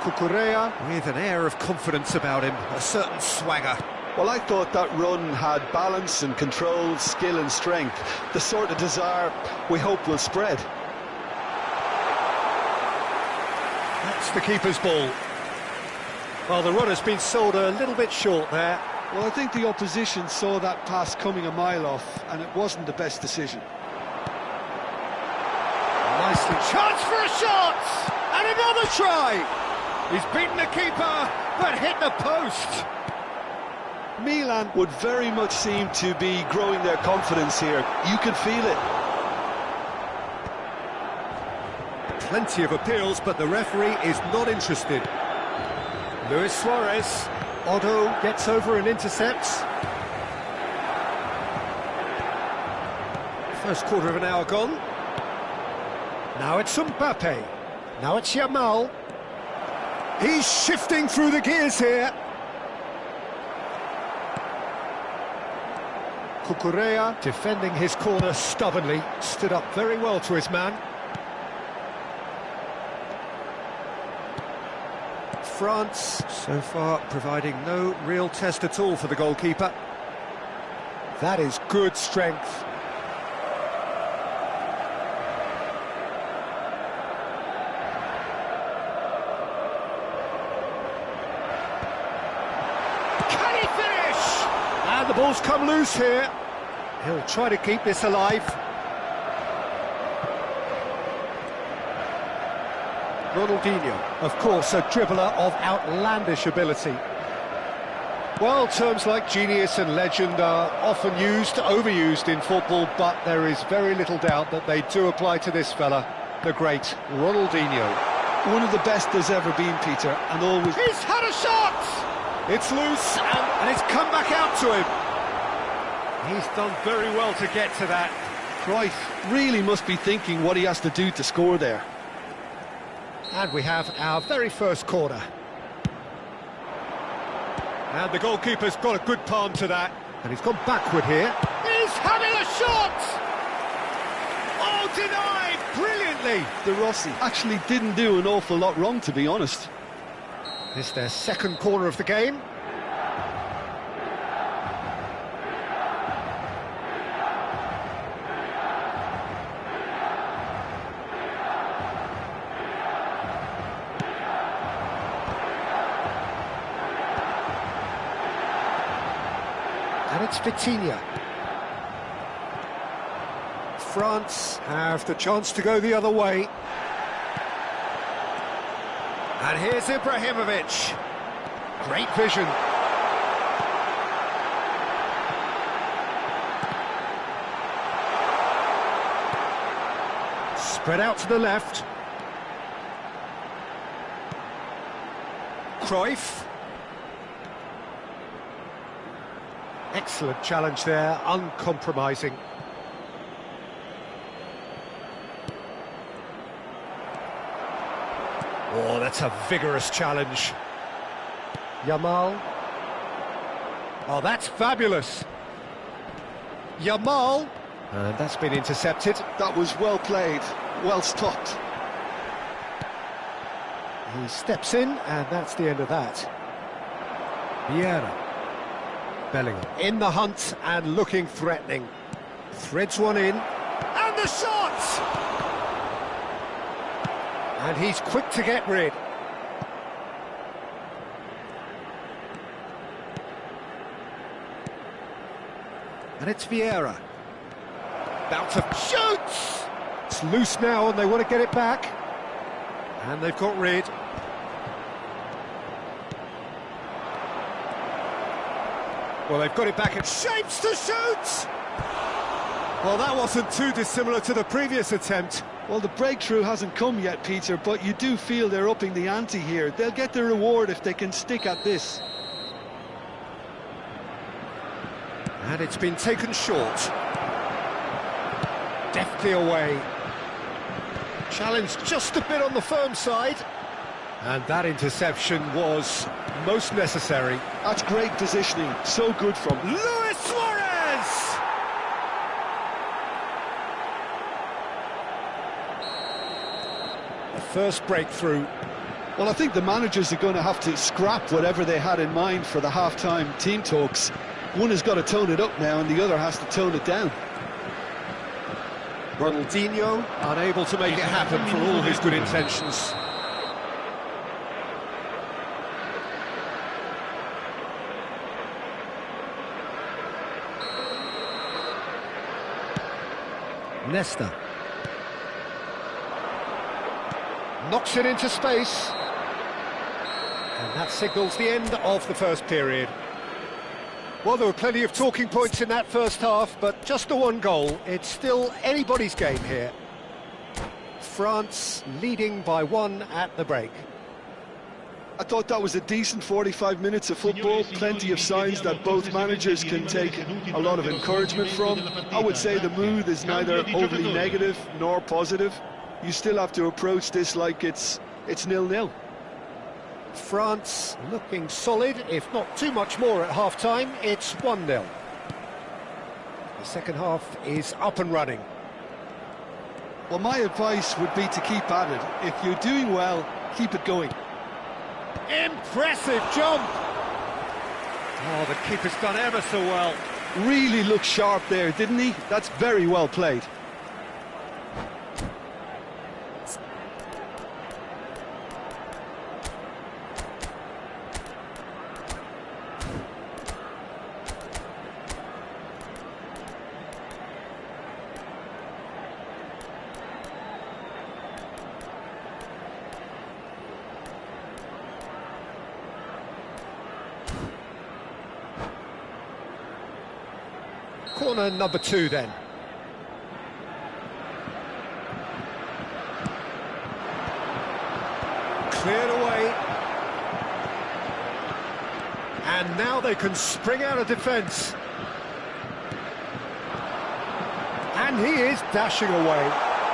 Cucurella with an air of confidence about him, a certain swagger. Well, I thought that run had balance and control, skill and strength. The sort of desire we hope will spread. That's the keeper's ball. Well, the run has been sold a little bit short there. Well, I think the opposition saw that pass coming a mile off, and it wasn't the best decision. Nicely. Chance for a shot! And another try! He's beaten the keeper, but hit the post. Milan would very much seem to be growing their confidence here. You can feel it. Plenty of appeals, but the referee is not interested. Luis Suarez. Otto gets over and intercepts. First quarter of an hour gone. Now it's Mbappe. Now it's Yamal. He's shifting through the gears here. Cucurella defending his corner stubbornly, stood up very well to his man. France, so far, providing no real test at all for the goalkeeper. That is good strength. Can he finish? And the ball's come loose here. He'll try to keep this alive. Ronaldinho, of course, a dribbler of outlandish ability. Well, terms like genius and legend are often used, overused in football, but there is very little doubt that they do apply to this fella, the great Ronaldinho. One of the best there's ever been, Peter, and always... He's had a shot! It's loose, and it's come back out to him. He's done very well to get to that. Cruyff really must be thinking what he has to do to score there. And we have our very first corner. And the goalkeeper's got a good palm to that. And he's gone backward here. He's having a shot! Oh, denied brilliantly! The Rossi actually didn't do an awful lot wrong, to be honest. It's their second corner of the game. And it's Vitinha. France have the chance to go the other way. And here's Ibrahimovic. Great vision. Spread out to the left. Cruyff. Excellent challenge there, uncompromising. Oh, that's a vigorous challenge. Yamal. Oh, that's fabulous. Yamal And that's been intercepted. That was well played, well stopped. He steps in, and that's the end of that. Vieira. Bellingham. In the hunt and looking threatening. Threads one in. And the shot! And he's quick to get rid. And it's Vieira. About to shoot! It's loose now and they want to get it back. And they've got rid. Well, they've got it back in shapes to shoot! Well, that wasn't too dissimilar to the previous attempt. Well, the breakthrough hasn't come yet, Peter, but you do feel they're upping the ante here. They'll get the reward if they can stick at this. And it's been taken short. Deftly away. Challenge just a bit on the firm side. And that interception was most necessary. That's great positioning, so good from Luis Suarez! The first breakthrough. Well, I think the managers are going to have to scrap whatever they had in mind for the half-time team talks. One has got to tone it up now and the other has to tone it down. Ronaldinho unable to make it happen for all his good intentions. Nesta. Knocks it into space. And that signals the end of the first period. Well, there were plenty of talking points in that first half, but just the one goal. It's still anybody's game here. France leading by 1 at the break. I thought that was a decent 45 minutes of football, plenty of signs that both managers can take a lot of encouragement from. I would say the mood is neither overly negative nor positive. You still have to approach this like it's 0-0. France looking solid, if not too much more at half-time. It's 1-0. The second half is up and running. Well, my advice would be to keep at it. If you're doing well, keep it going. Impressive jump! Oh, the keeper's done ever so well. Really looked sharp there, didn't he? That's very well played. Corner number 2 then. Cleared away. And now they can spring out of defence. And he is dashing away.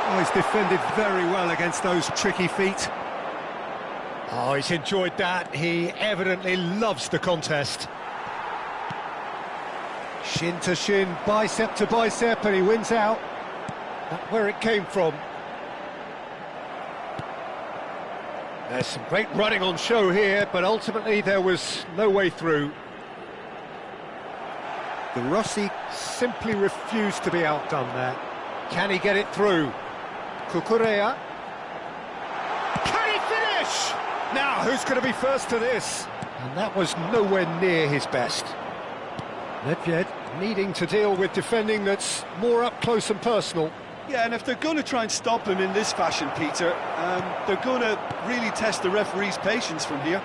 Oh, he's defended very well against those tricky feet. Oh, he's enjoyed that. He evidently loves the contest. Shin to shin, bicep to bicep, and he wins out. That's where it came from. There's some great running on show here, but ultimately there was no way through. The Rossi simply refused to be outdone there. Can he get it through? Cucurella. Can he finish? Now, who's going to be first to this? And that was nowhere near his best. Nedved needing to deal with defending that's more up close and personal. Yeah, and if they're going to try and stop him in this fashion, Peter, they're going to really test the referee's patience from here.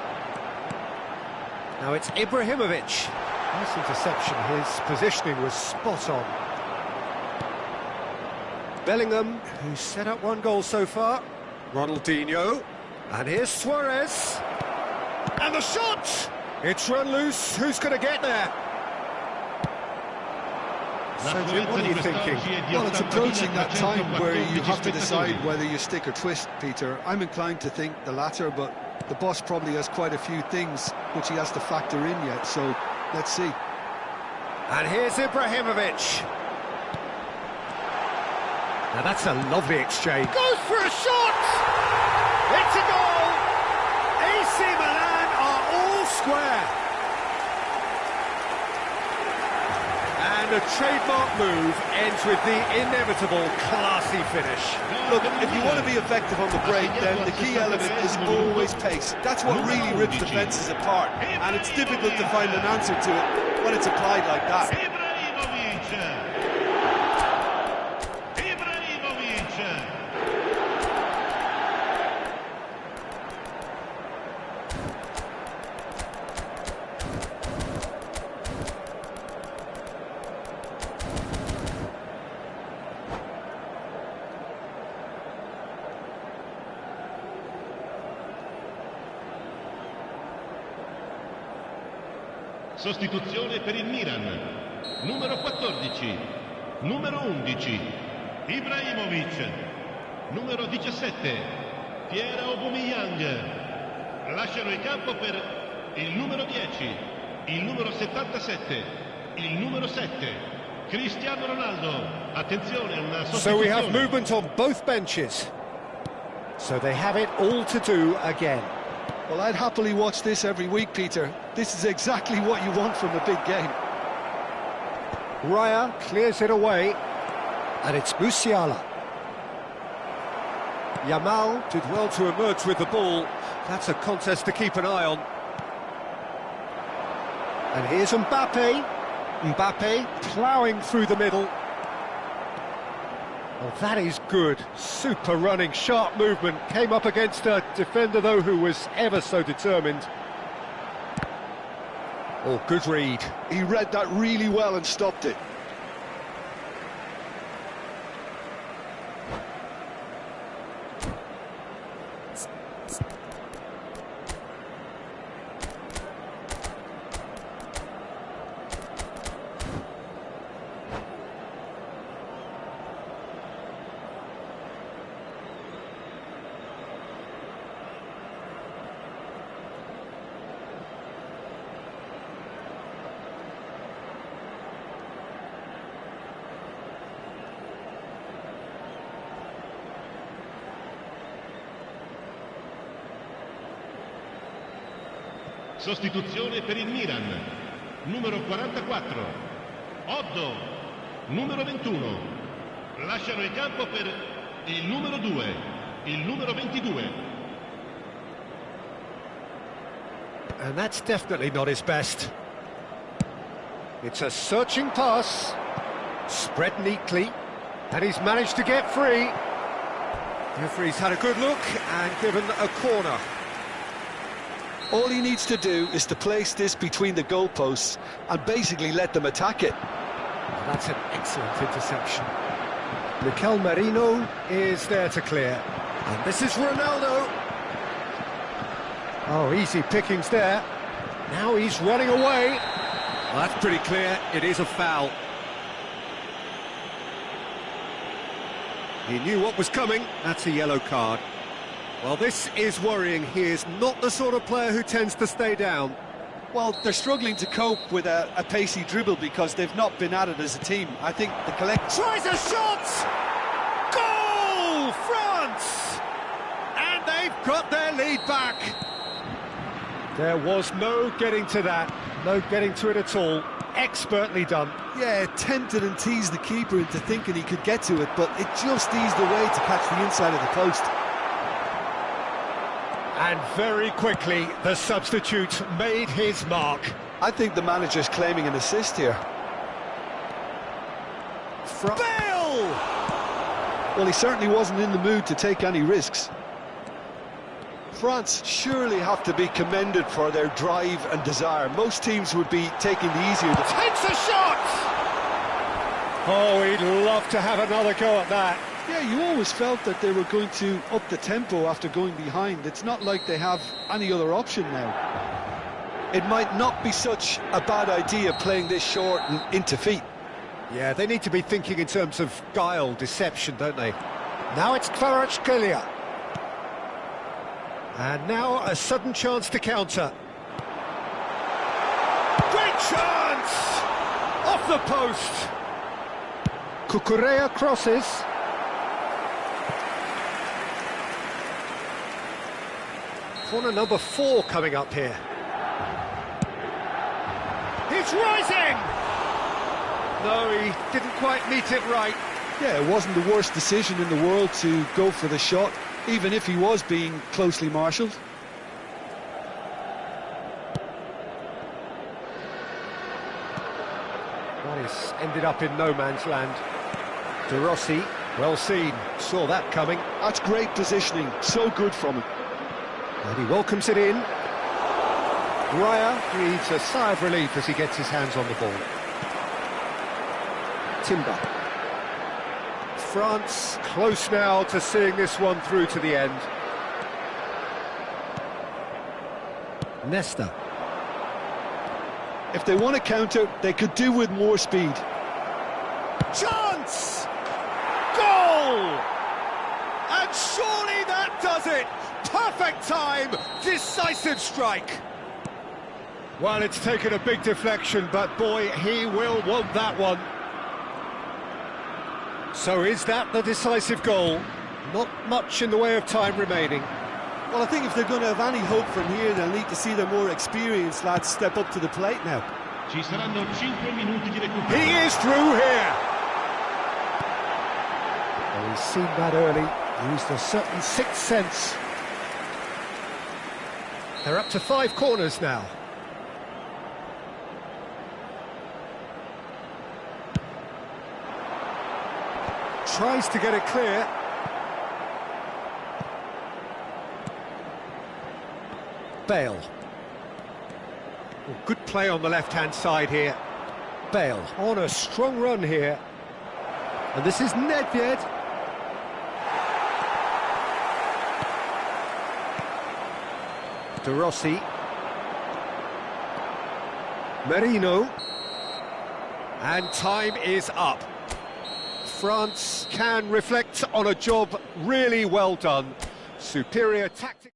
Now it's Ibrahimovic. Nice interception, his positioning was spot on. Bellingham, who's set up 1 goal so far. Ronaldinho. And here's Suarez. And the shot! It's run loose, who's going to get there? So, Jim, what are you thinking? Well, it's approaching that time where you have to decide whether you stick or twist, Peter. I'm inclined to think the latter, but the boss probably has quite a few things which he has to factor in yet, so let's see. And here's Ibrahimovic. Now that's a lovely exchange. Goes for a shot! It's a goal! AC Milan are all square. And a trademark move ends with the inevitable classy finish. Look, if you want to be effective on the break, then the key element is always pace. That's what really rips defences apart, and it's difficult to find an answer to it when it's applied like that. Sostituzione per il Milan. Numero 14, numero 11, Ibrahimovic. Numero 17, Pierre Aubameyang. Lasciano il campo per il numero 10, il numero 77, il numero 7, Cristiano Ronaldo. Attenzione, una sostituzione. So we have movement on both benches. So they have it all to do again. Well, I'd happily watch this every week, Peter. This is exactly what you want from a big game. Raya clears it away, and it's Musiala. Yamal did well to emerge with the ball. That's a contest to keep an eye on. And here's Mbappe. Mbappe ploughing through the middle. Oh, that is good. Super running, sharp movement. Came up against a defender, though, who was ever so determined. Oh, good read. He read that really well and stopped it. Sostituzione per il Milan. Numero 44, Oddo. Numero 21. Lasciano il campo per il numero 2, il numero 22. And that's definitely not his best. It's a searching pass, spread neatly, and he's managed to get free. The referee's had a good look and given a corner. All he needs to do is to place this between the goalposts and basically let them attack it. That's an excellent interception. Mikel Merino is there to clear. And this is Ronaldo. Oh, easy pickings there. Now he's running away. Well, that's pretty clear. It is a foul. He knew what was coming. That's a yellow card. Well, this is worrying. He is not the sort of player who tends to stay down. Well, they're struggling to cope with a pacey dribble because they've not been at it as a team. I think the collective... Tries a shot! Goal! France! And they've got their lead back. There was no getting to that. No getting to it at all. Expertly done. Yeah, tempted and teased the keeper into thinking he could get to it, but it just eased away to catch the inside of the post. And very quickly, the substitute made his mark. I think the manager's claiming an assist here. Bale! Well, he certainly wasn't in the mood to take any risks. France surely have to be commended for their drive and desire. Most teams would be taking the easier... Takes a shot! Oh, he'd love to have another go at that. Yeah, you always felt that they were going to up the tempo after going behind. It's not like they have any other option now. It might not be such a bad idea playing this short and into feet. Yeah, they need to be thinking in terms of guile, deception, don't they? Now it's Kvaratskhelia. And now a sudden chance to counter. Great chance! Off the post. Cucurella crosses. Corner number 4 coming up here. He's rising! No, he didn't quite meet it right. Yeah, it wasn't the worst decision in the world to go for the shot, even if he was being closely marshalled. Well, he's ended up in no man's land. De Rossi, well seen, saw that coming. That's great positioning, so good from him. And he welcomes it in. Raya breathes a sigh of relief as he gets his hands on the ball. Timber. France close now to seeing this one through to the end. Nesta. If they want to counter, they could do with more speed. Chance! Goal! And surely that does it! Perfect time, decisive strike. Well, it's taken a big deflection, but boy, he will want that one. So is that the decisive goal? Not much in the way of time remaining. Well, I think if they're going to have any hope from here, they'll need to see their more experienced lads step up to the plate now. Ci saranno 5 minuti di recupero. He is through here! Well, he's seen that early, used a certain sixth sense. They're up to 5 corners now. Tries to get it clear. Bale. Oh, good play on the left-hand side here. Bale on a strong run here. And this is Nedved. De Rossi. Merino. And time is up. France can reflect on a job really well done. Superior tactics.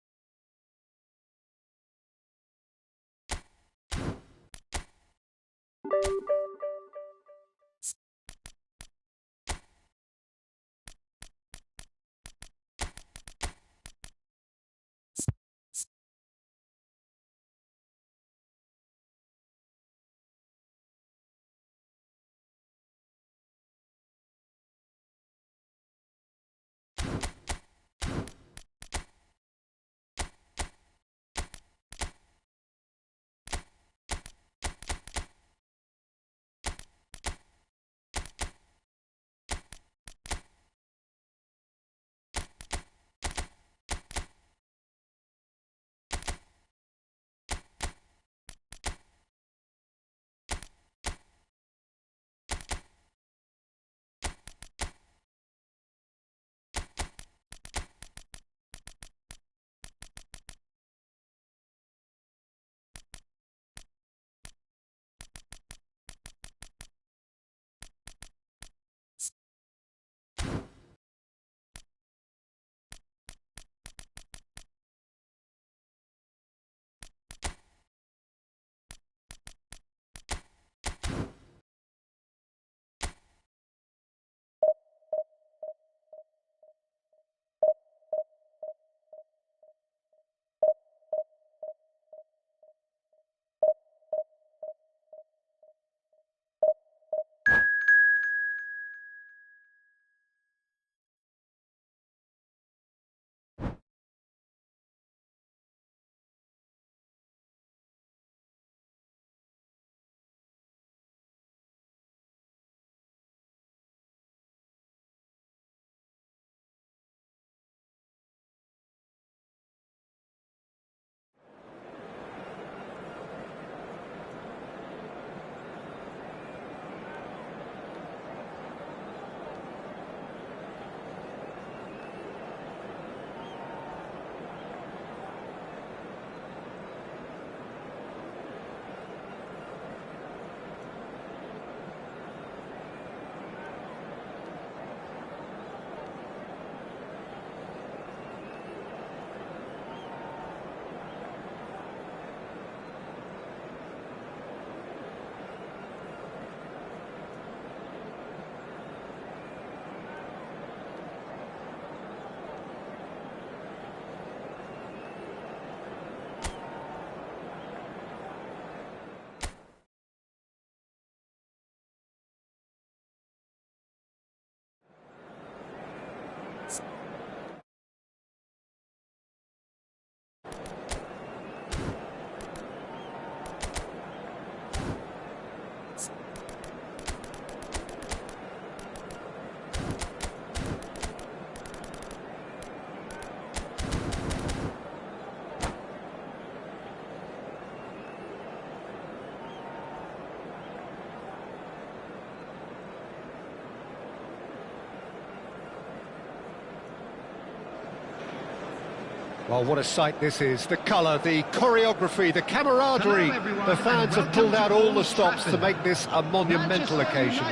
Well, what a sight this is. The colour, the choreography, the camaraderie. The fans have pulled out all the stops to make this a monumental occasion.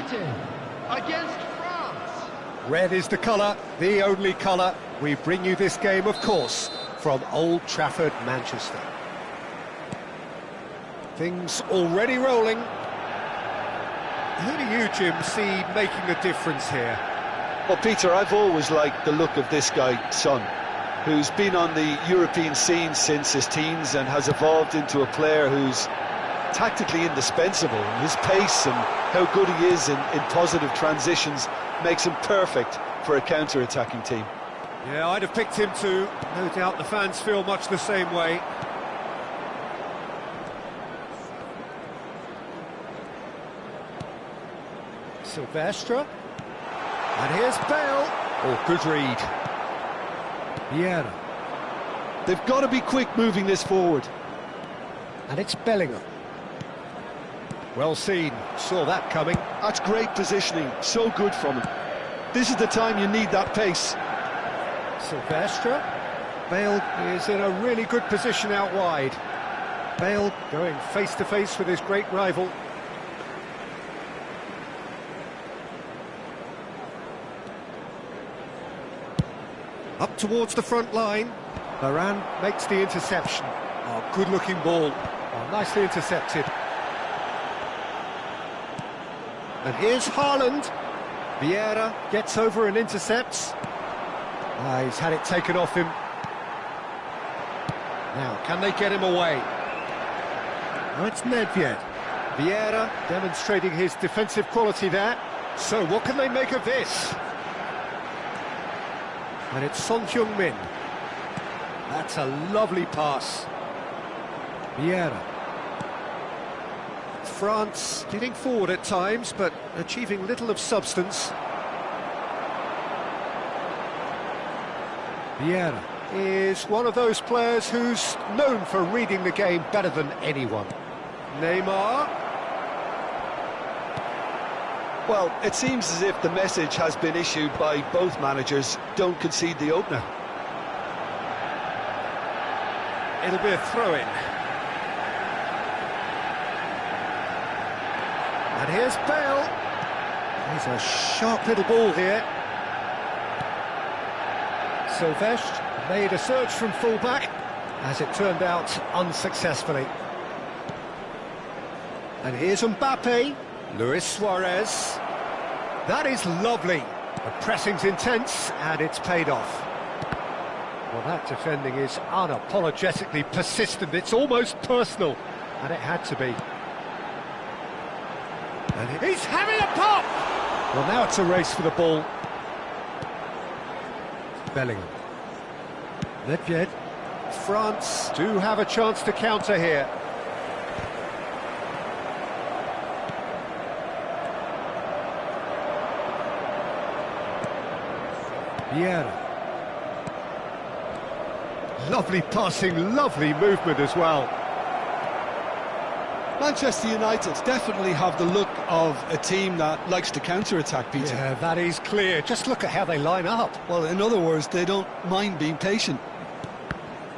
Against France. Red is the colour, the only colour. We bring you this game, of course, from Old Trafford, Manchester. Things already rolling. Who do you, Jim, see making the difference here? Well, Peter, I've always liked the look of this guy, Son, who's been on the European scene since his teens and has evolved into a player who's tactically indispensable. His pace and how good he is in positive transitions makes him perfect for a counter-attacking team. Yeah, I'd have picked him too. No doubt the fans feel much the same way. Silvestre. And here's Bale. Oh, good read. Vieira. They've got to be quick moving this forward. And it's Bellingham. Well seen. Saw that coming. That's great positioning. So good from him. This is the time you need that pace. Silvestre. Bale is in a really good position out wide. Bale going face-to-face with his great rival. Up towards the front line. Varane makes the interception. Oh, good-looking ball. Oh, nicely intercepted. And here's Haaland. Vieira gets over and intercepts. Ah, he's had it taken off him. Now, can they get him away? Oh, it's Nedved. Vieira demonstrating his defensive quality there. So, what can they make of this? And it's Son Heung-min. That's a lovely pass. Vieira. France getting forward at times, but achieving little of substance. Vieira is one of those players who's known for reading the game better than anyone. Neymar. Well, it seems as if the message has been issued by both managers: don't concede the opener. It'll be a throw-in. And here's Bale. He's a sharp little ball here. Silvestre made a search from full-back, as it turned out unsuccessfully. And here's Mbappe. Luis Suarez. That is lovely. The pressing's intense, and it's paid off. Well, that defending is unapologetically persistent. It's almost personal, and it had to be. And he's having a pop! Well, now it's a race for the ball. Bellingham. Nedved. France do have a chance to counter here. Vieira. Lovely passing, lovely movement as well. Manchester United definitely have the look of a team that likes to counter-attack, Peter. Yeah, that is clear. Just look at how they line up. Well, in other words, they don't mind being patient.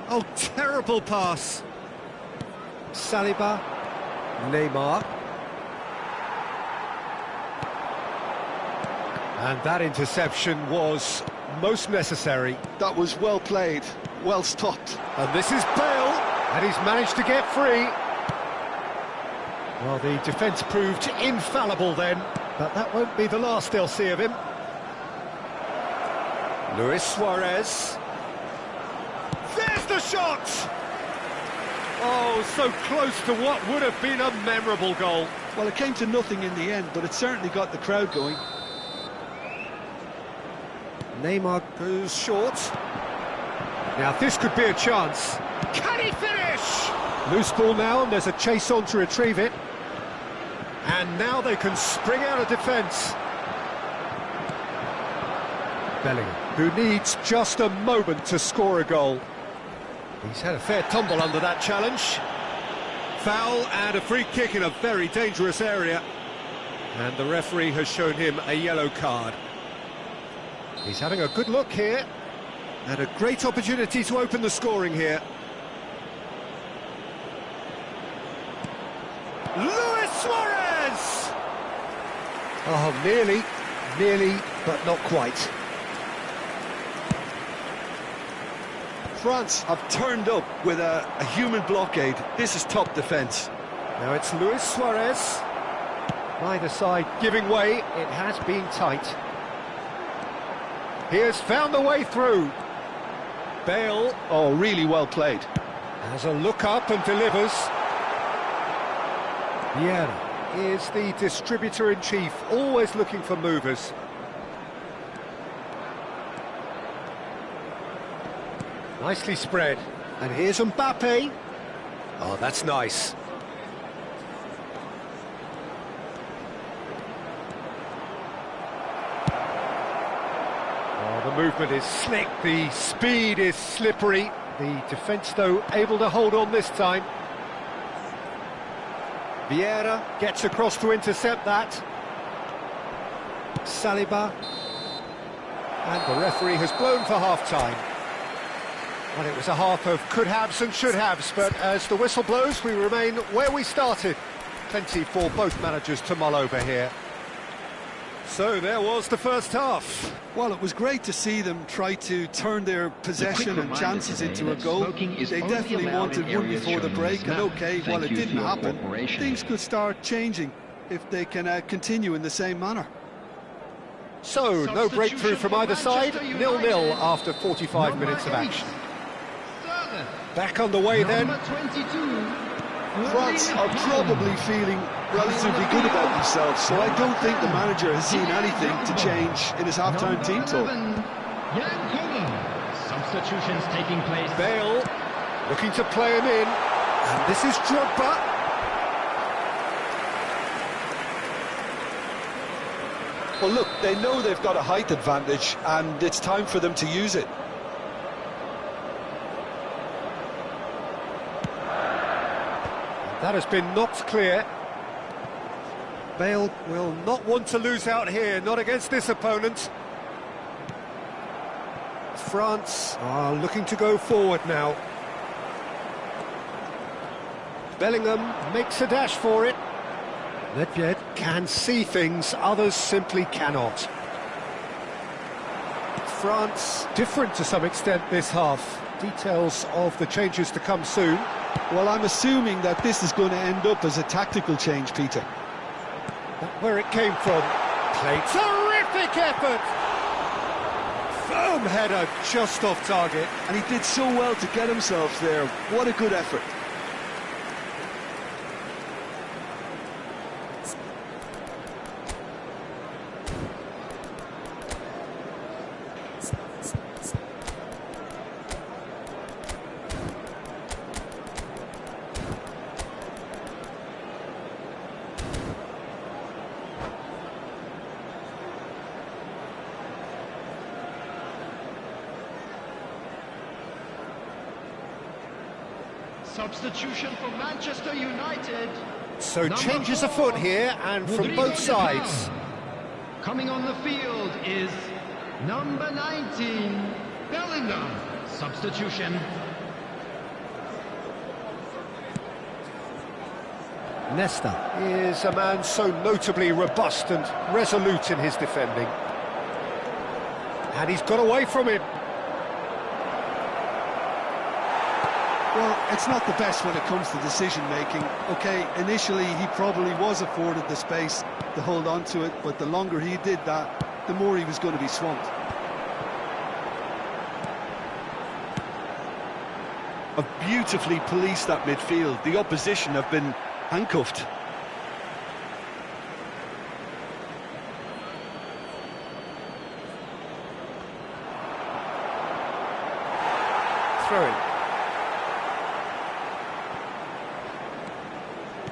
Oh, terrible pass. Saliba. Neymar. And that interception was most necessary. That was well played, well stopped. And this is Bale, and he's managed to get free. Well, the defence proved infallible then, but that won't be the last they'll see of him. Luis Suarez. There's the shot! Oh, so close to what would have been a memorable goal. Well, it came to nothing in the end, but it certainly got the crowd going. Neymar goes short. Now this could be a chance. Can he finish? Loose ball now, and there's a chase on to retrieve it. And now they can spring out of defence. Bellingham, who needs just a moment to score a goal. He's had a fair tumble under that challenge. Foul and a free kick in a very dangerous area. And the referee has shown him a yellow card. He's having a good look here. And a great opportunity to open the scoring here. Luis Suarez! Oh, nearly, but not quite. France have turned up with a human blockade. This is top defence. Now it's Luis Suarez. Neither side giving way. It has been tight. He has found the way through. Bale. Oh, really well played. Has a look up and delivers. Vieira is the distributor-in-chief, always looking for movers. Nicely spread. And here's Mbappe. Oh, that's nice. Oh, the movement is slick, the speed is slippery. The defence, though, able to hold on this time. Vieira gets across to intercept that. Saliba. And the referee has blown for half-time. Well, it was a half of could-haves and should-haves, but as the whistle blows, we remain where we started. Plenty for both managers to mull over here. So there was the first half. Well, it was great to see them try to turn their possession and chances into a goal. They definitely wanted one before the break, and okay, while it didn't happen, things could start changing if they can continue in the same manner. So, no breakthrough from either side, 0-0 after 45 minutes of action. Back on the way then. France are probably feeling relatively good about themselves, so I don't think the manager has seen anything to change in his half-time team talk. Substitutions taking place. Bale looking to play him in, and this is Drogba. Well, look, they know they've got a height advantage, and it's time for them to use it. That has been knocked clear. Bale will not want to lose out here, not against this opponent. France are looking to go forward now. Bellingham makes a dash for it. Nedved can see things, others simply cannot. France different to some extent this half. Details of the changes to come soon. Well, I'm assuming that this is going to end up as a tactical change, Peter. That's where it came from. Played. Terrific effort! Firm header just off target. And he did so well to get himself there. What a good effort. Substitution for Manchester United. So changes afoot here, and from both sides. Coming on the field is number 19, Bellingham. Substitution. Nesta is a man so notably robust and resolute in his defending. And he's got away from him. Well, it's not the best when it comes to decision-making. OK, initially he probably was afforded the space to hold on to it, but the longer he did that, the more he was going to be swamped. Have beautifully policed that midfield. The opposition have been handcuffed. Throw it.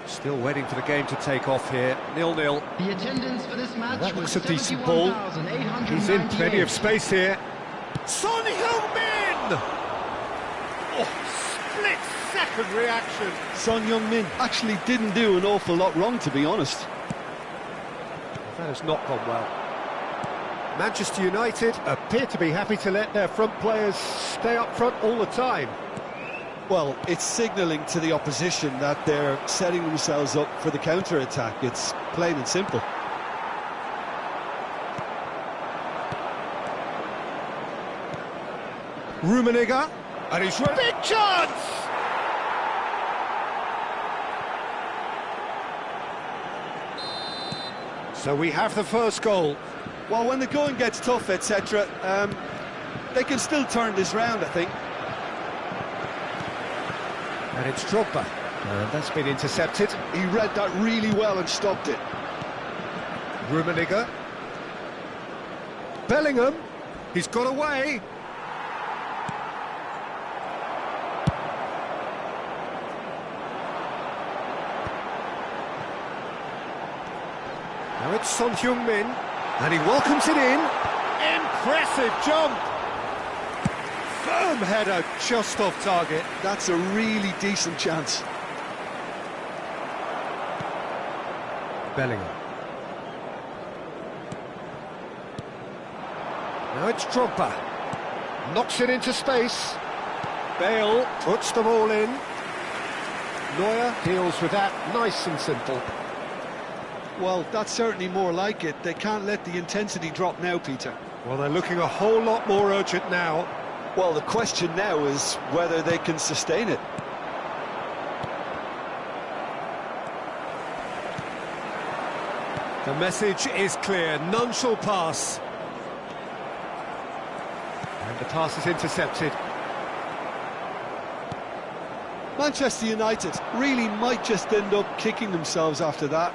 Still waiting for the game to take off here. 0-0. The attendance for this match That was looks a decent ball. 71,898. He's in plenty of space here. Son Heung-min! Oh, split-second reaction. Son Heung-min actually didn't do an awful lot wrong, to be honest. That has not gone well. Manchester United appear to be happy to let their front players stay up front all the time. Well, it's signalling to the opposition that they're setting themselves up for the counter-attack. It's plain and simple. Rummenigge, and he's ready. Big chance! So we have the first goal. Well, when the going gets tough, etc., they can still turn this round, I think. And it's Drogba. And that's been intercepted. He read that really well and stopped it. Rummenigge. Bellingham. He's got away. Now it's Son Heung-min, and he welcomes it in. Impressive jump! Firm header, just off target. That's a really decent chance. Bellingham. Now it's Drogba. Knocks it into space. Bale puts the ball in. Neuer deals with that nice and simple. Well, that's certainly more like it. They can't let the intensity drop now, Peter. Well, they're looking a whole lot more urgent now. Well, the question now is whether they can sustain it. The message is clear, none shall pass. And the pass is intercepted. Manchester United really might just end up kicking themselves after that.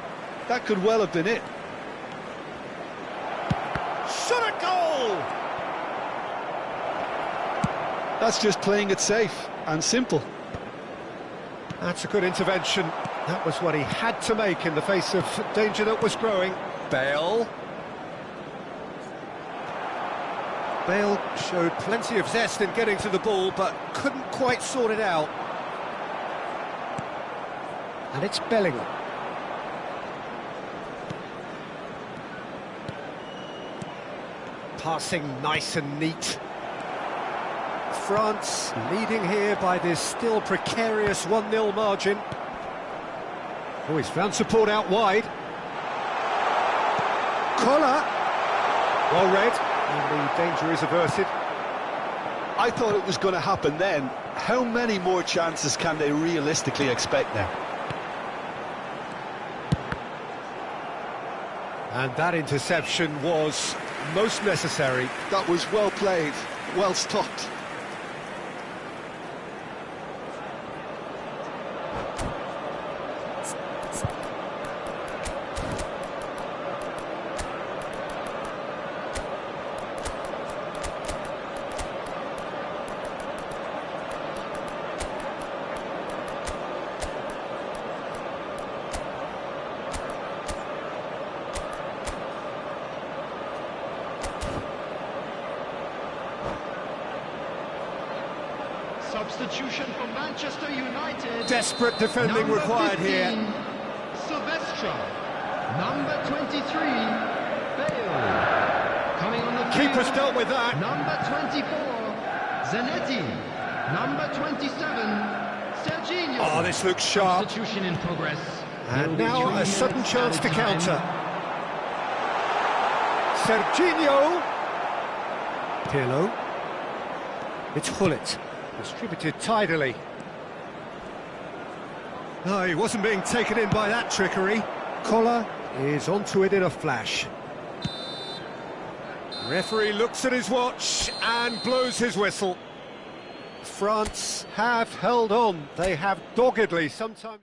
That could well have been it. Shot a goal! That's just playing it safe and simple. That's a good intervention. That was what he had to make in the face of danger that was growing. Bale. Bale showed plenty of zest in getting to the ball, but couldn't quite sort it out. And it's Bellingham. Passing nice and neat. France leading here by this still precarious 1-0 margin. Oh, he's found support out wide. Collar. Well read, and the danger is averted. I thought it was going to happen then. How many more chances can they realistically expect now? And that interception was most necessary. That was well played, well stopped. Substitution for Manchester United. Desperate defending Number required 15, here. Silvestre. Number 23, Bale. Coming on the Keeper's field, dealt with that. Number 24, Zanetti. Number 27, Serginho. Oh, this looks sharp. Substitution in progress. And Will be now 3 a sudden minutes chance to added time. counter. Serginho. Pirlo. It's Hullet. Distributed tidily. No, he wasn't being taken in by that trickery. Collar is onto it in a flash. Referee looks at his watch and blows his whistle. France have held on. They have doggedly sometimes.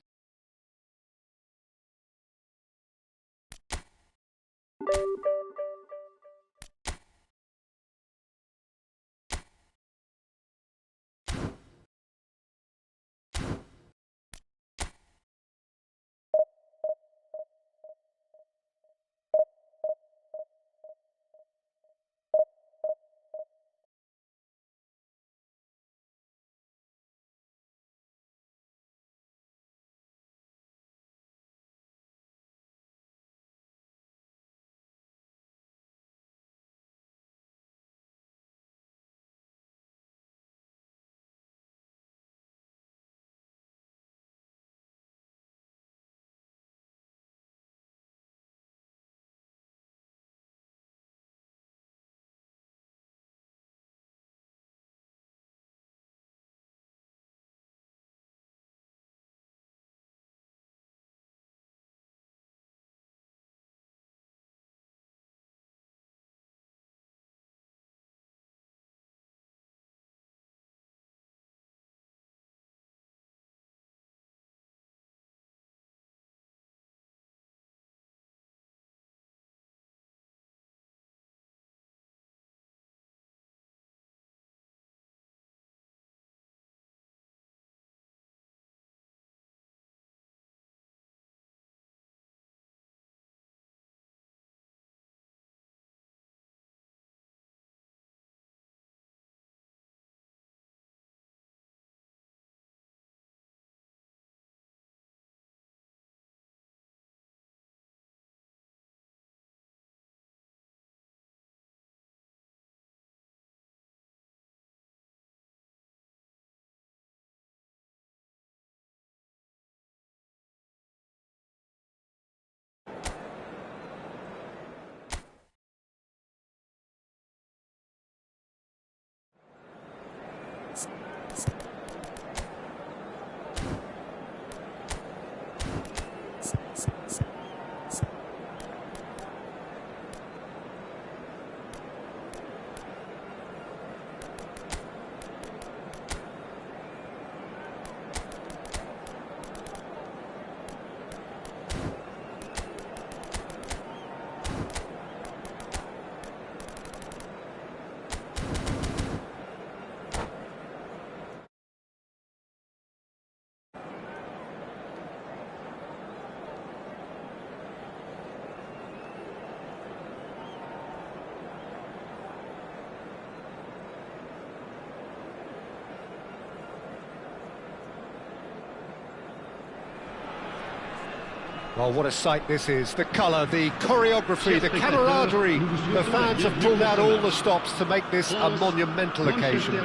Well, what a sight this is. The colour, the choreography, the camaraderie. The fans have pulled out all the stops to make this a monumental occasion.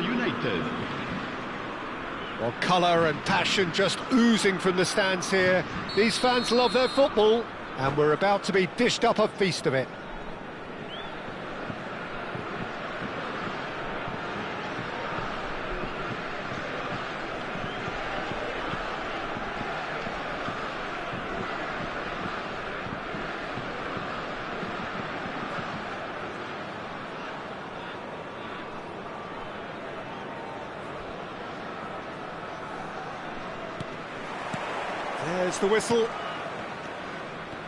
Well, colour and passion just oozing from the stands here. These fans love their football, and we're about to be dished up a feast of it. There's the whistle.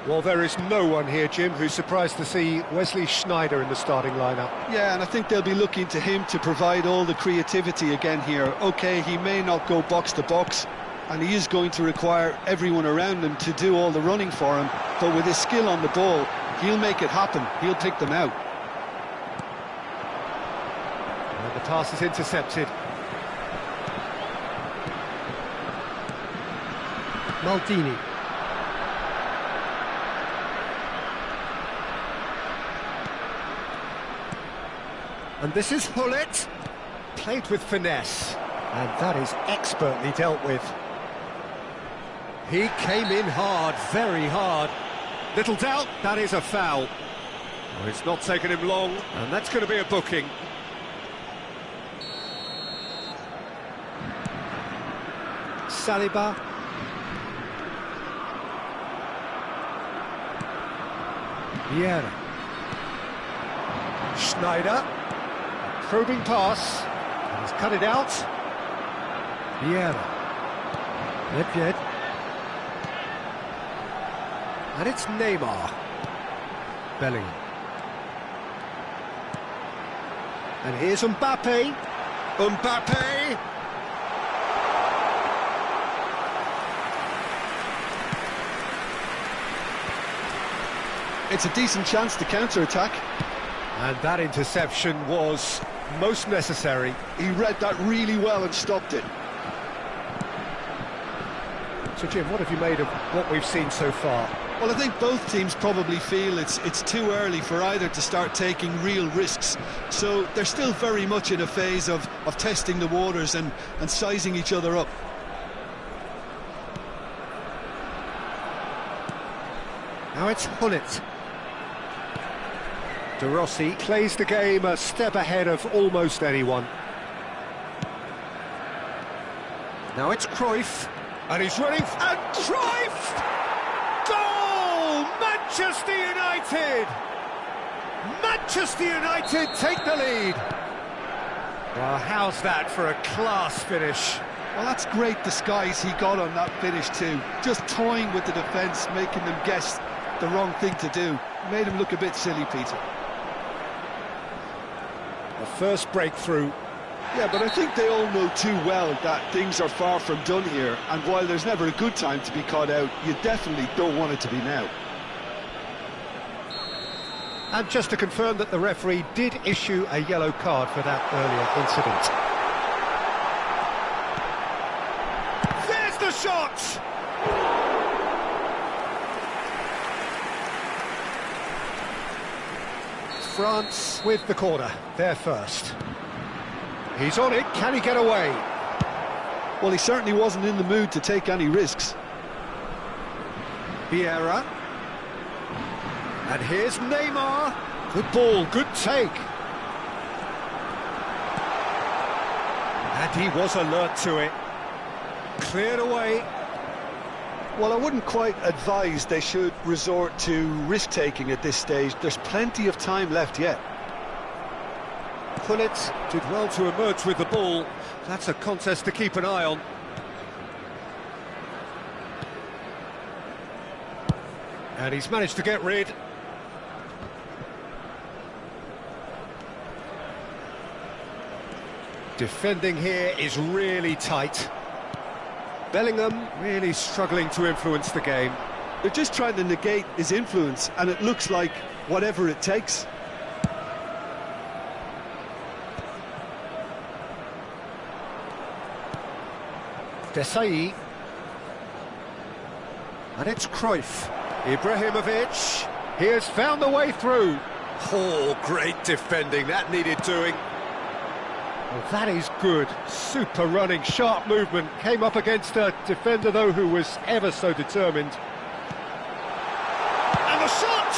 Well, there is no one here, Jim, who's surprised to see Wesley Schneider in the starting lineup. Yeah, and I think they'll be looking to him to provide all the creativity again here. OK, he may not go box to box, and he is going to require everyone around him to do all the running for him, but with his skill on the ball, he'll make it happen. He'll pick them out. And the pass is intercepted. Maldini. And this is Hullet. Played with finesse. And that is expertly dealt with. He came in hard, very hard. Little doubt, that is a foul. Well, it's not taken him long, and that's going to be a booking. Saliba. Vieira. Schneider. Probing pass. And he's cut it out. Vieira. Nedved. And it's Neymar. Bellingham. And here's Mbappe. Mbappe. It's a decent chance to counter-attack. And that interception was most necessary. He read that really well and stopped it. So, Jim, what have you made of what we've seen so far? Well, I think both teams probably feel it's too early for either to start taking real risks. So they're still very much in a phase of testing the waters and sizing each other up. Now it's Hullet. De Rossi plays the game a step ahead of almost anyone. Now it's Cruyff. And he's running... And Cruyff! Goal! Manchester United! Manchester United take the lead. Well, how's that for a class finish? Well, that's great disguise he got on that finish too. Just toying with the defence, making them guess the wrong thing to do. Made him look a bit silly, Peter. The first breakthrough. Yeah, but I think they all know too well that things are far from done here, and while there's never a good time to be caught out, you definitely don't want it to be now. And just to confirm that the referee did issue a yellow card for that earlier incident. There's the shot! France with the corner, there first. He's on it, can he get away? Well, he certainly wasn't in the mood to take any risks. Vieira. And here's Neymar. Good ball, good take. And he was alert to it. Cleared away. Well, I wouldn't quite advise they should resort to risk-taking at this stage. There's plenty of time left yet. Pullet did well to emerge with the ball. That's a contest to keep an eye on. And he's managed to get rid. Defending here is really tight. Bellingham really struggling to influence the game. They're just trying to negate his influence, and it looks like whatever it takes. Desai. And it's Cruyff. Ibrahimovic. He has found the way through. Oh, great defending. That needed doing. Well, that is good. Super running, sharp movement. Came up against a defender, though, who was ever so determined. And the shot!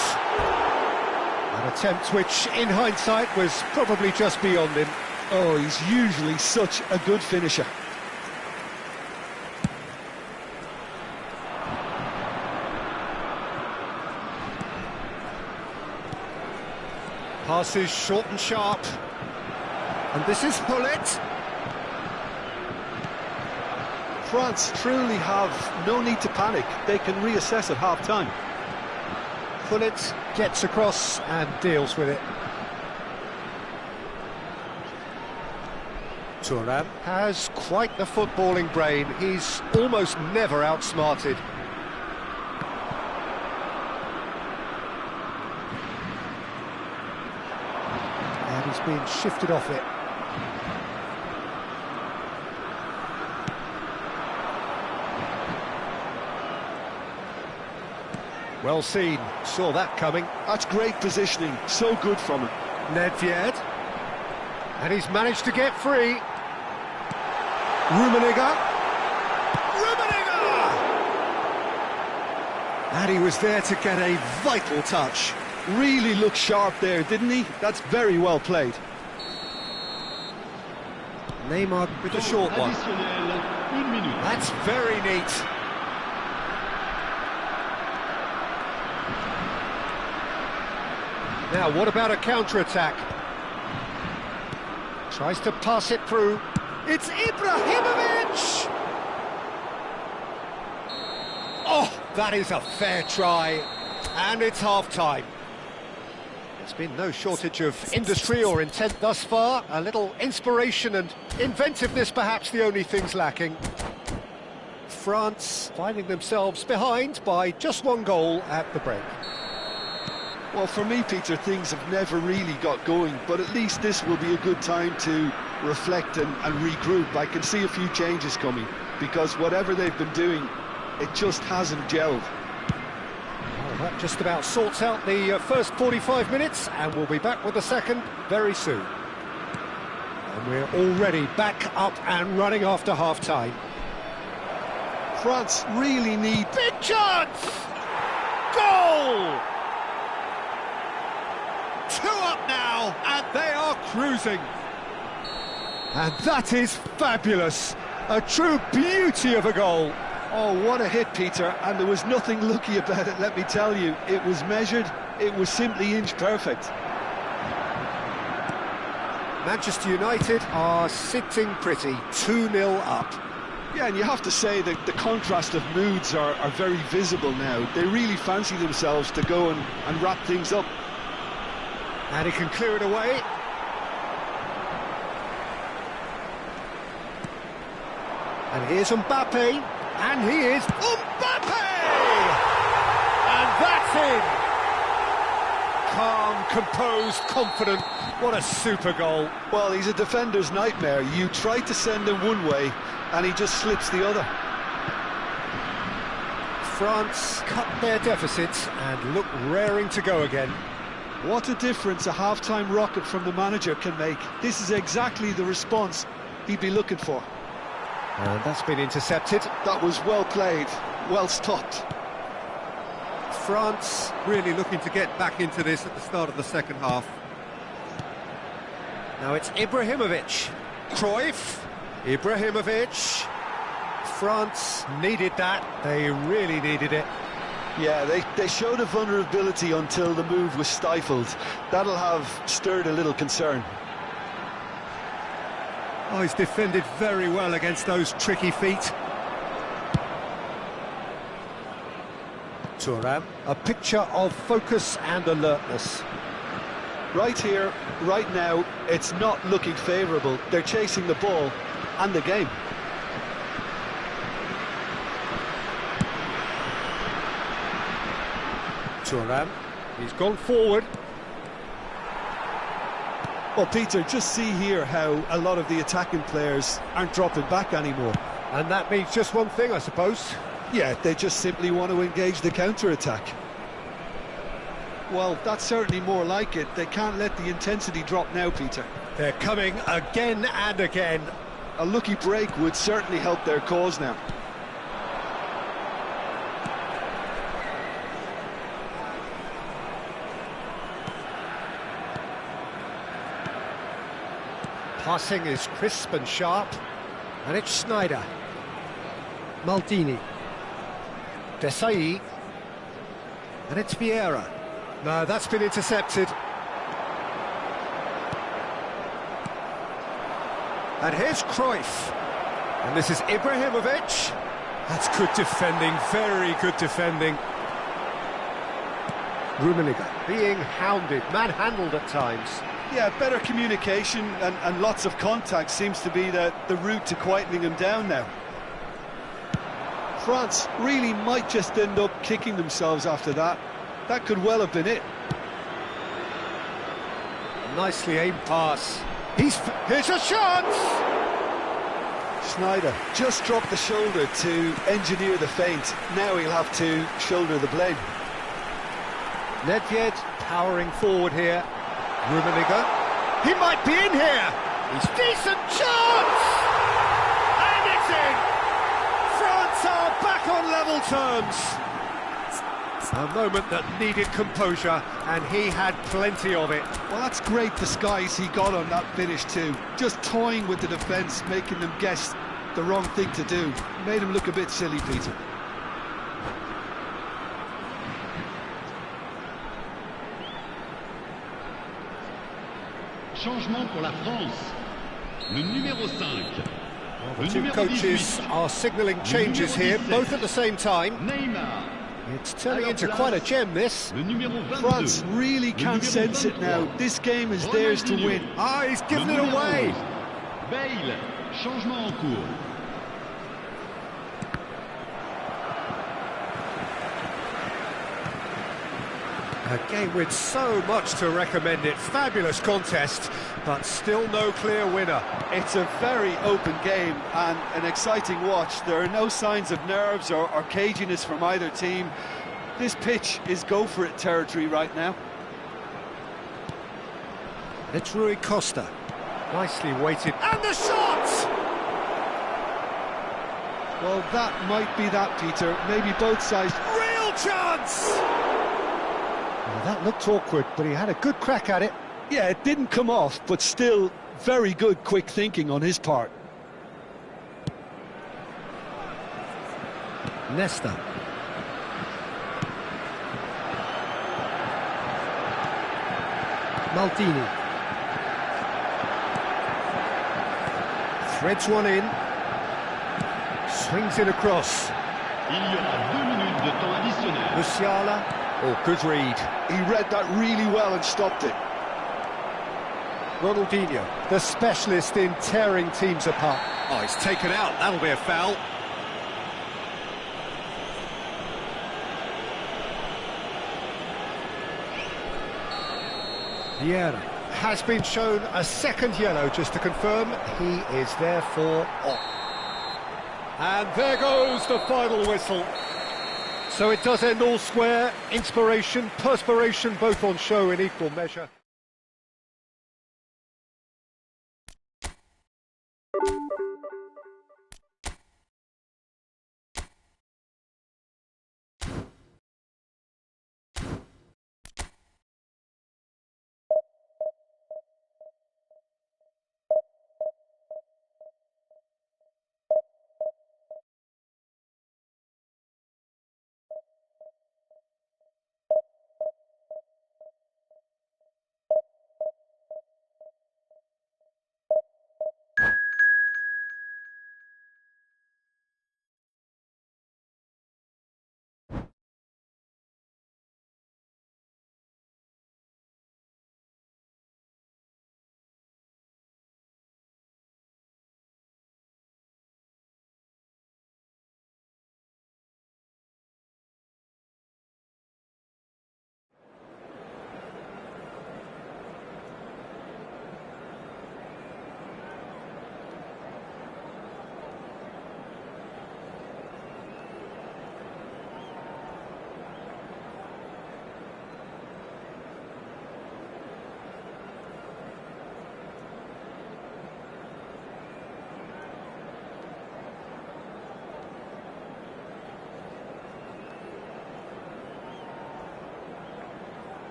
An attempt which, in hindsight, was probably just beyond him. Oh, he's usually such a good finisher. Passes short and sharp. And this is Pullet. France truly have no need to panic. They can reassess at half-time. Pullet gets across and deals with it. Thuram has quite the footballing brain. He's almost never outsmarted. And he's being shifted off it. Well seen, saw that coming. That's great positioning, so good from him. Nedved. And he's managed to get free. Rummenigge. And he was there to get a vital touch. Really looked sharp there, didn't he? That's very well played. Neymar with a short one. Additionnel, 1 minute. That's very neat. Now, what about a counter-attack? Tries to pass it through. It's Ibrahimovic! Oh, that is a fair try. And it's half-time. There's been no shortage of industry or intent thus far. A little inspiration and inventiveness, perhaps the only things lacking. France finding themselves behind by just 1 goal at the break. Well, for me, Peter, things have never really got going, but at least this will be a good time to reflect and regroup. I can see a few changes coming, because whatever they've been doing, it just hasn't gelled. Well, that just about sorts out the first 45 minutes, and we'll be back with the second very soon. And we're already back up and running after half-time. France really need... Big chance! Goal! 2 up now, and they are cruising. And that is fabulous. A true beauty of a goal. Oh, what a hit, Peter, and there was nothing lucky about it, let me tell you. It was measured, it was simply inch perfect. Manchester United are sitting pretty, 2-0 up. Yeah, and you have to say that the contrast of moods are very visible now. They really fancy themselves to go and wrap things up. And he can clear it away. And here's Mbappe. And he is Mbappe! And that's in! calm, composed, confident. What a super goal. Well, he's a defender's nightmare. You try to send him one way, and he just slips the other. France cut their deficits and look raring to go again. What a difference a half-time rocket from the manager can make. This is exactly the response he'd be looking for. And that's been intercepted. That was well played, well stopped. France really looking to get back into this at the start of the second half. Now it's Ibrahimovic. Cruyff. Ibrahimovic. France needed that. They really needed it. Yeah, they showed a vulnerability until the move was stifled. That'll have stirred a little concern. Oh, he's defended very well against those tricky feet. Thuram, a picture of focus and alertness. Right here, right now, it's not looking favourable. They're chasing the ball and the game. Thuram, he's gone forward. Well, Peter, just see here how a lot of the attacking players aren't dropping back anymore. And that means just one thing, I suppose. Yeah, they just simply want to engage the counter-attack. Well, that's certainly more like it. They can't let the intensity drop now, Peter. They're coming again and again. A lucky break would certainly help their cause now. Passing is crisp and sharp. And it's Schneider. Maldini. Desai. And it's Vieira. No, that's been intercepted. And here's Cruyff. And this is Ibrahimovic. That's good defending, very good defending. Rummenigge being hounded, manhandled at times. Yeah, better communication and lots of contact seems to be the route to quietening him down now. France really might just end up kicking themselves after that. That could well have been it. Nicely aimed pass. Here's a chance! Schneider just dropped the shoulder to engineer the feint. Now he'll have to shoulder the blame. Nedved powering forward here. Rummenigge. He might be in here! He's decent chance! And it's in! France are back on level terms. A moment that needed composure, and he had plenty of it. Well, that's great disguise he got on that finish too. Just toying with the defence, making them guess the wrong thing to do. Made him look a bit silly, Peter. Changement pour la France. Le numéro 5. The two coaches are signalling changes here, both at the same time. Neymar. It's turning into quite a gem, this. Le numéro 22. France really can't sense it now. This game is theirs to win. Ah, he's given it away. Bale. Changement en cours. A game with so much to recommend it. Fabulous contest, but still no clear winner. It's a very open game and an exciting watch. There are no signs of nerves or caginess from either team. This pitch is go-for-it territory right now. It's Rui Costa. Nicely weighted. And the shot! Well, that might be that, Peter. Maybe both sides. Real chance! Well, that looked awkward, but he had a good crack at it. Yeah, it didn't come off, but still very good quick thinking on his part. Nesta. Maldini. Threads one in. Swings it across. Il y aura 2 minutes de temps additionnel. Musiala. Oh, good read. He read that really well and stopped it. Ronaldinho, the specialist in tearing teams apart. Oh, he's taken out. That'll be a foul. Vieira has been shown a second yellow, just to confirm he is therefore off. And there goes the final whistle. So it does end all square. Inspiration, perspiration, both on show in equal measure.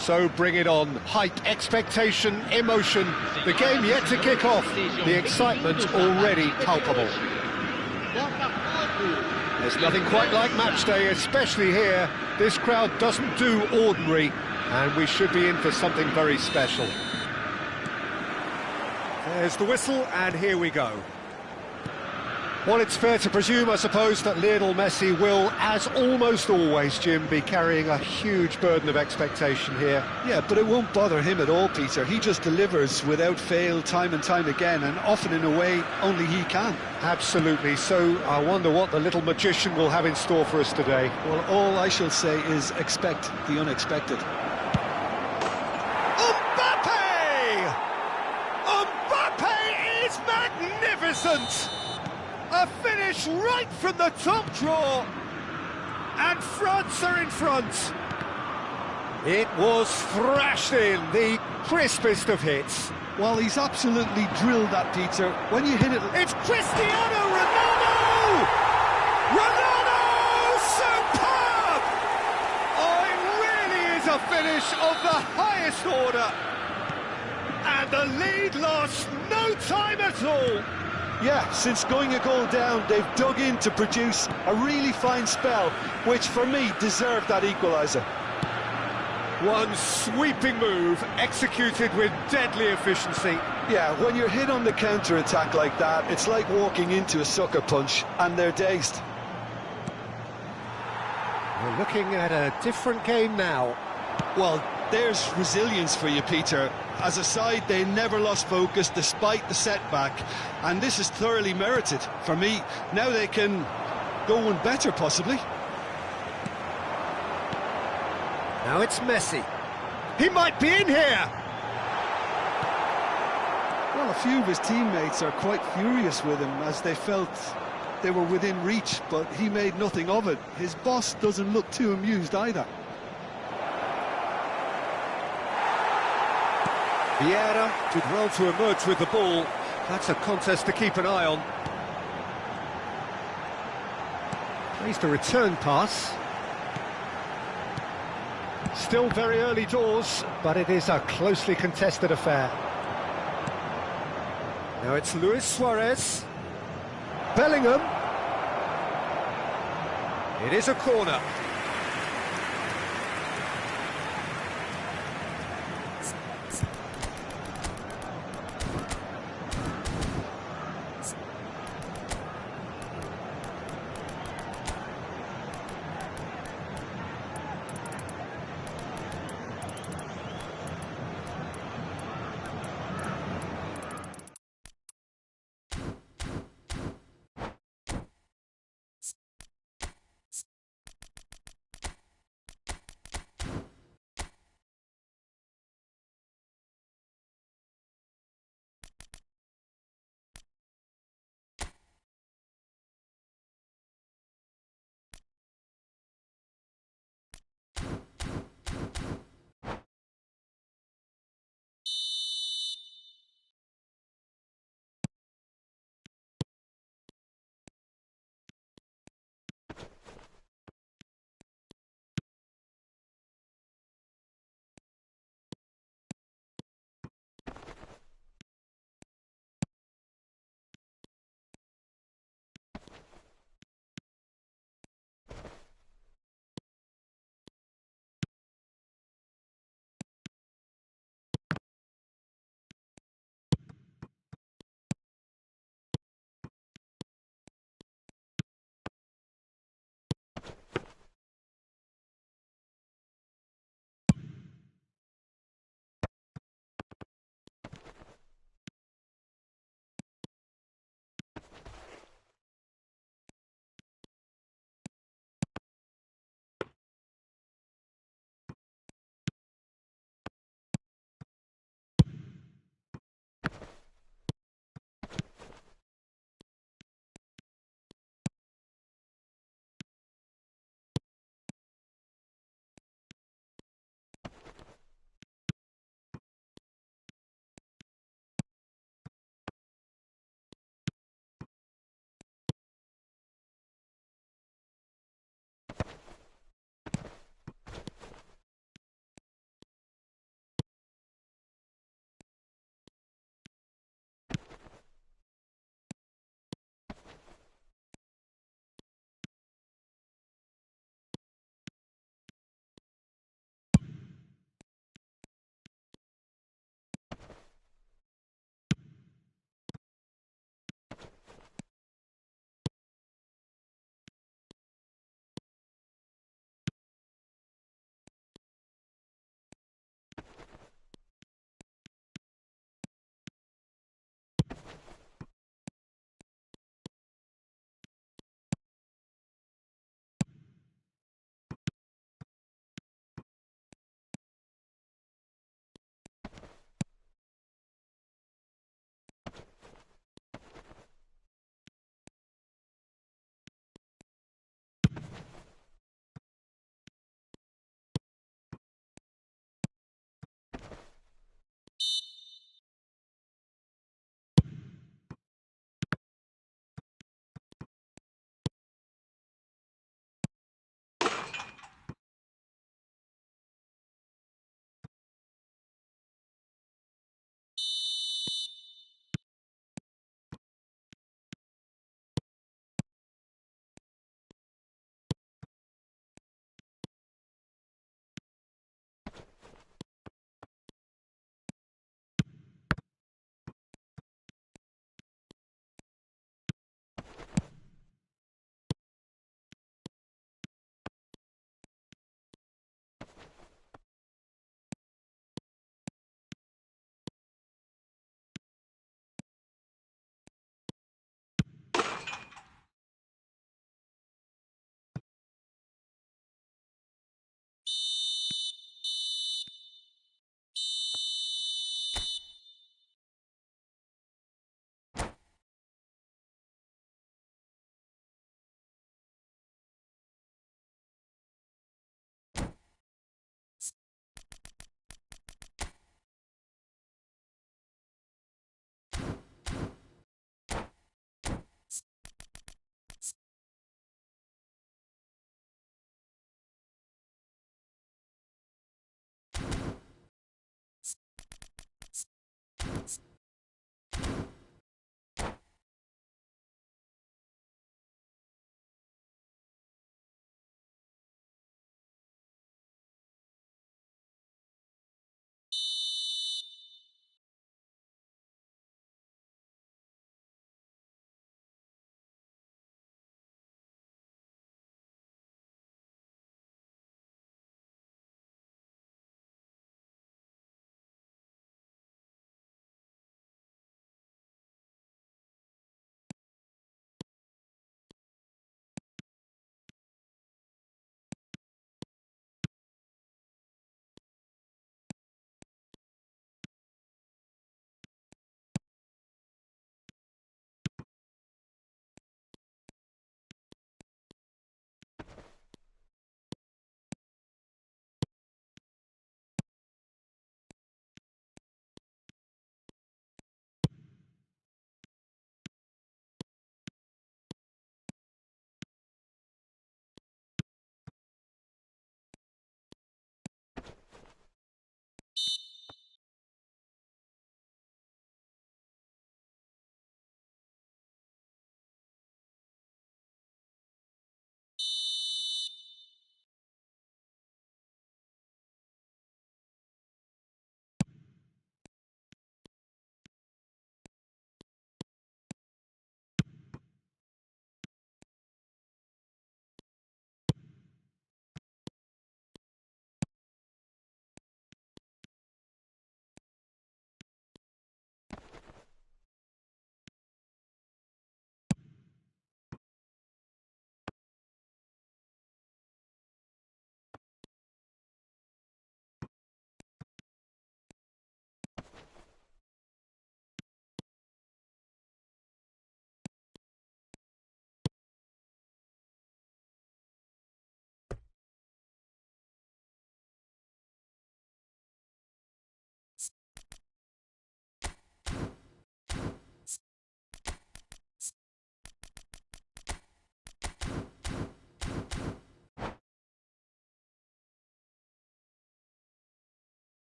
So bring it on. Hype, expectation, emotion. The game yet to kick off. The excitement already palpable. There's nothing quite like match day, especially here. This crowd doesn't do ordinary, and we should be in for something very special. There's the whistle, and here we go. Well, it's fair to presume, I suppose, that Lionel Messi will, as almost always, Jim, be carrying a huge burden of expectation here. Yeah, but it won't bother him at all, Peter. He just delivers without fail time and time again, and often in a way only he can. Absolutely. So I wonder what the little magician will have in store for us today. Well, all I shall say is expect the unexpected. Mbappe! Mbappe is magnificent! A finish right from the top draw, and France are in front. It was thrashed in, the crispest of hits. Well, he's absolutely drilled that, Peter. When you hit it... It's Cristiano Ronaldo! Ronaldo! Superb! Oh, it really is a finish of the highest order. And the lead lost no time at all. Yeah, since going a goal down, they've dug in to produce a really fine spell, which for me deserved that equaliser. One sweeping move, executed with deadly efficiency. Yeah, when you're hit on the counter-attack like that, it's like walking into a sucker punch, and they're dazed. We're looking at a different game now. Well, there's resilience for you, Peter. As a side, they never lost focus despite the setback, and this is thoroughly merited. For me, now they can go one better, possibly. Now it's Messi. He might be in here! Well, a few of his teammates are quite furious with him, as they felt they were within reach, but he made nothing of it. His boss doesn't look too amused either. Vieira did well to emerge with the ball. That's a contest to keep an eye on. Plays the return pass. Still very early doors, but it is a closely contested affair. Now it's Luis Suarez. Bellingham. It is a corner.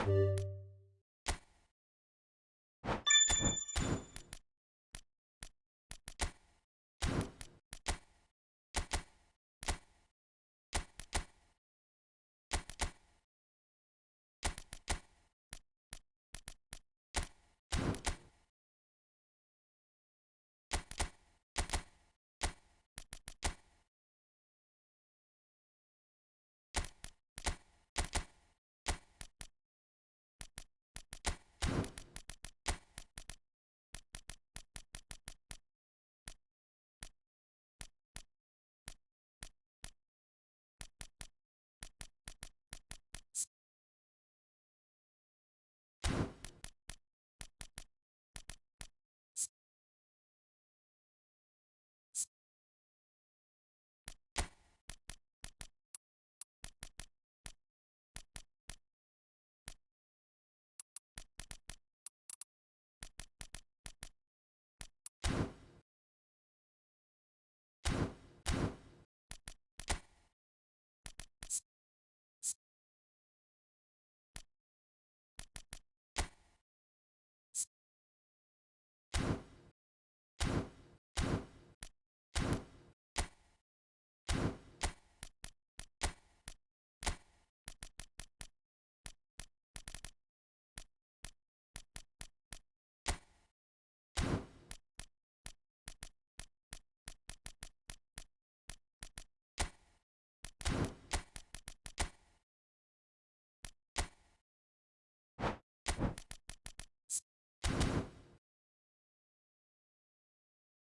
you